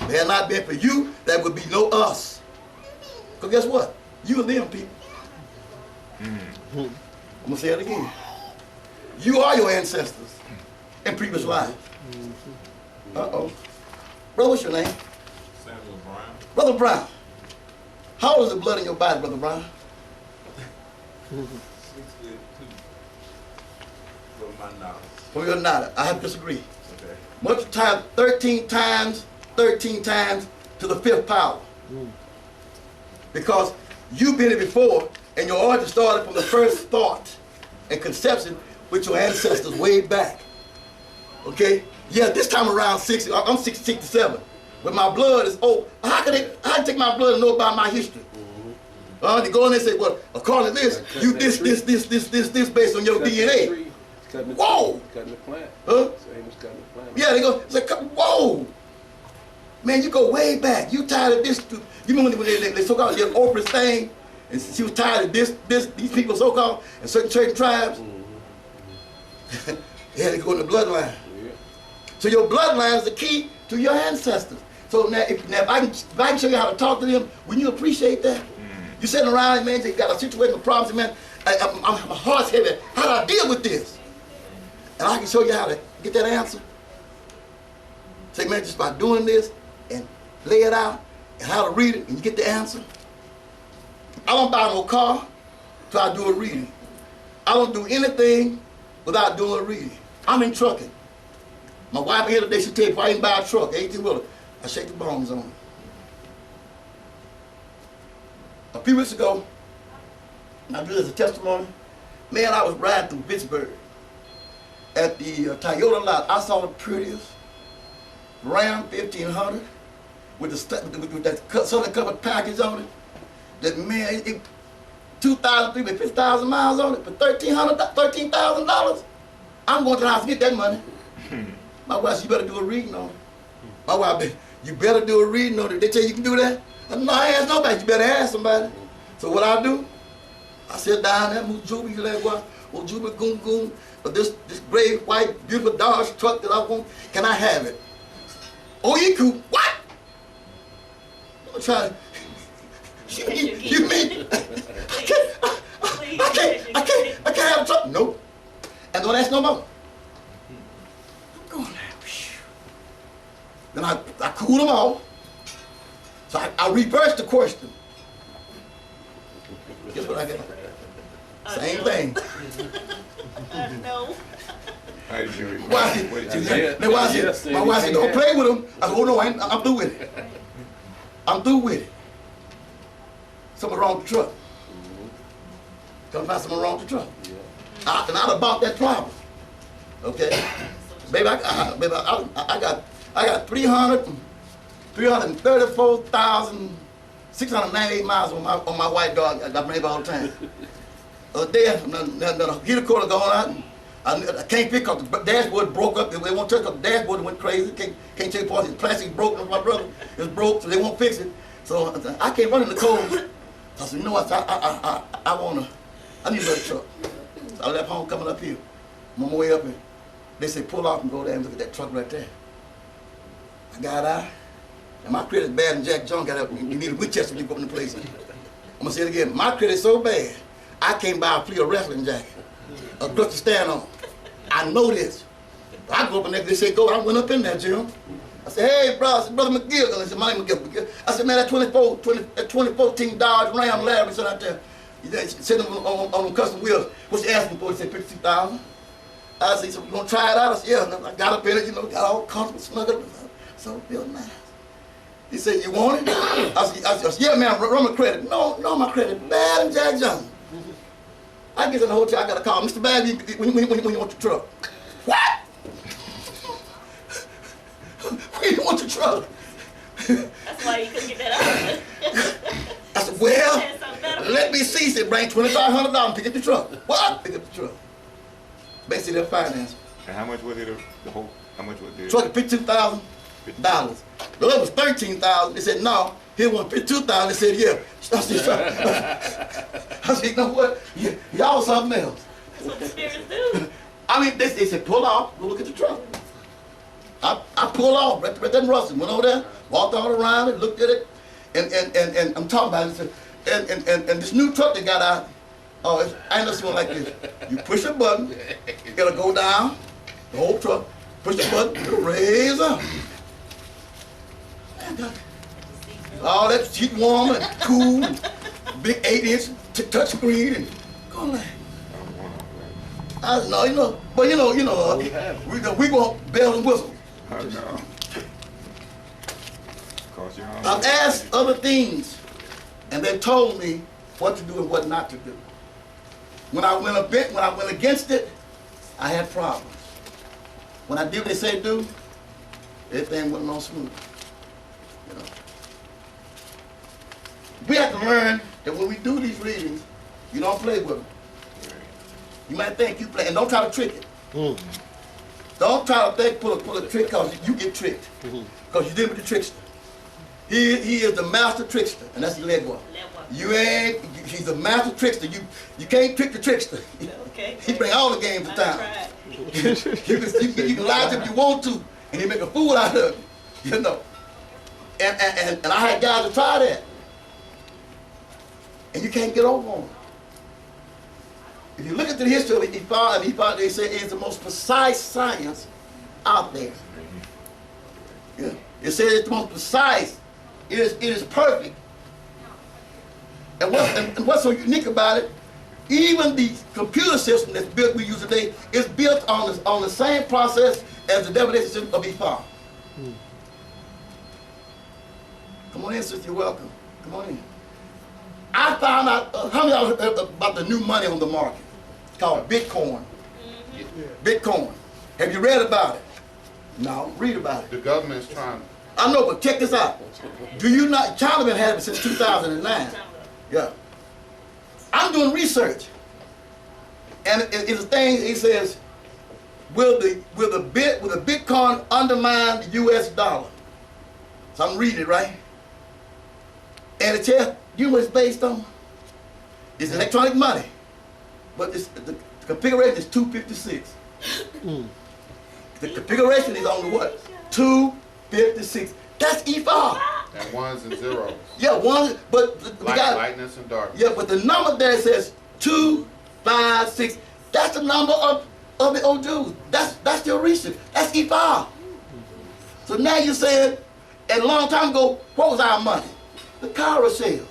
If it had not been for you, there would be no us. Because guess what? You and them, people. I'm going to say it again. You are your ancestors in previous lives. Uh-oh. Brother, what's your name? Samuel Brown. Brother Brown. How old is the blood in your body, Brother Brown? 62. From my knowledge. From your knowledge. I have to disagree. Okay. Multiply 13 times to the fifth power. Because you've been here before, and your origin started from the first thought and conception with your ancestors way back. Okay? Yeah, this time around 60, I'm 67. But my blood is old. How can they take my blood and know about my history? They go in and say, well, according to this, you this based on your DNA. Whoa! Cutting the plant. Huh? Same as cutting the plant. Yeah, they go, say, whoa! Man, you go way back. You tired of this. You remember when they so-called the Oprah thing? And she was tired of these people so-called, and certain tribes. Yeah, they go in the bloodline. Yeah. So your bloodline is the key to your ancestors. So now, if I can show you how to talk to them, wouldn't you appreciate that? You sitting around, man, you got a situation of problems, man, my heart's heavy. How do I deal with this? And I can show you how to get that answer. Say, man, just by doing this and lay it out and how to read it and you get the answer. I don't buy no car till I do a reading. I don't do anything without doing a reading. I'm in trucking. My wife here today, she tell me, why I didn't buy a truck, 18-wheeler. I shake the bones on it. A few weeks ago, I do this as a testimony. Man, I was riding through Pittsburgh at the Toyota lot. I saw the prettiest Ram 1500 with that southern covered package on it. That man, it 2,000, 50,000 miles on it for $13,000. I'm going to the house to get that money. My wife said, you better do a reading on it. My wife said, you better do a reading on it. They tell you can do that? I said, no, I ain't ask nobody. You better ask somebody. So what I do, I sit down there, Mujubi, you like what? Mujubi, goom, goom. But this gray, white, beautiful Dodge truck that I want, can I have it? Oh, you cool. What? I'm trying to. You mean? I can't have a truck. Nope. And don't ask no more. I'm going there. Then I cool them off. So I reversed the question. Guess what I got? Same thing. No. How did you Why? My wife said, don't play with him. I said, oh no, I'm through with it. I'm through with it. Something wrong with the truck. Come find something wrong with the truck. And I'd have bought that problem. Okay? Baby, I got 334,698 miles on my white dog. I bring it all the time. The heater cord going out. I can't pick up the dashboard broke up. They won't touch up the dashboard. It went crazy. Can't take apart. The plastic broke. My brother is broke, so they won't fix it. So I can't run in the cold. So I said, you know what? I need another truck. So I left home coming up here. I'm on my way up here. They say pull off and go there and look at that truck right there. I got out. And my credit's bad, and Jack John got up. You need a Winchester when you go in the place. I'm gonna say it again. My credit's so bad. I came by a flea a wrestling jacket, a good to stand on. I know this. I go up in there, they say go. I went up in there, Jim. I said, hey, bro, I said, Brother McGill. I said, my name is McGill. I said, man, that 2014 Dodge Ram Larry sitting out there, sitting on custom wheels. What's you asking for? He said, $52,000. I said, so you gonna try it out? I said, yeah. I got up in it, got all comfortable, snuggled up. So it feels nice. He said, you want it? I said, yeah, man, run my credit. No, my credit bad and Jack Johnson. I get in the hotel, I got a call. Mr. Bagby, when you want your truck? What? When you want your truck? That's why you couldn't get that out. I said, well, let me see. He said, bring $2,500 and pick up the truck. What? Pick up the truck. Basically, their finance. And how much was it? The whole? How much was it? Truck at $52,000. The other was $13,000. They said, no. He want $52,000. They said, yeah. I said, you know what? Y'all something else. That's what the spirits do. I mean, they said, pull off. Go look at the truck. I pulled off right there in Ruston. Went over there, walked all around it, looked at it, and I'm talking about it. And this new truck they got out, I ain't never seen one like this. You push a button, it'll go down, the whole truck. Push the button, it'll raise up. Man, all that seat warm and cool, and big 8-inch touch screen, and go like. I know, but we want bells and whistles. I know. I've asked other things, and they told me what to do and what not to do. When I went against it, I had problems. When I did what they say do, everything went on smooth. We have to learn that when we do these readings, you don't play with them. You might think you play, and don't try to trick it. Don't try to think, pull a trick, because you get tricked. Because you did with the trickster. He is the master trickster, and that's the Legwa. He's the master trickster. You can't trick the trickster. Okay. He bring all the games to town. You can lie to him if you want to, and he make a fool out of you. And I had guys to try that. And you can't get over on them. If you look at the history of Ifa, they say it's the most precise science out there. Yeah. It says it's the most precise. It is perfect. And what's so unique about it, even the computer system that's built we use today is built on the same process as the divination system of Ifa. Come on in, sister, you're welcome. Come on in. I found out, how many of y'all heard about the new money on the market? It's called Bitcoin. Bitcoin. Have you read about it? No, read about it. The government's trying to. I know, but check this out. Do you not, China been having it since 2009. Yeah. I'm doing research. And it's a thing, he says, will the Bitcoin undermine the US dollar? So I'm reading it, right? And it tells you what it's based on? It's electronic money. But the configuration is 256. The configuration is on the what? 256. That's Ifa. And ones and zeros. Yeah, one, but we got Lightness and darkness. yeah, but the number there says 256. That's the number of the old Jews. That's your research. That's Ifa. So now you're saying, and a long time ago, what was our money? The carousel.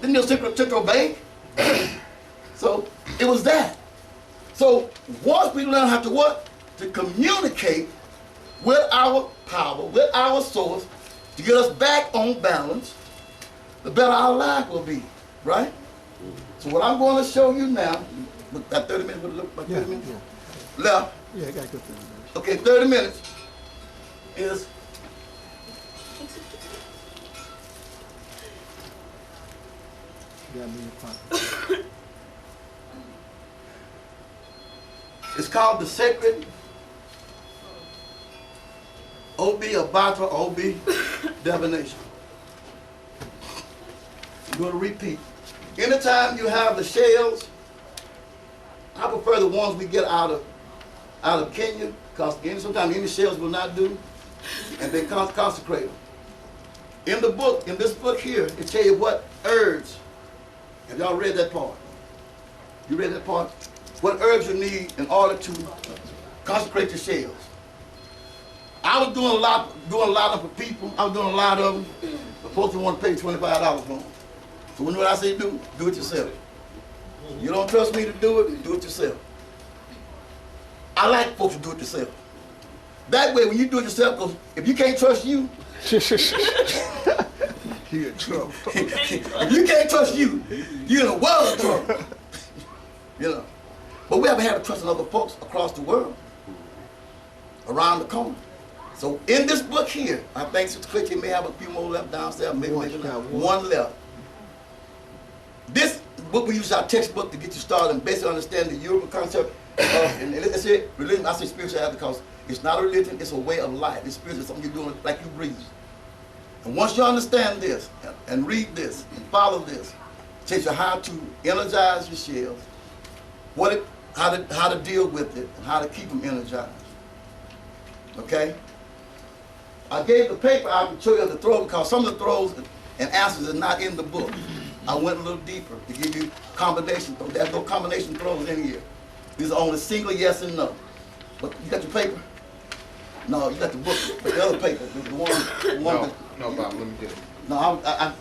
Didn't your central bank? So it was that. So once we learn how to what? To communicate with our power, with our source, to get us back on balance, the better our life will be, right? So what I'm going to show you now, about 30 minutes, what it look like 30 minutes? Yeah. Left. Yeah, I got good 30 minutes. Okay, 30 minutes is Got me in the pocket. it's called the sacred OB or Batra OB divination. I'm going to repeat. Anytime you have the shells, I prefer the ones we get out of Kenya, because sometimes any shells will not do, and they consecrate them. In this book here, it tells you what herbs Have y'all read that part? You read that part? What herbs you need in order to consecrate your shells. I was doing a lot of for people. I was doing a lot of them. The folks want to pay $25 for them. So when what I say do it yourself. You don't trust me to do it yourself. I like folks to do it yourself. That way, when you do it yourself, because if you can't trust you, He in trouble. if you can't trust you, you're in a world of trouble. You know. But we haven't had to trust in other folks across the world, around the corner. So in this book here, I think Sister Clinton may have a few more left downstairs, maybe one left. This book we use our textbook to get you started and basically understand the European concept of, and let's say religion, I say spirituality because it's not a religion, it's a way of life. It's spiritual, something you're doing like you breathe. And once you understand this and read this and follow this, it tells you how to energize your shells, how to deal with it, and how to keep them energized. Okay? I gave the paper out to show you the throw because some of the throws and answers are not in the book. I went a little deeper to give you combination throws. There's no combination throws in here. These are only single yes and no. But you got your paper? No, you got the book, the other paper, the one. No, Bob, let me get it. No, I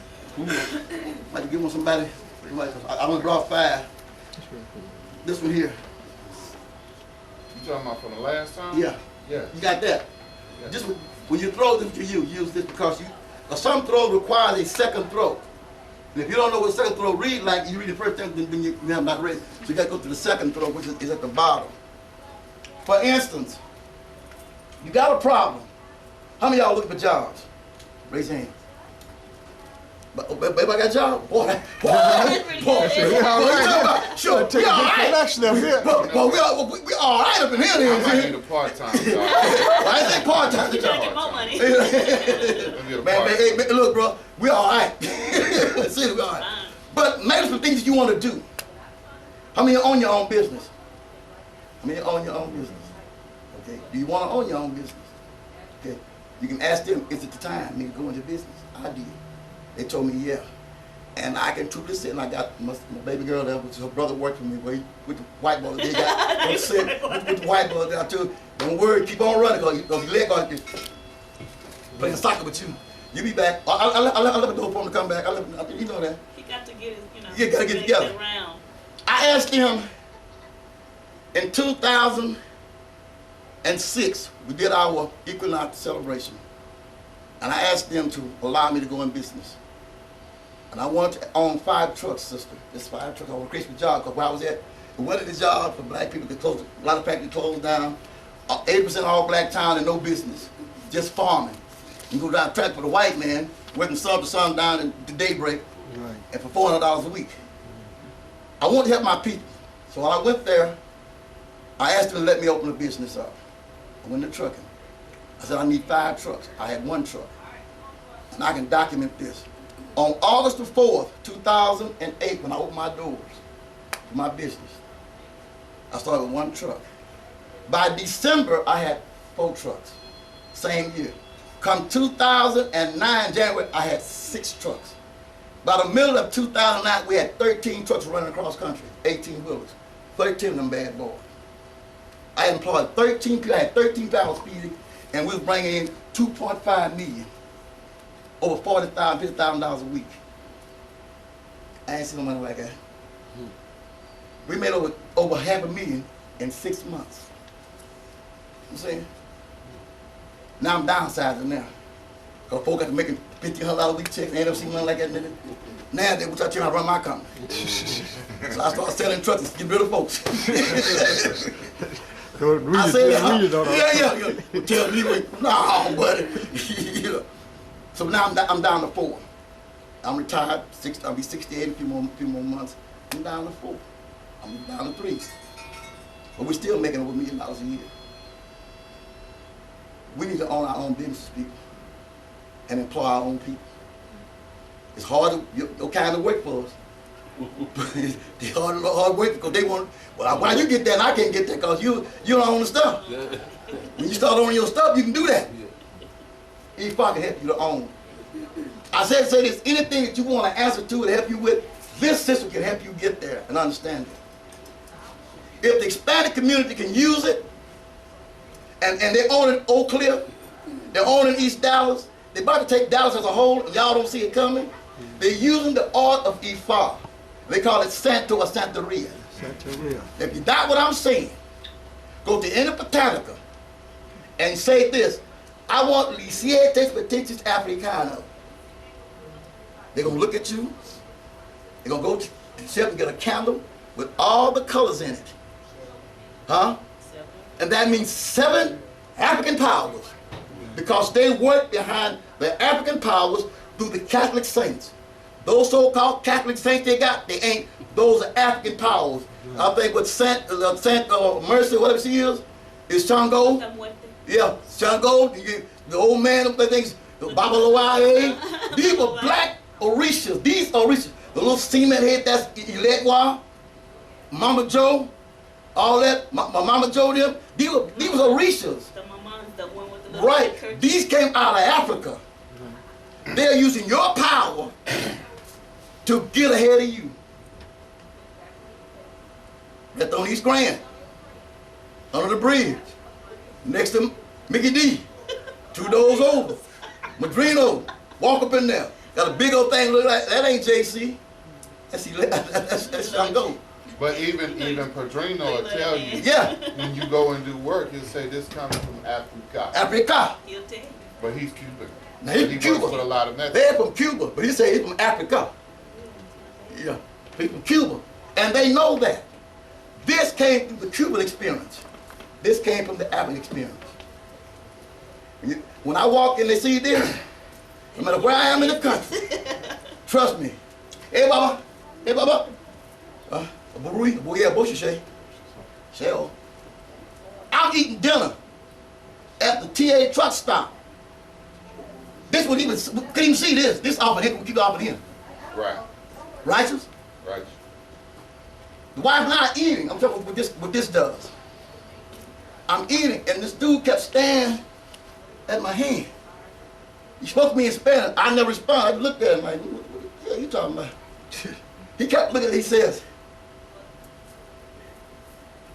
might give one somebody. I only brought 5. This one here. You talking about from the last time? Yeah. Yeah. You got that? Yeah. Just when you throw them to use this because some throw requires a second throw. And if you don't know what a second throw read like, you read the first thing, then you have not read. So you got to go to the second throw, which is at the bottom. For instance, you got a problem. How many of y'all looking for jobs? Raise your hand. But I got a job? Boy, Yeah, sure, Take we a all good right. connection up here. Well, we all right up in here. I might need Then. a part-time job. I ain't say part-time You job. gotta get more money. Let me get a Man, part-time. hey, look, bro, we all right. See, we all right. But maybe some things that you want to do. How many own your own business? How many own your own business? Okay. Do you want to own your own business? Okay. You can ask them, is it the time me to go into business? I did. They told me, yeah. And I can truly say, and I got my baby girl there, which her brother worked for me with the white boy. They got with the white boy there too. Don't worry, keep on running, because your leg going to playing soccer with you. You be back. I left the door for him to come back. You know that. He got to get his, You gotta get together. Around. I asked him in 2006, we did our equinox celebration. And I asked them to allow me to go in business. And I wanted to own 5 trucks, sister. Just 5 trucks. I was a Christmas job because where I was at, one of the jobs for black people, a lot of factories closed down. 80% all black town and no business. Just farming. You go down track for the white man, working sun to sundown to daybreak, Right. and for $400 a week. I wanted to help my people. So when I went there, I asked them to let me open a business up. I went to trucking. I said, I need 5 trucks. I had 1 truck. And I can document this. On August the 4th, 2008, when I opened my doors for my business, I started with 1 truck. By December, I had 4 trucks. Same year. Come 2009, January, I had 6 trucks. By the middle of 2009, we had 13 trucks running across country, 18 wheelers, 13 of them bad boys. I employed 13 people, I had 13 people speeding, and we was bringing in $2.5 million, over $40,000, $50,000 a week. I ain't seen no money like that. We made over $500,000 in 6 months. You know what I'm saying? Now I'm downsizing now. Because folks got to making $1,500 a week checks, ain't never seen nothing like that. Now they try to run my company. So I started selling trucks to get rid of folks. I said, yeah. Tell me, no, buddy. You know. So now I'm down to 4. I'm retired. I'll be 68 in a few more months. I'm down to 4. I'm down to 3. But we're still making over $1 million a year. We need to own our own business, people, and employ our own people. It's hard to kind of work for us. It's hard work because they want. Well, why you get that and I can't get that? Because you don't own the stuff. When you start owning your stuff, you can do that. Each part can help you to own. I say this, anything that you want to answer to help you with, This system can help you get there and understand it. If the Hispanic community can use it, and they own it Oak Cliff, they're owning East Dallas, they're about to take Dallas as a whole, and y'all don't see it coming. They're using the art of Ifa. They call it Santo or Santeria. Santeria. If you doubt what I'm saying, go to any botanica and say this: I want Lisietes Petitis Africana. They're gonna look at you. They're gonna go to the shelf and get a candle with all the colors in it. Huh? And that means 7 African powers, because they work behind the African powers through the Catholic saints. Those so-called Catholic saints they ain't, those are African powers. I think what Saint Mercy, whatever she is Shango. Yeah, Shango, the old man, the things, the Babalawaye. These were black Orishas. These Orishas. The little cement head, that's Ilegwa, Mama Joe, all that, my Mama Joe, them. These were Orishas. The mama's the one with the little Right. curtain. These came out of Africa. They're using your power to get ahead of you. Right on East Grand, under the bridge, next to Mickey D, 2 doors over, Madrino, walk up in there, got a big old thing, look like, that ain't JC, that's Shango. But even Padrino will tell you, Yeah, when you go and do work, he'll say this comes from Africa. Africa. He'll tell you. But he's Cuban. Now he's And he from works with a Cuba. lot of methods. They're from Cuba, but he said he's from Africa. Yeah, he's from Cuba. And they know that. This came through the Cuban experience. This came from the African experience. When I walk in, they see this, no matter where I am in the country, trust me. Hey, Baba. Hey, Baba. Shell. I'm eating dinner at the TA truck stop. This would even, couldn't even see this. This off and in, keep off and in. Right. Righteous? Right. The wife not eating. I'm talking what this does. I'm eating, and this dude kept staring at my hand. He spoke to me in Spanish. I never responded. I looked at him like, what the hell you talking about? He kept looking at it. He says,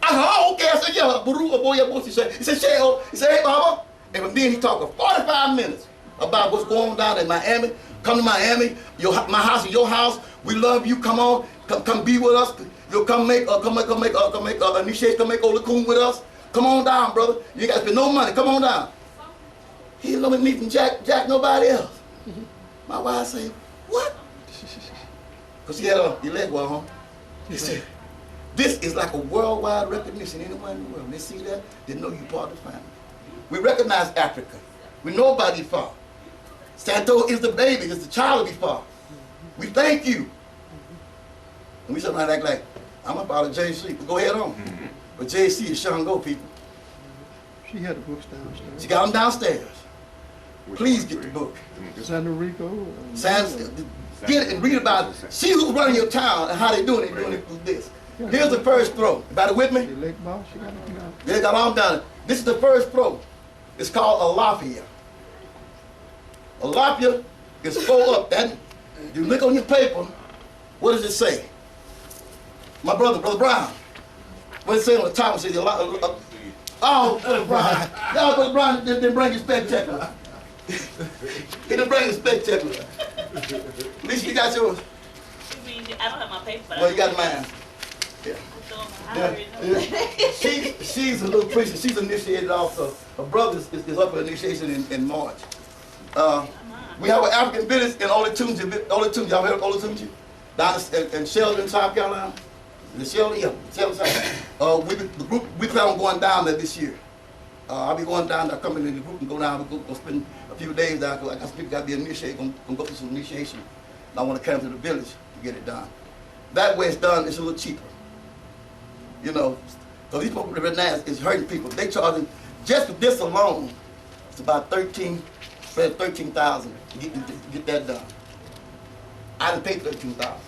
I said, oh, okay. I said, yeah, Baruch, boy, yeah, he said, Shell. He said, hey, Baba. And from then he talked for 45 minutes about what's going on down in Miami. Come to Miami. My house is your house. We love you. Come on. Come be with us. You'll come make initiation, come make Olakun with us. Come on down, brother. You ain't got to spend no money. Come on down. He didn't know me from Jack, nobody else. My wife said, what? Because he had a leg well, huh? He said, this is like a worldwide recognition. Anyone in the world, they see that, they know you part of the family. We recognize Africa. We know about Ifa. Santo is the baby, is the child of Ifa. We thank you. And we sometimes act like, I'm about a JC, but go ahead on. But JC is Shango, people. She had the books downstairs. She got them downstairs. Please get the book. Santa Rico. Get it and read about it. See who's running your town and how they doing it. They're doing it through this. Here's the first throw. Everybody with me? The leg ball, she got it down. They got all down. This is the first throw. It's called Alafia. Alafia is 4 up. That you look on your paper. What does it say? My brother Brown. What does it say on the top? It says oh, Brother Brown. Y'all, Brother Brown didn't bring his spectacular. He didn't bring his spectacular. At least you got yours. I mean, I don't have my paper, but Well, you got mine. Yeah. I already know that. She's a little priestess. She's initiated also. Her brother is up for initiation in March. We have an African village in Olatunji. Y'all heard of Olatunji? Down in Sheldon, South Carolina. The Sheldon, yeah, Sheldon, South. We plan on going down there this year. I'll be going down there, coming in the group and go down. We'll go spend a few days down. Cause I got people got to be initiated. Gonna go through some initiation. And I want to come to the village to get it done. That way it's done. It's a little cheaper. You know, so these people right now is hurting people. They charging just for this alone. It's about $13,000 to get that done. I didn't pay $13,000.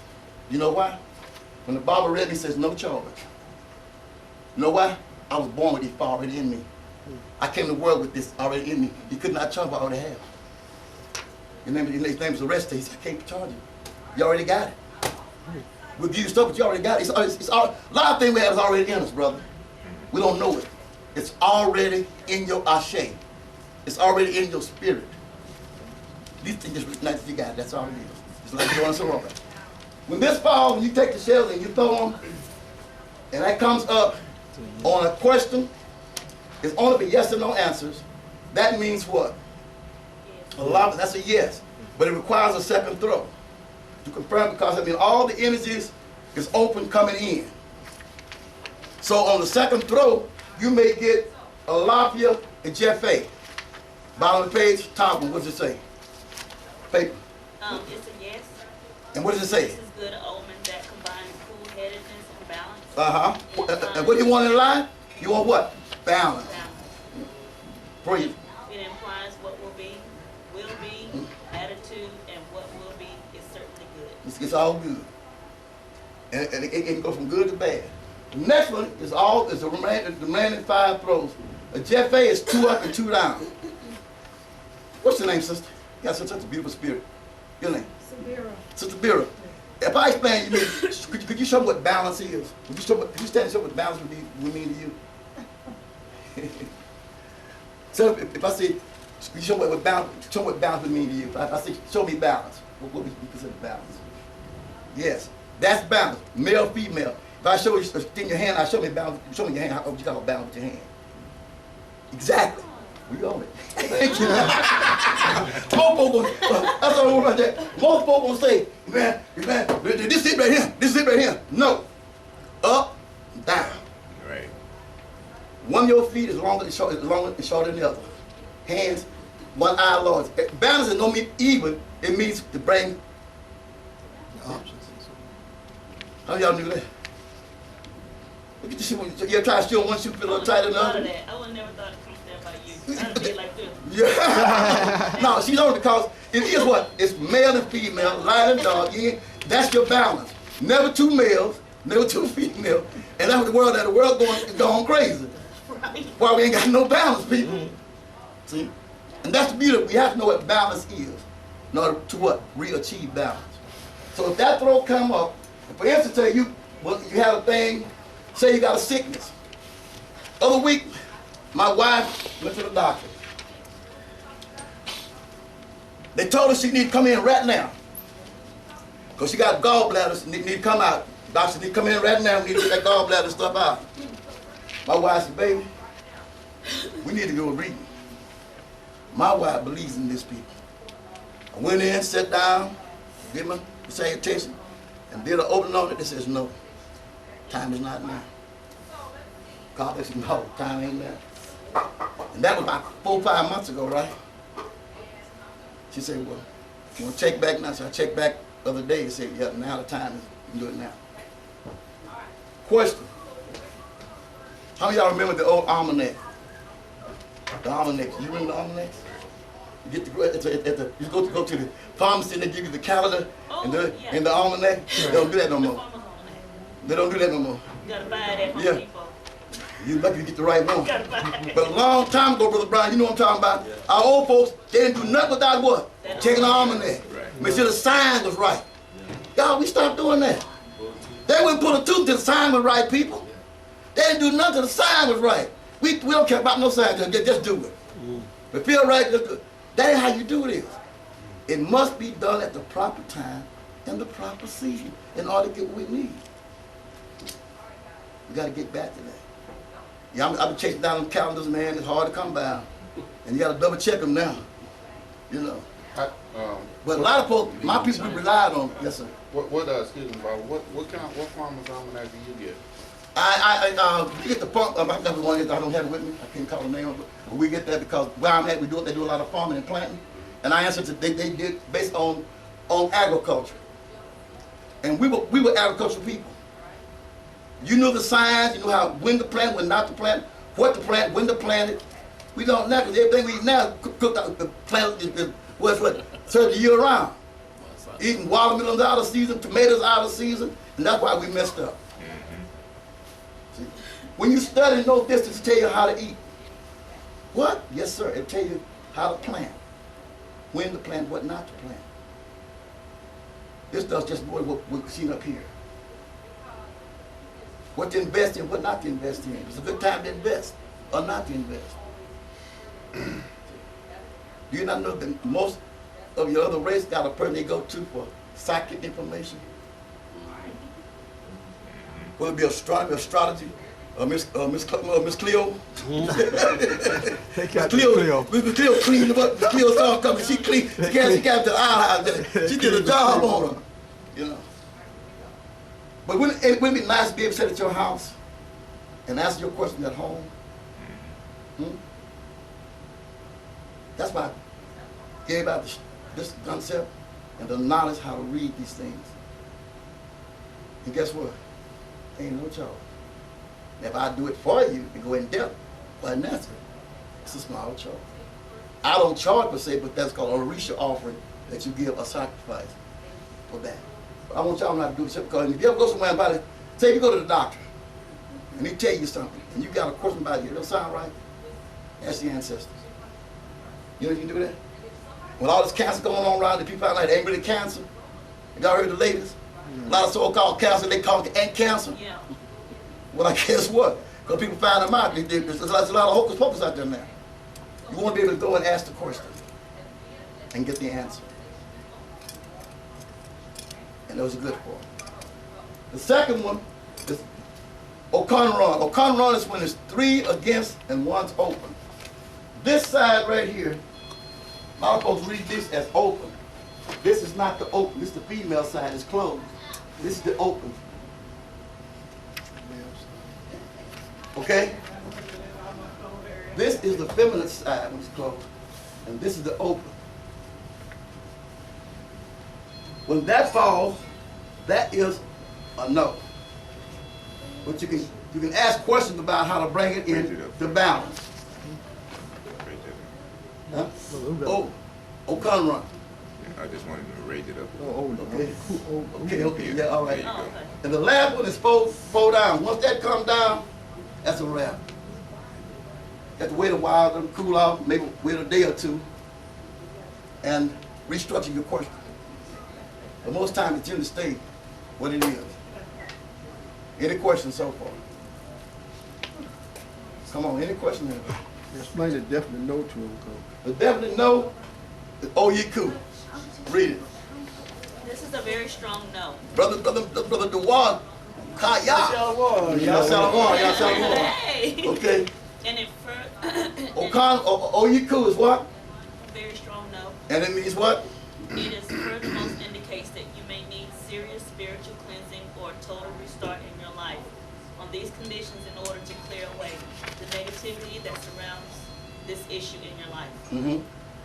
You know why? When the Bible read, it says no charge. You know why? I was born with it already in me. I came to the world with this already in me. You could not charge what I already have. His name is Arrested. He said, I can't charge you. You already got it. We'll give you stuff, but you already got it. It's all, a lot of things we have is already in us, brother. We don't know it. It's already in your ashe. It's already in your spirit. These things just nice you got it. That's all it is. It's like doing some wrong. When this falls, when you take the shells and you throw them, and that comes up on a question, it's only for yes or no answers. That means what? A lot. That's a yes, but it requires a second throw to confirm, because I mean all the energies is open coming in. So on the second throw, you may get a Yashabiyah and Jefe. Bottom of the page, top one. What does it say? Paper. It's a yes. And what does it say? This is good omen that combines cool-headedness and balance. And what do you want in life? You want what? Balance. Balance. Breathe. It implies what will be, attitude, and what will be is certainly good. It's all good. And it can go from good to bad. The next one is the remaining 5 throws. A Jefe is 2 up and 2 down. What's your name, sister? You got such a beautiful spirit. Your name? Sabira. Sister Bira. If I explain, could you show me what balance is? Could you stand and show what balance would mean to you? So if I say, could you show what balance would mean to you? If I say, show me balance, what would you consider balance? Yes, that's balance, male, female. If I show you, extend your hand, I show me balance. Show me your hand. How you got balance with your hand? Exactly. We own it. Thank you. Most folks, that's all right there. Most folks gonna say, man, this is it right here. This is it right here. No, up, down. Right. One of your feet is longer and shorter than the other. Hands, one eye large. Balance does not mean even. It means to bring. How y'all knew that? Look at the shoe. You try to steal one shoe, feel a little tighter than the other. I would never thought it comes down by you. I did like this. Yeah. No, she's only because it is what? It's male and female, light and dark. That's your balance. Never 2 males, never 2 females. And that's what the world going crazy. Right. Why we ain't got no balance, people. See? And that's the beauty. We have to know what balance is in order to what? Re-achieve balance. So if that throw come up, for instance, say you have a thing, say you got a sickness. Other week, my wife went to the doctor. They told her she need to come in right now. Because she got gallbladders, need to come out. Doctor need to come in right now, we need to get that gallbladder stuff out. My wife said, baby, we need to go reading. My wife believes in this people. I went in, sat down, did my salutation, and did an opening on it that says, no, time is not now. God said, no, time ain't now. And that was about 4 or 5 months ago, right? She said, well, you want to check back now? So I checked back the other day and said, yeah, now the time is, you can do it now. Question. How many of y'all remember the old almanac? The almanac. You remember the almanac? You get to you go to the pharmacy and they give you the calendar and the almanac. They don't do that no more. They don't do that no more. You gotta buy that from people. You lucky you get the right one. You gotta buy it. But a long time ago, Brother Brian, you know what I'm talking about. Our old folks, they didn't do nothing without what? Checking the almanac. Make sure the sign was right. Y'all, we stopped doing that. They wouldn't put a tooth to the sign was right, people. They didn't do nothing till the sign was right. We don't care about no sign, just do it. If it feel right, just do it. That ain't how you do this. It must be done at the proper time and the proper season in order to get what we need. We got to get back to that. Yeah, I've been chasing down them calendars, man. It's hard to come by. And you got to double check them now. You know. But a lot of folks, my people, we relied on. Yes, sir. Excuse me, Bob. What farmer's almanac do you get? We get the farm. I've got the one. I don't have it with me. I can't call the name of it. But we get that because where I'm at, they do a lot of farming and planting. And I answered to they did based on agriculture. And we were agricultural people. You knew the signs. You knew how when to plant, when not to plant, what to plant, when to plant it. We don't now because everything we eat now cooked out the plant served the year round. Eating watermelons out of season, tomatoes out of season, and that's why we messed up. See? When you study no distance, it tell you how to eat. What? Yes, sir. It tell you how to plant, when to plant, what not to plant. This does just more than what we've seen up here. What to invest in, what not to invest in. It's a good time to invest or not to invest. Do you not know that most of your other race got a person they go to for psychic information? Will it be astronomy, astrology, Miss Cleo? They Miss got Cleo cleaned them up. Miss Cleo saw coming. She cleaned. She got to the house. She did a job on her. You know. But wouldn't it be nice to be able to sit at your house and answer your question at home? That's why I gave out this concept and the knowledge how to read these things. And guess what? Ain't no charge. If I do it for you and go in depth for an answer, it's a small charge. I don't charge per se, but that's called a Orisha offering that you give a sacrifice for that. But I want y'all not to do this because if you ever go somewhere about it, say you go to the doctor and he tell you something and you got a question about it, it don't sound right, ask the ancestors. You know you can do that? When all this cancer going on around, the people out like ain't really cancer. Y'all heard the latest? A lot of so-called cancer, they call it ain't cancer. Yeah. Well, I guess what? Because people find them out. There's a lot of hocus pocus out there now. You want to be able to go and ask the question and get the answer. And those are good for them. The second one is Okanron. Okanron is when it's 3 against and 1's open. This side right here, a lot of folks read this as open. This is not the open. This is the female side. It's closed. This is the open. Okay? This is the feminine side when it's closed. And this is the open. When that falls, that is a no. But you can ask questions about how to bring it in to balance. Huh? Oh, Okanron. I just wanted to raise it up. Okay, yeah, all right. There you go. And the last one is fold down. Once that comes down, that's a wrap. You have to wait a while, let them cool off, maybe wait a day or two, and restructure your question. But most times it's in the state what it is. Any questions so far? Come on, any questions? Explain the definite no to him, The definite no is Oyiku. Read it. This is a very strong no. Brother Dewan, Kaya. Y'all Shalom. Hey. Okay. And it Oyiku is what? very strong no. And it means what? It is furthermost indicates that you may need serious spiritual cleansing or a total restart in your life. On these conditions, in order to clear away the negativity that surrounds this issue in your life.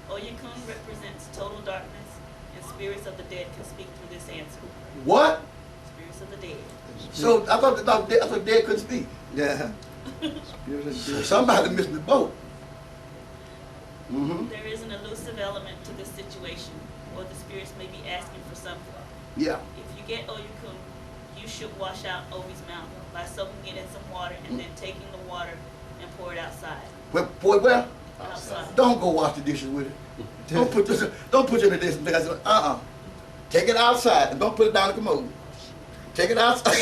Oyakun represents total darkness, and spirits of the dead can speak through this answer. What? Spirits of the dead. So I thought the dead couldn't speak. Yeah. Somebody missed the boat. There is an elusive element to this situation, or the spirits may be asking for something. Yeah. If you get Oyakun, you should wash out Obi's mouth by soaking it in some water and then taking the water and pour it outside. Well, Outside. don't go wash the dishes with it. Don't put it in the dish. Take it outside and don't put it down the commode. Take it outside.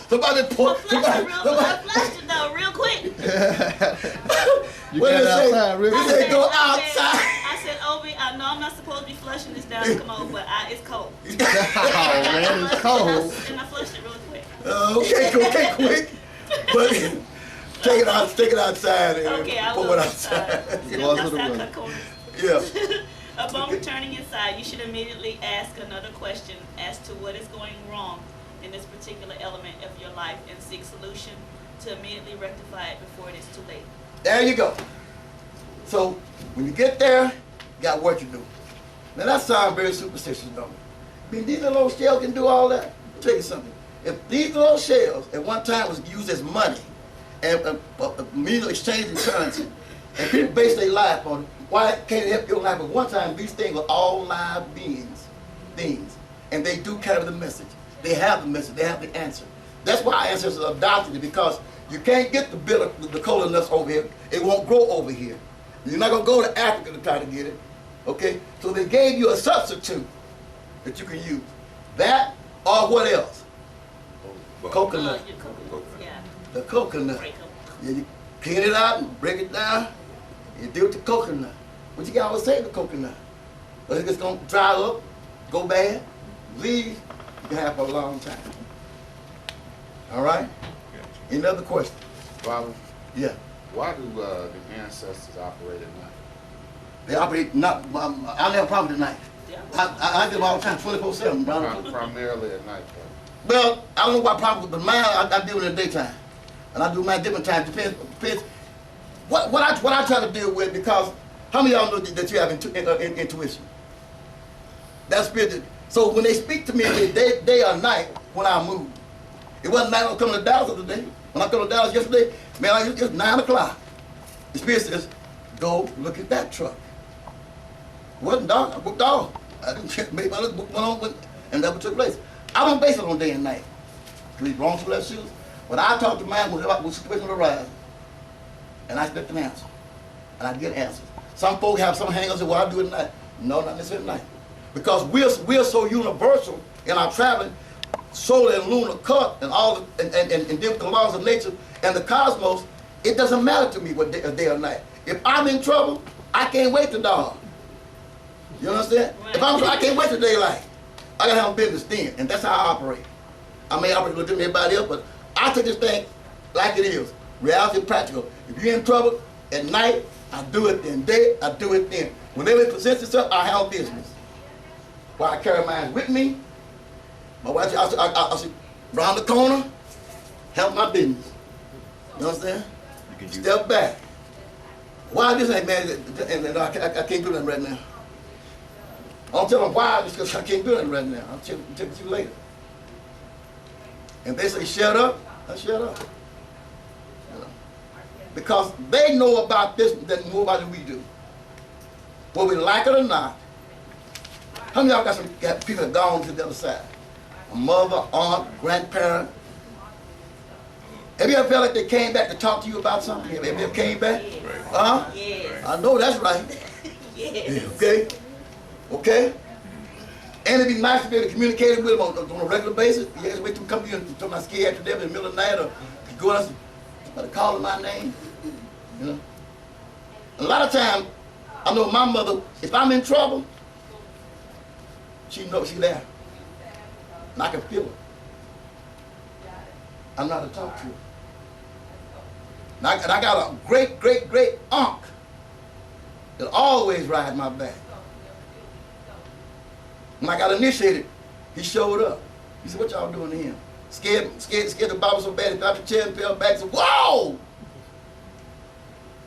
Somebody pour. I flushed it though, real quick. You got outside, really? You say go outside. I said, Obi, I know I'm not supposed to be flushing this down the commode, but it's cold. Oh man, it's cold. And I flushed it really quick. Okay, quick. But take it outside and Okay, I pour will it outside. Outside cut corners. Yeah. Upon returning inside, you should immediately ask another question as to what is going wrong in this particular element of your life and seek solution to immediately rectify it before it is too late. There you go. So when you get there, you got work to do. Now that sounds very superstitious, don't it? I mean, these little shells can do all that. I'll tell you something. If these little shells at one time was used as money and immediately exchanging currency, and people base their life on it, why can't it help your life? But one time these things were all live things, and they do carry the message. They have the message. They have the answer. That's why our ancestors adopted it, because you can't get the cola nuts over here. It won't grow over here. You're not gonna go to Africa to try to get it, Okay? So they gave you a substitute that you can use. That or what else? Coconut. Your coconuts, yeah. The coconut. Break 'em. Yeah, you clean it out and break it down. You do it with the coconut. What you got to say the coconut? Or it's just going to dry up, go bad, leave, you can have for a long time. All right? Any other question? Father, Yeah. why do the ancestors operate at night? They operate not, I never have a problem tonight. Yeah. I do them all the time, 24/7, brother. Primarily at night, Father. Well, I don't know what problem, but mine I do in the daytime, and I do mine different times. Depends. What I try to deal with, because how many of y'all know that you have intuition? That's spirit. So when they speak to me, day or night when I move. It wasn't night when I was coming to Dallas the other day. When I come to Dallas yesterday, man, it's 9 o'clock. The spirit says, "Go look at that truck." It wasn't dark. I booked off. I didn't check. Maybe I booked one on, and that took place. I don't base it on day and night. These wrong left shoes. When I talk to mine, when situation arise, and I expect an answer, and I get answers. Some folks have some hang-ups and, well, I do it at night. No, not necessarily at night. Because we're so universal in our traveling, solar and lunar cut, and all and deal with the laws of nature and the cosmos. It doesn't matter to me what day or night. If I'm in trouble, I can't wait to dawn. You understand? Right. If I can't wait to daylight. I gotta have business then, and that's how I operate. I may operate a little different than everybody else, but I take this thing like it is. Reality and practical. If you're in trouble at night, I do it then. Day, I do it then. Whenever it presents itself, I handle business. While I carry mine with me, my wife, I'll see round the corner, help my business. You understand? You can Step back. Why this ain't, man, and I can't do that right now. I'll tell them why, just because I can't do that right now. I'll tell you later. And they say, shut up, I shut up. You know? Because they know about this than more about it we do. Whether we like it or not. How many of y'all got people that gone to the other side? A mother, aunt, grandparent. Have you ever felt like they came back to talk to you about something? Have you ever came back? Huh? Yes. I know that's right. Yes. Okay? Okay? And it'd be nice to be able to communicate with them on a regular basis. You guys wait till come to you and tell my scared to death in the middle of the night, or go out and call my name. You know? A lot of times, I know my mother, if I'm in trouble, she knows she's there. And I can feel her. I know how to talk to her. And I got a great, great, great uncle that always rides my back. When I got initiated, he showed up. He said, "What y'all doing to him?" Scared the Bible so bad, he got the chair and fell back and said, "Whoa!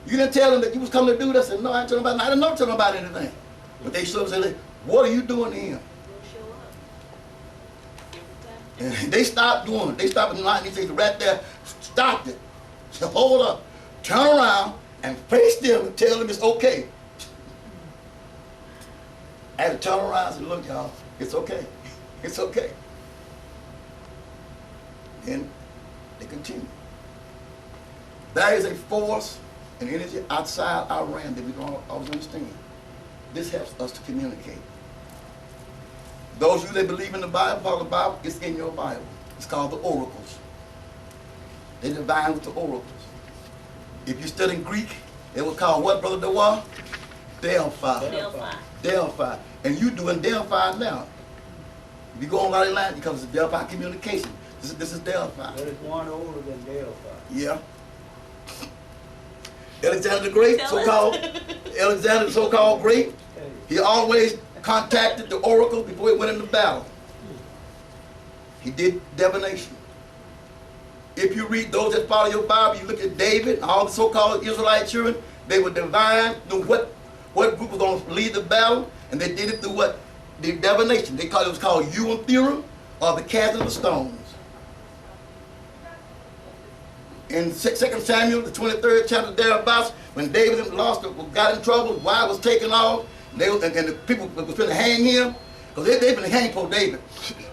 You didn't tell him that you was coming to do this?" I said, "No, I didn't tell him about anything." But they showed up and said, "What are you doing to him?" And they stopped doing it. They stopped and he said, right there, stopped it. Said, "Hold up, turn around and face them and tell them it's okay." I had to turn around and say, "Look, y'all, it's okay. It's okay." And they continue. There is a force and energy outside our realm that we don't always understand. This helps us to communicate. Those of you that believe in the Bible, follow the Bible, it's in your Bible. It's called the oracles. They divine with the oracles. If you study Greek, they will call what, Brother Dewar? Delphi. Delphi. Delphi. And you doing Delphi now. If you go on a lot of lines, because it's Delphi communication. This is Delphi. There is one older than Delphi. Yeah. Alexander the Great, so-called, Alexander the so-called Great, he always contacted the oracle before he went into battle. He did divination. If you read those that follow your Bible, you look at David, all the so-called Israelite children, they were divine, knew what group was going to lead the battle, and they did it through what? The divination. It was called Ewan theorem, or the casting of the stones. In 2 Samuel, the 23rd chapter thereabouts, when David got in trouble, his wife was taken off, and the people was going to hang him, because they've been hanging for David.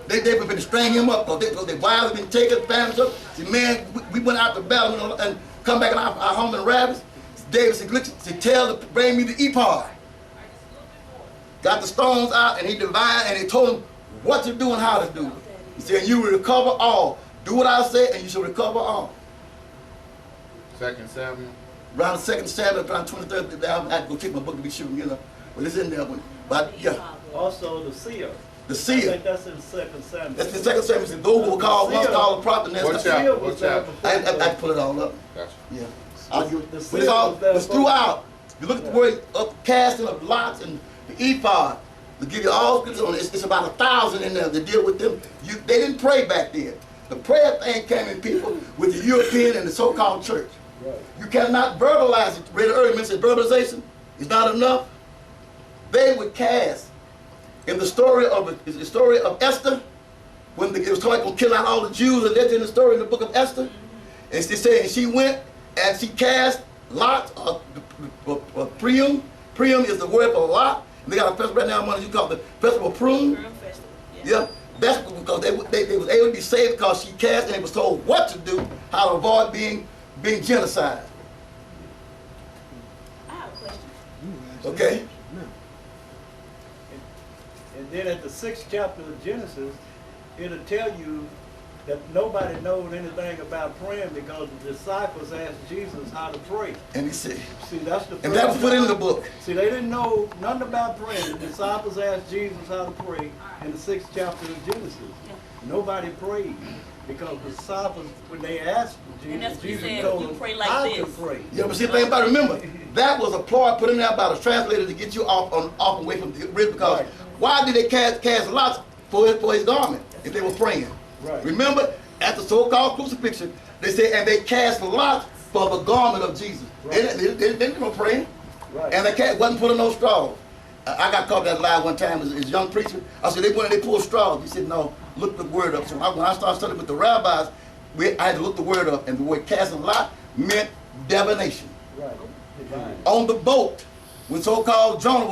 They've been stringing him up, because their wives have been taken, families up. See, man, we went out to battle and come back in our home in rabbits. David said, "Tell them to bring me the ephod." got the stones out, and he divined, and he told him what to do and how to do it. He said, you will recover all. Do what I say, and you shall recover all. 2 Samuel. Around the 2nd Samuel, around 23rd, I have to go check my book to be sure, you know. But it's in there. But yeah, Also the seer. the I seer. think that's in 2 Samuel. That's the 2nd Samuel. Said, those who were called, once called a prophet. And What that's chapter? Seer was there before I have to pull it all up. Gotcha. Yeah. I'll give it. The But seal it's all, was there it's first. throughout. You look at the word of casting of lots and the ephod. To give you all scriptures on it, it's about 1,000 in there to deal with them. They didn't pray back then. The prayer thing came in people with the European and the so-called church. Right. You cannot verbalize it. Read earlier, mentioned verbalization is not enough. They would cast. In the story of Esther, when it was talking about kill out all the Jews, and that's in the story in the book of Esther. And she said, and she went and she cast lots of Purim. Purim is the word for lot. And they got a festival right now, money you call the festival of Purim. Purim festival. Yeah, that's because they was able to be saved because she cast and they was told what to do, how to avoid being genocide. I have a question. Okay? And then at the 6th chapter of Genesis, it'll tell you that nobody knows anything about praying because the disciples asked Jesus how to pray. And he said, See, that's the and that was first put in time- the book. See, they didn't know nothing about praying. The disciples asked Jesus how to pray in the 6th chapter of Genesis. Nobody prayed because the disciples, when they asked And that's Jesus, what he Jesus said, told you them pray like how this. to pray. Yeah, but see, the thing about it, remember, that was a ploy put in there by the translator to get you off away from the original. Because Right. why did they cast lots for his garment if they were praying? Right. Remember, at the so-called crucifixion, they said, and they cast lots for the garment of Jesus. Right. They were praying. Right. And they wasn't putting no straws. I got caught that lie one time as a young preacher. I said, they went and they pulled straws. He said, no, look the word up. So when I started studying with the rabbis, I had to look the word up. And the word casting lot meant divination. Right. Divine. On the boat, when so-called Jonah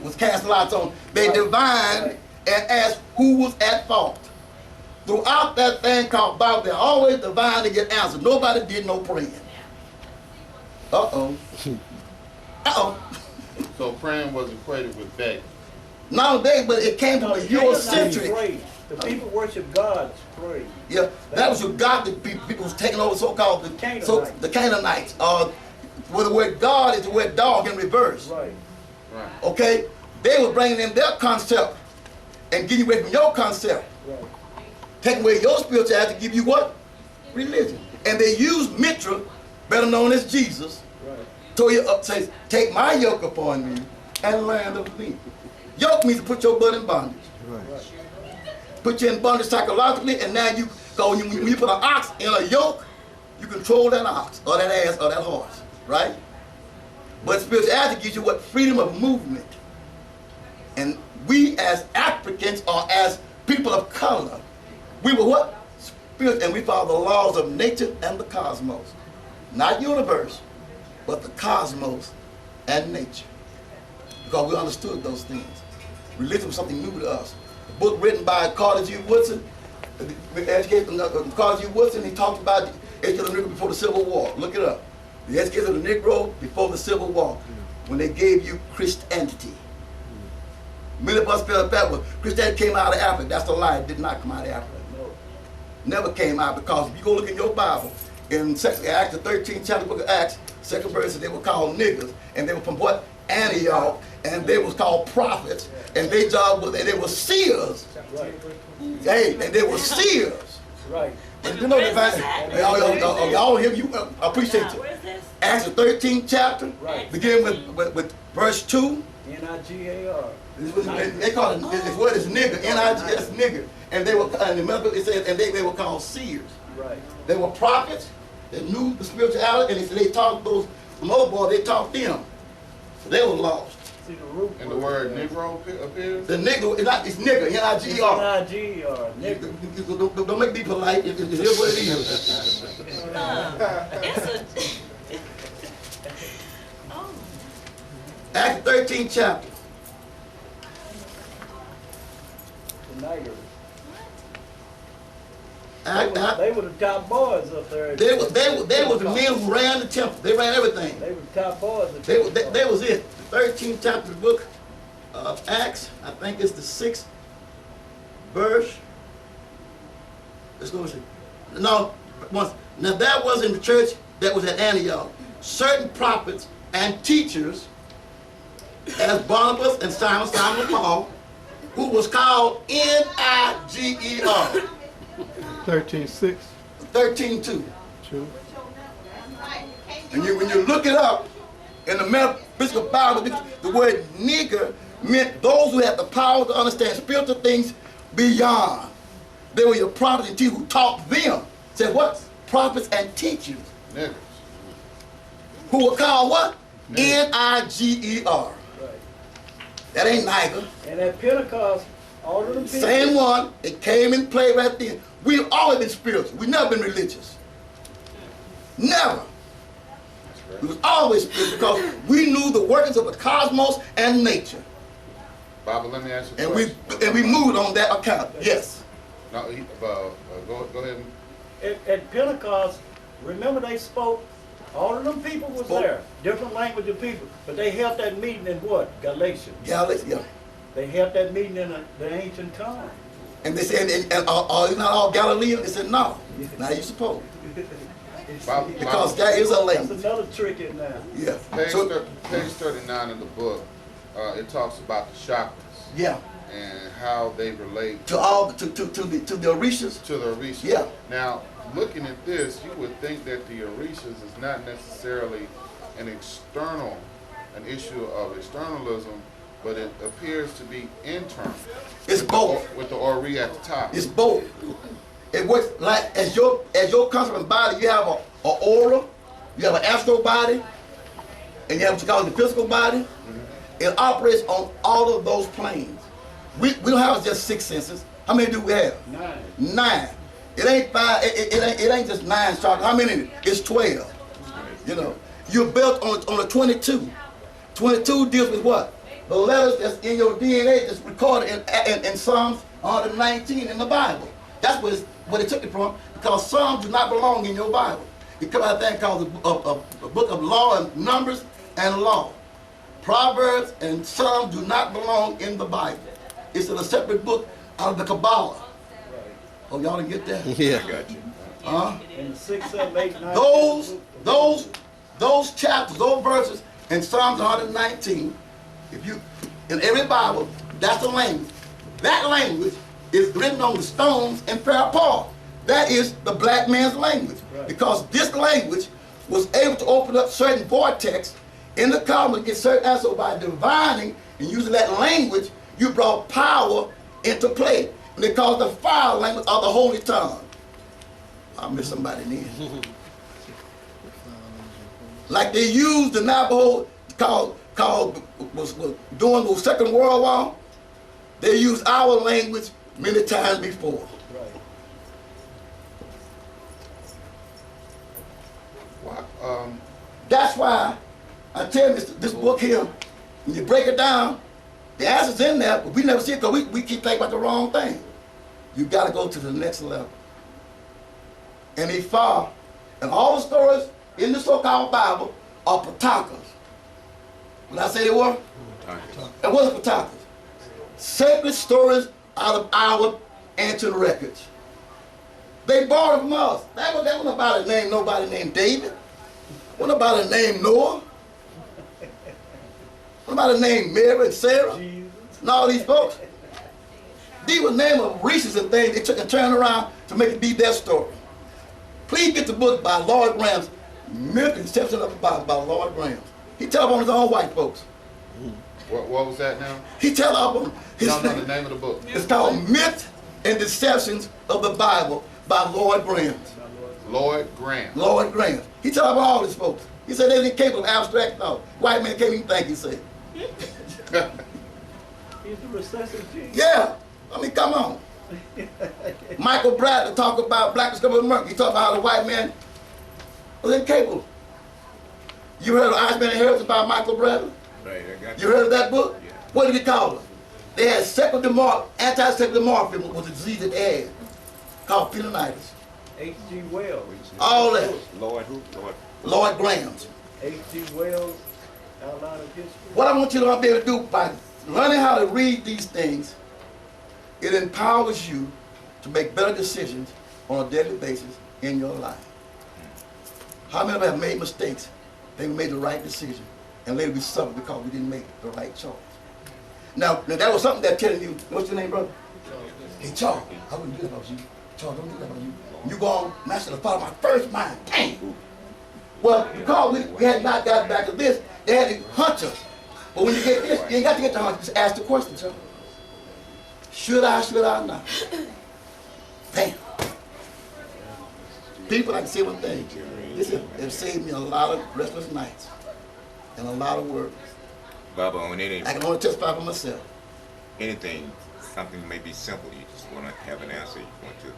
was casting lots on, they Right. divined Right. and asked who was at fault. Throughout that thing called Bible, they always divine to get answers. Nobody did no praying. Uh-oh. Uh-oh. So praying was equated with begging. Nowadays, but it came from No, a the Canaanites Eurocentric. prayed. The people worship God pray. Yeah, that was your godly people. People was taking over so-called the Canaanites. Where the word God is the word dog in reverse. Right. Right. Okay? They were bringing in their concept and getting away from your concept. Right. Taking away your spirituality to give you what? Religion. And they used Mitra, better known as Jesus, Right. told you says, take my yoke upon you and learn of me. Yoke means to put your butt in bondage. Right. Put you in bondage psychologically, and now you go when you put an ox in a yoke, you control that ox or that ass or that horse, right? But spirituality gives you what? Freedom of movement. And we as Africans or as people of color, we were what? Spirit, and we follow the laws of nature and the cosmos. Not universe, but the cosmos and nature. Because we understood those things. Religion was something new to us. The book written by Carter G. Woodson, Carter G. Woodson, he talked about the education of the Negro before the Civil War. Look it up. The education of the Negro before the Civil War, when they gave you Christianity. Many of us felt that was Christianity came out of Africa. That's a lie. It did not come out of Africa. Never came out, because if you go look in your Bible, in Acts, the 13th chapter, book of Acts, second verse, they were called niggers, and they were from what? Antioch, and they was called prophets, and their job was, and they were seers. Right. Hey, and they were seers. Right. And you know the fact, y'all hear you, appreciate Now, you. where's this? Acts the 13th chapter, Right. begin with verse 2. Nigar. They call it, this word is nigger, N-I-G-S, nigger. And they were, and remember it said, and they were called seers. Right. They were prophets that knew the spirituality, and they taught those old boys, they taught them. So they were lost. See the root. And the word Negro appears? The nigger, it's nigger, N-I-G-E-R. Nigar. Nigger. Don't make me polite, it is what it is. It's a. Oh. Acts 13th chapter. The Niggers. Act- They were the top boys up there. They were the men who ran the temple. They ran everything. They were the top boys. They was it. The 13th chapter of the book of Acts. think it's the 6th verse. Let's go see. No, once. Now that was in the church that was at Antioch. Certain prophets and teachers, as Barnabas and Simon of Paul, who was called Niger. 13:6. 13:2. True. And when you look it up in the Metaphysical Bible, the word nigger meant those who had the power to understand spiritual things beyond. They were your prophets and teachers who taught them. Said what? Prophets and teachers. Niggers. Who were called what? Niger. Niger. That ain't Niger. And at Pentecost, all of them people. Same one. It came and played right then. We've always been spiritual. We've never been religious. Never. We was always spiritual because we knew the workings of the cosmos and nature. Baba, let me ask you a And question. we moved on that account. Yes. No, go ahead. At Pentecost, remember they spoke, all of them people was there, different language of people, but they held that meeting in what? Galatians. Yeah. They held that meeting in the ancient tongue. And they said, and are you not all Galileans? They said, no. Now you supposed. Because that is a That's language. another trick in there. Yeah. Page, So, page 39 of the book, it talks about the chakras yeah. and how they relate To all to the Orishas. to the Orishas. Yeah. Now, looking at this, you would think that the Orishas is not necessarily an issue of externalism, but it appears to be internal. It's both. With the Ori at the top. It's both. It works like as your concept body, you have a aura, you have an astral body, and you have what you call the physical body. Mm-hmm. It operates on all of those planes. We don't have just 6 senses. How many do we have? 9. It ain't 5. It ain't just 9 chakras. How many? It's 12. You know, you're built on a 22. 22 deals with what? The letters that's in your DNA that's recorded in Psalms 119 in the Bible. That's what it took it from, because Psalms do not belong in your Bible. It comes out of a thing called a book of law and numbers and law. Proverbs and Psalms do not belong in the Bible. It's in a separate book out of the Kabbalah. Oh, y'all didn't get that? Yeah, I got you. In the 6, 7, 8, 9. Those chapters, those verses in Psalms 119, if you in every Bible, that's the language. That language is written on the stones in Fair Park. That is the black man's language. Right. Because this language was able to open up certain vortex in the cosmos, get certain answers. So by divining and using that language, you brought power into play. And they call it the fire language of the holy tongue. I missed somebody then. Like they used the Navajo was during the Second World War. They used our language many times before. That's why I tell you this book here, when you break it down, the answer's in there, but we never see it because we keep thinking about the wrong thing. You got to go to the next level. And and all the stories in the so-called Bible are Patakas. When I say they were, it wasn't Patakas. Sacred stories out of our ancient records. They borrowed from us. That wasn't about nobody named David. Wasn't about a name Noah. What about a name Mary and Sarah? Jesus. And all these folks. These were names of Reese's and things they took and turned around to make it be their story. Please get the book by Lord Graham's Myth and Deception of the Bible by Lord Graham. He tell up on his own white folks. What was that now? He tell up on his No, the name of the book. It's called Myth and Deceptions of the Bible by Lord Graham. Lord Graham. Lord Graham. He tell up on all these folks. He said they didn't capable of abstract thought. White man can't even think, he said. He's the recessive gene. Yeah. I mean, come on. Michael Bradley talk about black discovery of America. He talk about how the white man was incapable. You heard of Iceman Inheritance by Michael Bradley? Right, I got You heard of that book? Yeah. What did he call it? They had anti-sexual dimorphism was a disease that they had called phenonitis. H.G. Wells. All that. Lord who? Lord Graham's. H.G. Wells, outline of history. What I want you to be able to do by learning how to read these things, it empowers you to make better decisions on a daily basis in your life. How many of us have made mistakes? They made the right decision, and later we suffer because we didn't make the right choice. Now that was something that telling you, what's your name, brother? Hey, Charles, I wouldn't do that about you. Charles, don't do that about you. You go on, master the father, my first mind. Dang. Well, because we had not gotten back to this, they had to hunt us. But when you get this, you ain't got to get the hunt, just ask the question, Charles. Should I not? Bam. People, I can say one thing. This has saved me a lot of restless nights and a lot of work. Baba, on anything, I can only testify for myself. Something may be simple, you just want to have an answer you want to.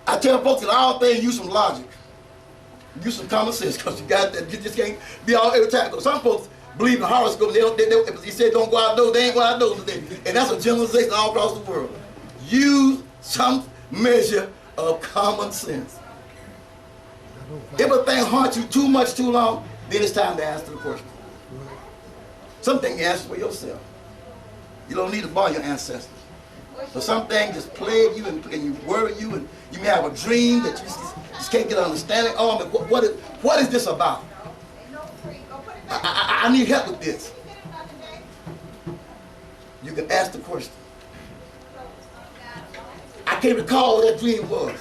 I tell folks in all things, use some logic. Use some common sense, because you just can't be all every time. Some folks believe in horoscopes. He said don't go outdoors, they ain't go outdoors today. And that's a generalization all across the world. Use some measure of common sense. If a thing haunts you too much, too long, then it's time to answer the question. Something you answer for yourself. You don't need to borrow your ancestors. But some things just plague you and you worry you, and you may have a dream that you just can't get an understanding of. What is this about? I need help with this. You can ask the question. I can't recall what that dream was.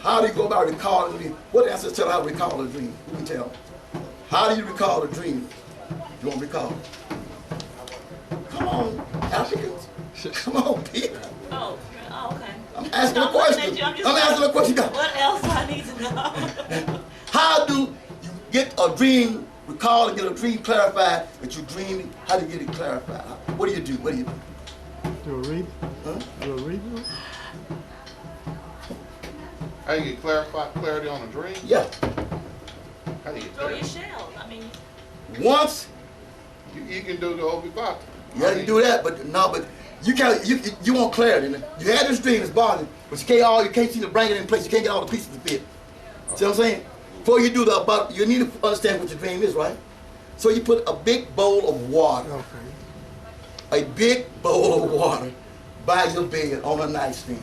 How do you go about recalling a dream? What answers tell how to recall a dream? Who can tell? How do you recall a dream? You won't recall it. Come on, Africans. Come on, people. Oh, okay. I'm asking a I'm looking question. at you, I'm just I'm asking a question. What else do I need to know? How do you get a dream recalled and get a dream clarified that you're dreaming? How do you get it clarified? What do you do? What do you do? Do a read? Huh? Do a read? How you get clarity on a dream? Yeah. How do you get Throw your clarity? shell. I mean, Once, You can do the Obi-Bata. yeah, you do that, but you can't. You want clarity. You had this dream, it's bothering, but you can't seem to bring it in place. You can't get all the pieces to fit. See what I'm saying? Before you do that, you need to understand what your dream is, right? So you put a big bowl of water, Okay. a big bowl of water by your bed on a nightstand.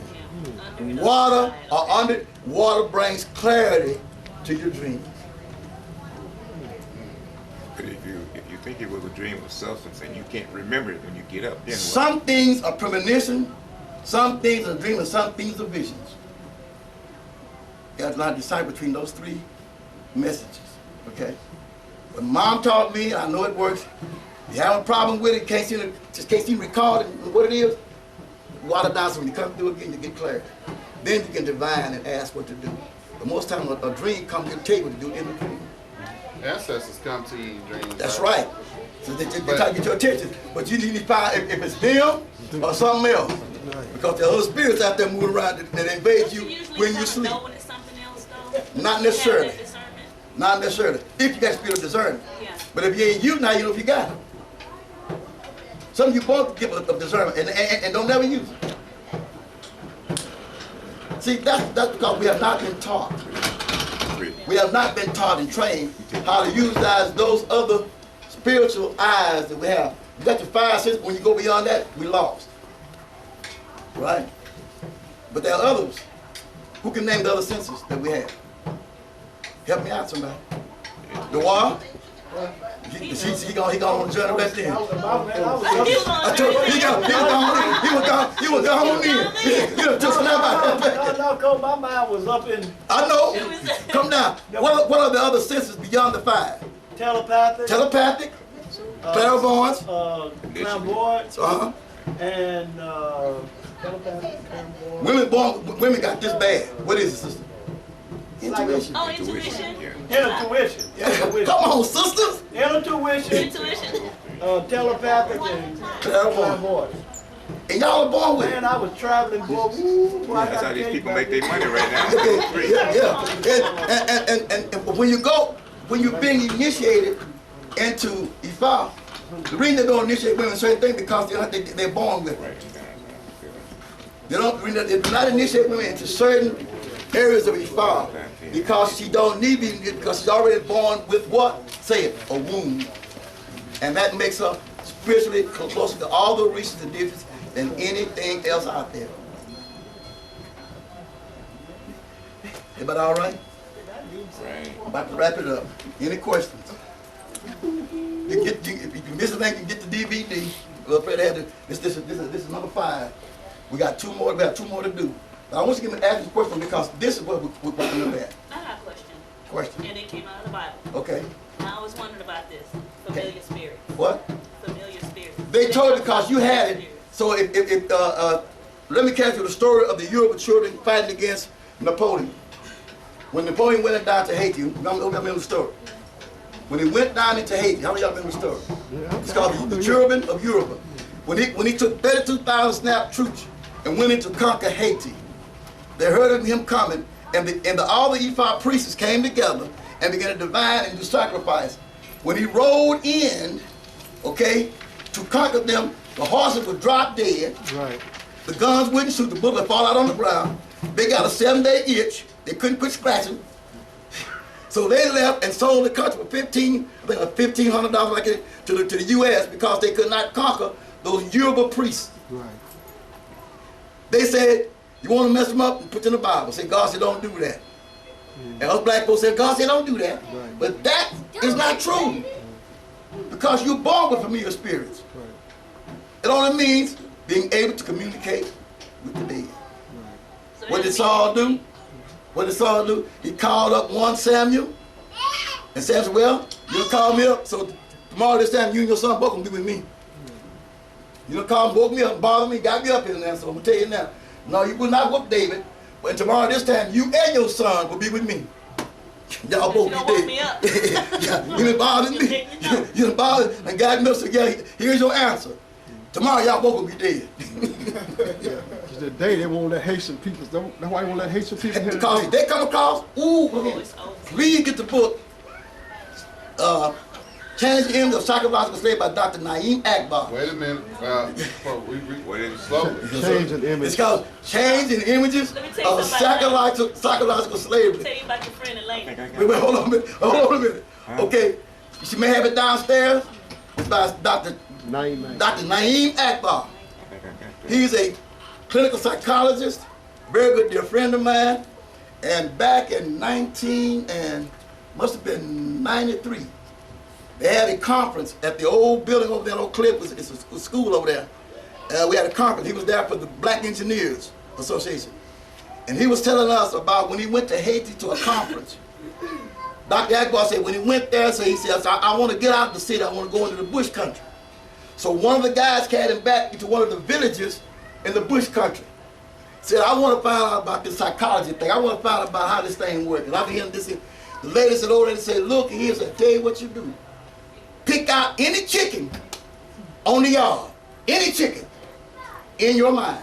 under Water the or under water brings clarity to your dreams. But if you think it was a dream of substance and you can't remember it when you get up, then what? Some things are premonition, some things are dreams, and some things are visions. You have to not decide between those three messages, okay? But Mom taught me, I know it works. You have a problem with it, can't seem to recall what it is, water down so when you come through again, you get clarity. Then you can divine and ask what to do. But most times a dream comes to the table to do in the dream. Ancestors come to you in dreams. That's right. So they try to get your attention. But you need to find if it's them or something else. Because there are other spirits out there moving around that invade you when you sleep. Know when it's something else, though? Not necessarily. You have that discernment? Not necessarily. If you got spirit of discernment. Yeah. But if you ain't you, now you know if you got it. Some of you both give of discernment and don't never use it. See, that's because we have not been taught. We have not been taught and trained how to utilize those other spiritual eyes that we have. You got your five senses. When you go beyond that, we lost. Right? But there are others. Who can name the other senses that we have? Help me out, somebody. The wall? He gonna join the rest in. He was gone in. You done took some out. No, my mind was up in I know. Come down. What are the other senses beyond the five? telepathic, Telepathic, clairvoyance, flamboyant, and telepathic, clairvoyant. women got this bad. What is it, sister? Intuition. Oh, intuition. Intuition. Come on, sisters. Intuition. Intuition. Telepathic and clairvoyant. And y'all are born with it. Man, I was traveling, boy. Woo, boy, I That's got how these cake people back make their then. money right now. And when you're being initiated into Ifa, the reason they don't initiate women certain things because they're born with it. They do not initiate women into certain areas of Ifa because she don't need it because she's already born with what? Say it, a wound. And that makes her spiritually closer to all the reaches and digits than anything else out there. Everybody all right? Right. I'm about to wrap it up. Any questions? If you miss anything, you can get the DVD. Well, Fred had to, this is number 5. We got 2 more. We have 2 more to do. But I want you to ask you a question because this is what we're going to look at. I got a question. Question. And it came out of the Bible. Okay. I always wondered about this. Familiar spirits. What? Familiar spirits. They told it because you had it. So let me catch you the story of the Yoruba children fighting against Napoleon. When Napoleon went down to Haiti, remember the story. When he went down into Haiti, how many of y'all remember the story? It's called the Cherubim of Europa. When he took 32,000 snap troops and went in to conquer Haiti, they heard of him coming, and all the Ifa priests came together and began to divine and do sacrifice. When he rode in, okay, to conquer them, the horses would drop dead. Right. The guns wouldn't shoot, the bullet would fall out on the ground. They got a 7-day itch. They couldn't quit scratching. So they left and sold the country for $1,500 like it to the U.S. because they could not conquer those Yoruba priests. Right. They said, you want to mess them up? Put it in the Bible. Say, God said, don't do that. And us black folks said, God said, don't do that. Right. But that is not true. Because you're born with familiar spirits. Right. It only means being able to communicate with the dead. So What did that Saul do? What did Saul do? He called up one Samuel. And Samuel said, well, you'll call me up. So tomorrow this time, you and your son both gonna be with me. You don't call him, woke me up, bother me, got me up here now. So I'm gonna tell you now. No, you will not whoop David. But tomorrow this time, you and your son will be with me. Y'all both you be don't dead. woke me up. Yeah, you done bothered me. You done bothered and got me up. So yeah, here's your answer. Tomorrow y'all both gonna be dead. Today they won't let Haitian people. That's why they won't let Haitian people hear Because if they come across, It's over. please get the book, Change the Image of Psychological Slavery by Dr. Naeem Akbar. Wait a minute. What is Slowly. change an image. It's called Changing Images Let me tell you of something Psychological Slavery. Tell you about your friend Elaine. Wait, hold on a minute. Hold on a minute. Okay, she may have it downstairs. It's by Dr. Naeem Akbar. He's a clinical psychologist, very good dear friend of mine. And back in must have been 93, they had a conference at the old building over there in Oak Cliff. It's a school over there. We had a conference. He was there for the Black Engineers Association. And he was telling us about when he went to Haiti to a conference. Dr. Akbar said when he went there, so he said, I want to get out of the city. I want to go into the bush country. So one of the guys carried him back into one of the villages in the bush country. Said, I want to find out about this psychology thing. I want to find out about how this thing works. And after hearing this, the lady said, old lady said, look, here's I tell you what you do. Pick out any chicken on the yard. Any chicken in your mind.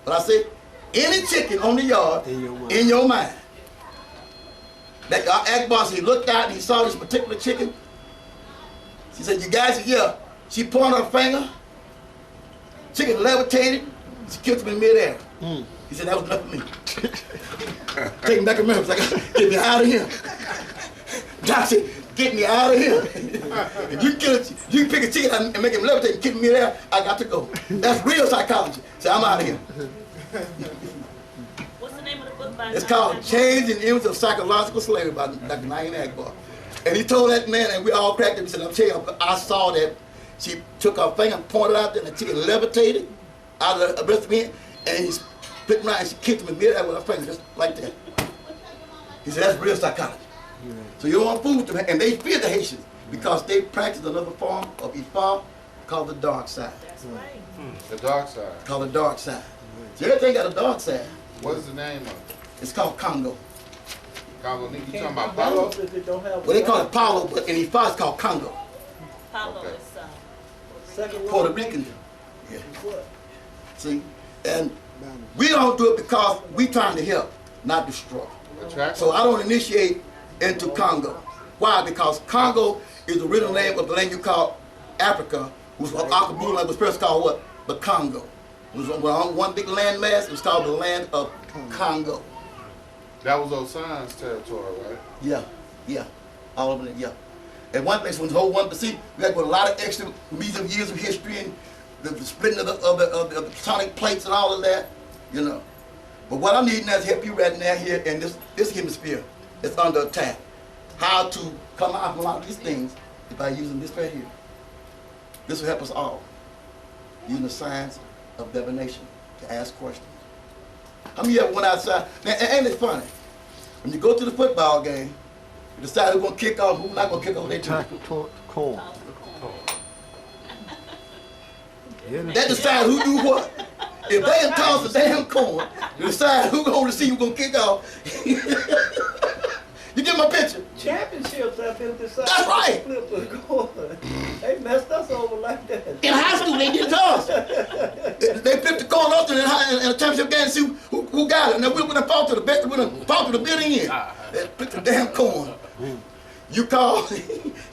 But I said, any chicken on the yard in your mind. That Akbar said, he looked out and he saw this particular chicken. She said, you guys said, yeah. She pointed her finger. Chicken levitated. She killed him in midair. He said, that was enough for me. Take him back to Memphis. Like, get me out of here. Doc said, get me out of here. If you pick a chicken and make him levitate and kill me midair, I got to go. That's real psychology. So I'm out of here. What's the name of the book by It's called Changing the Image of Psychological Slavery by Dr. Naeem Akbar. And he told that man, and we all cracked him. He said, I'm telling you, I saw that. She took her finger and pointed out there, and the chicken levitated out of the breast of him, and he flipped around and she kicked him in midair with her finger, just like that. He said, that's real psychology. So you don't want to fool with them. And they fear the Haitians because they practice another form of Ifa called the dark side. That's right. The dark side. Called the dark side. So everything got a dark side. What is the name of it? It's called Congo. Congo, you talking about Paulo? Well, they call it Paulo, but in Ifa it's called Congo. Paulo Okay. is Puerto Rican. Yeah. See? And we don't do it because we trying to help, not destroy. Attract? So I don't initiate into Congo. Why? Because Congo is the original name of the land you call Africa, which was Akabula, was first called what? The Congo. It was on one big landmass. It was called the land of Congo. That was Ossan's territory, right? Yeah, yeah, all of it, yeah. at one place when the whole 1%, we had to put a lot of extra years of history and the splitting of the tectonic plates and all of that, you know. But what I need now is help you right now here in this hemisphere that's under attack. How to come out from a lot of these things by using this right here. This will help us all. Using the science of divination to ask questions. How many of you ever went outside? Now, ain't it funny? When you go to the football game, you decide who's going to kick off, who's not going to kick off their team. Corn. That decides who do what. If they toss the damn corn, you decide who's going to receive, who's going to kick off. You get my picture? Championships have been decided. That's right. Flip the coin. They messed us over like that. In high school, they did toss. They flipped the coin off in a championship game and see who got it. And then we would have fought to the bidding end. They flipped the damn coin. You called,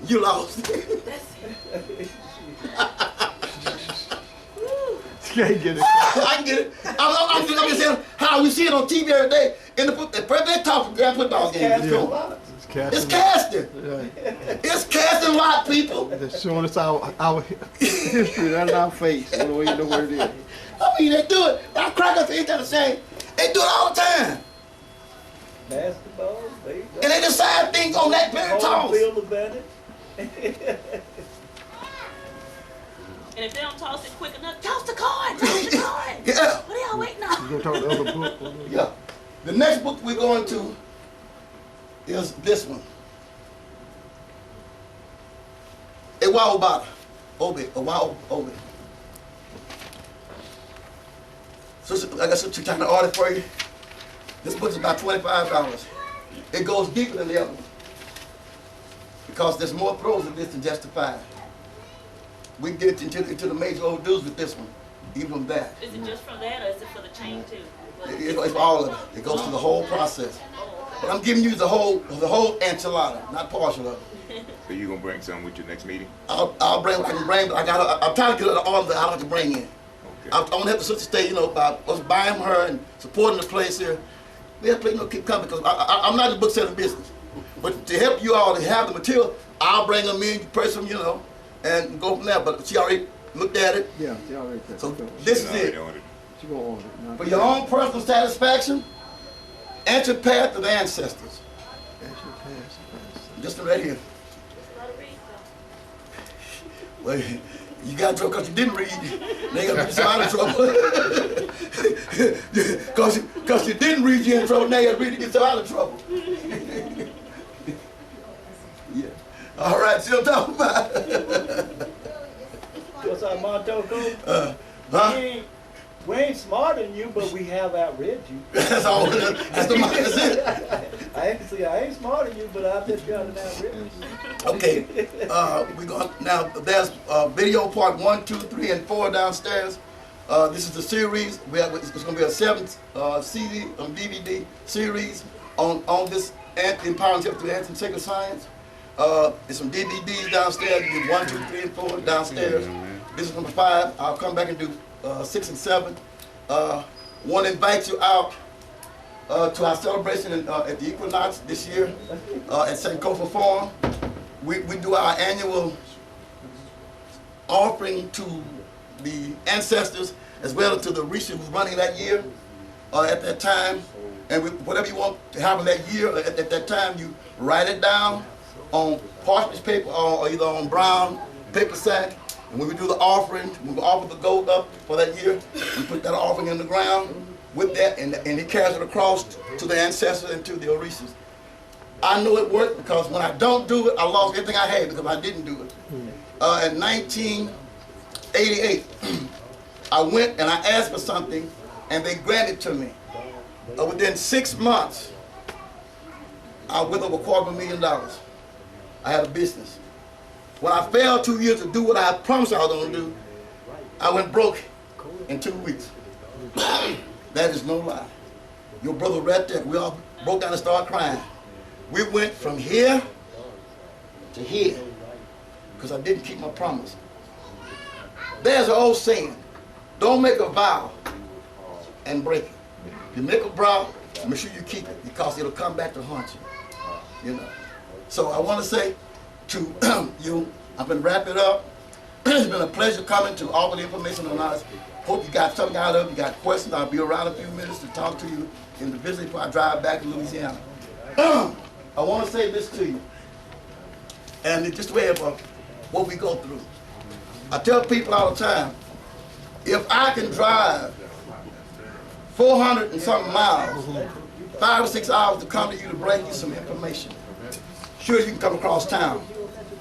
you lost. You can't get it. I can get it. I'm just saying how we see it on TV every day. In the they talk grand football games. It's casting. It's casting lot, people. They're showing us our history. That's our face. We don't even know where it is. I mean, they do it. Our crackers ain't that the same. They do it all the time. Basketball, and they decide things on that very toss. And if they don't toss it quick enough, toss the card, toss the card. Yeah. What are y'all waiting on? You're going to talk the other book? Yeah. The next book we're going to is this one. Ewa Obi. So I got some kind of order for you. This book is about $25. It goes deeper than the other one. Because there's more prose in this than just the 5. We can get into the major old dudes with this one, even from that. Is it just from that, or is it for the chain too? It's all of it. It goes through the whole process. But I'm giving you the whole enchilada, not partial of it. So you gonna bring something with your next meeting? I'll bring what I can bring, but I'm trying to get an order that I like to bring in. Okay. I want to have the sister stay, you know, by us buying her and supporting the place here. We have to keep coming because I'm not in the book selling business. But to help you all to have the material, I'll bring them in, press them, you know, and go from there. But she already looked at it. Yeah, she already did. So this is it. She gonna order it. For your own personal satisfaction, enter path of the ancestors. Just right here. Well, you got in trouble because you didn't read. They got you out of trouble. Because you didn't read, you're in trouble. Now you got to read to get you out of trouble. Yeah. All right, see what I'm talking about? What's our motto, Coach? We ain't smarter than you, but we have outread you. That's all. That's it. I ain't smarter than you, but I've just got an outread you. Okay. We're going now. There's video part 1, 2, 3, and 4 downstairs. This is the series. It's going to be a 7th CD on DVD series on this empowering tips to answer sacred science. There's some DVDs downstairs. You do 1, 2, 3, and 4 downstairs. This is number 5. I'll come back and do 6 and 7. Want to invite you out to our celebration at the Equinox this year at St. Kofa Farm. We do our annual offering to the ancestors as well as to the Risha who's running that year at that time. And whatever you want to happen that year, at that time, you write it down on parchment paper or either on brown paper sack. And when we do the offering, we offer the gold up for that year, we put that offering in the ground with that, and he carries it across to the ancestors and to the Orishas. I know it worked because when I don't do it, I lost everything I had because I didn't do it. In 1988, I went and I asked for something, and they granted to me. Within 6 months, I went over $250,000. I had a business. When I failed 2 years to do what I promised I was going to do, I went broke in 2 weeks. That is no lie. Your brother right there, we all broke down and started crying. We went from here to here because I didn't keep my promise. There's an old saying, don't make a vow and break it. If you make a vow, make sure you keep it because it'll come back to haunt you. You know. So I want to say, to you. I'm going to wrap it up. It's been a pleasure coming to offer the information on us. Hope you got something out of it. You got questions. I'll be around a few minutes to talk to you individually before I drive back to Louisiana. I want to say this to you. And it's just the way of what we go through. I tell people all the time, if I can drive 400 and something miles, 5 or 6 hours to come to you to bring you some information, sure you can come across town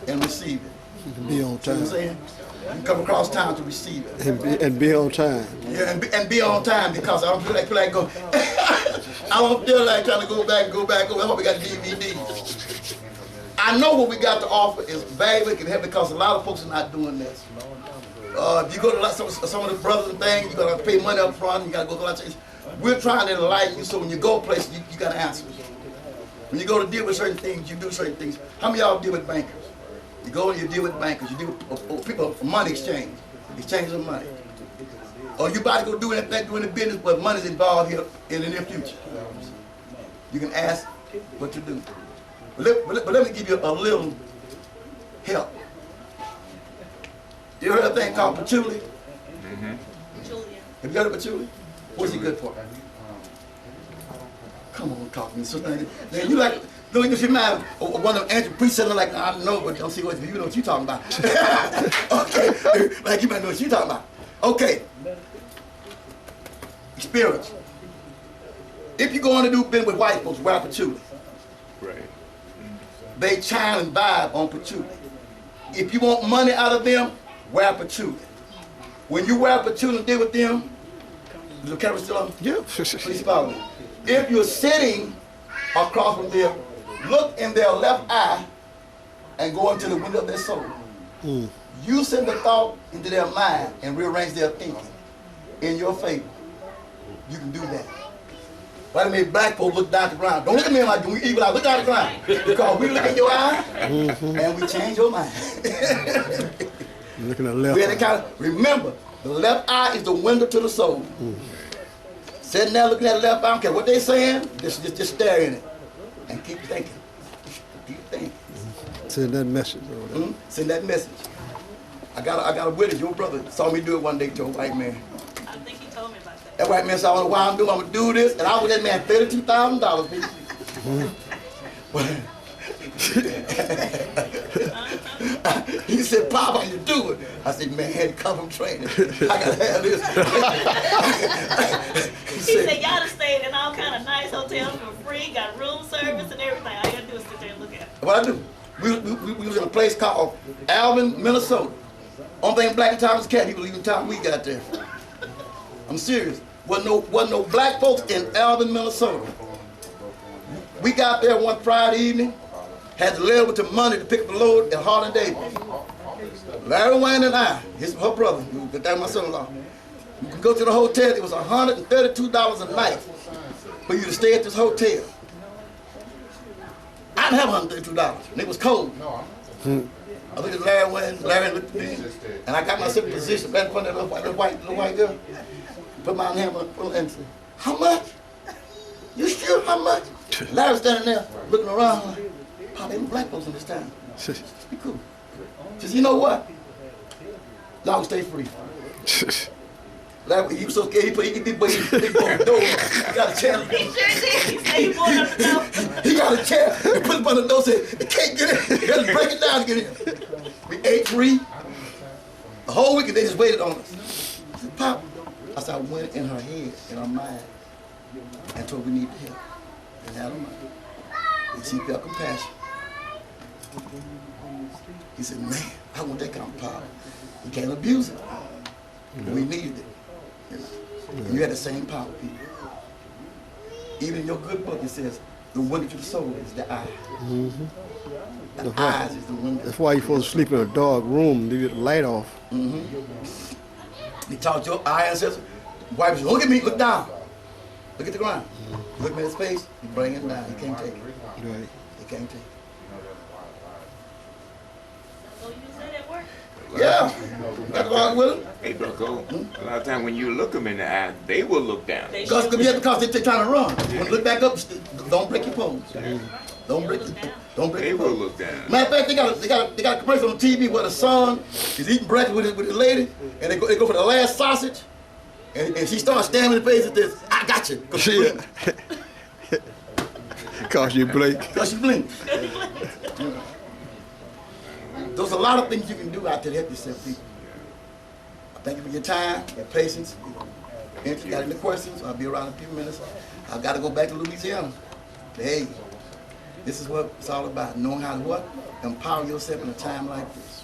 and receive it. You can be on You know what I'm time. saying? You can come across town to receive it. And be on time. Yeah, and be on time because I don't feel like go. I don't feel like trying to go back. That's why we got DVD. I know what we got to offer is valuable, can help because a lot of folks are not doing this. If you go to some of the brothers and things, you got to pay money up front. You got to go to a lot of things. We're trying to enlighten you so when you go places, you got answers. When you go to deal with certain things, you do certain things. How many of y'all deal with bankers? You go and you deal with bankers. You deal with people for money exchange of money. Or you about to go do anything, doing the business, but money's involved here in the near future. You can ask what to do. But let me give you a little help. You heard a thing called patchouli? Julia. Have you heard of patchouli? What's it good for? Come on, talk to me. So, man, you like, no, you should mind one of them ancient priests sitting like, I know, but don't see what you know what you're talking about. Okay, like you might know what you're talking about. Okay. Experience. If you're going to do business with white folks, wear patchouli. Right. They chime and vibe on patchouli. If you want money out of them, wear patchouli. When you wear patchouli and deal with them, is the camera still on? Yeah. Please follow me. If you're sitting across from them, look in their left eye and go into the window of their soul. You send the thought into their mind and rearrange their thinking in your favor. You can do that. Why do black folks look down at the ground? Don't look at me like we evil. Look down at the ground. Because we look in your eye and we change your mind. Looking at the left eye. Remember, the left eye is the window to the soul. Sitting there looking at the left eye, I don't care what they're saying, just stare in it and keep thinking. Keep thinking. Send that message. Send that message. I got a witness. Your brother saw me do it one day to a white man. I think he told me about that. That white man said, I don't know why I'm doing. I'm gonna do this, and I owe that man $32,000. He said, Pop, how you do it? I said, man, I had to come from training. I gotta have this. He said, y'all done stayed in all kind of nice hotels for free, got room service and everything. All you gotta do is sit there and look at it. What I do? We was in a place called Alvin, Minnesota. Only thing black in town was cat. He was leaving town we got there. I'm serious. Wasn't no black folks in Alvin, Minnesota. We got there one Friday evening, had to live with the money to pick up the load at Harlan Davis. Larry Wayne and I, her brother, that's my son-in-law. We could go to the hotel. It was $132 a night for you to stay at this hotel. I didn't have $132, and it was cold. I looked at Larry Wayne, Larry looked at me, and I got myself in position right in front of that little white girl. Put my hand on and said, how much? You sure how much? Larry standing there looking around like, Pop, ain't black folks in this town. Be cool. She said, you know what? Y'all stay free. Larry, he was so scared, he broke the door. He got a chair. He sure did. He said he pulled up the door. He got a chair and put it on the door and said, it can't get in. You gotta break it down to get in. We ate free. The whole weekend they just waited on us. I said, Pop. I said, I went in her head, in her mind, and told her we need help. And had her money. And she felt compassion. He said, man, I want that kind of power. You can't abuse it. We needed it. You know? And you had the same power, people. Even in your good book, it says, the window to the soul is the eye. The eyes is the window. That's why you're supposed to sleep in a dark room and leave the light off. He taught your eye ancestor. Wife said, look at me, look down. Look at the ground. Look at his face, you bring it down. He can't take it. Right. He can't take it. So you say that work? Yeah. Got to walk with him. Hey, Bucko, a lot of times when you look them in the eye, they will look down. They Because sure they're trying to run. When you look back up, don't break your pose. Don't They'll break look the, down. don't break They the will code. look down. Matter of fact, they got a commercial on TV where the son is eating breakfast with his lady, and they go for the last sausage, and she starts staring in the face and says, "I got you." Yeah. Cause you blink. Because she blinked. There's a lot of things you can do out there to help yourself, people. Thank you for your time, your patience. If you got any questions, I'll be around in a few minutes. I've got to go back to Louisiana. Hey, this is what it's all about. Knowing how to what? Empower yourself in a time like this.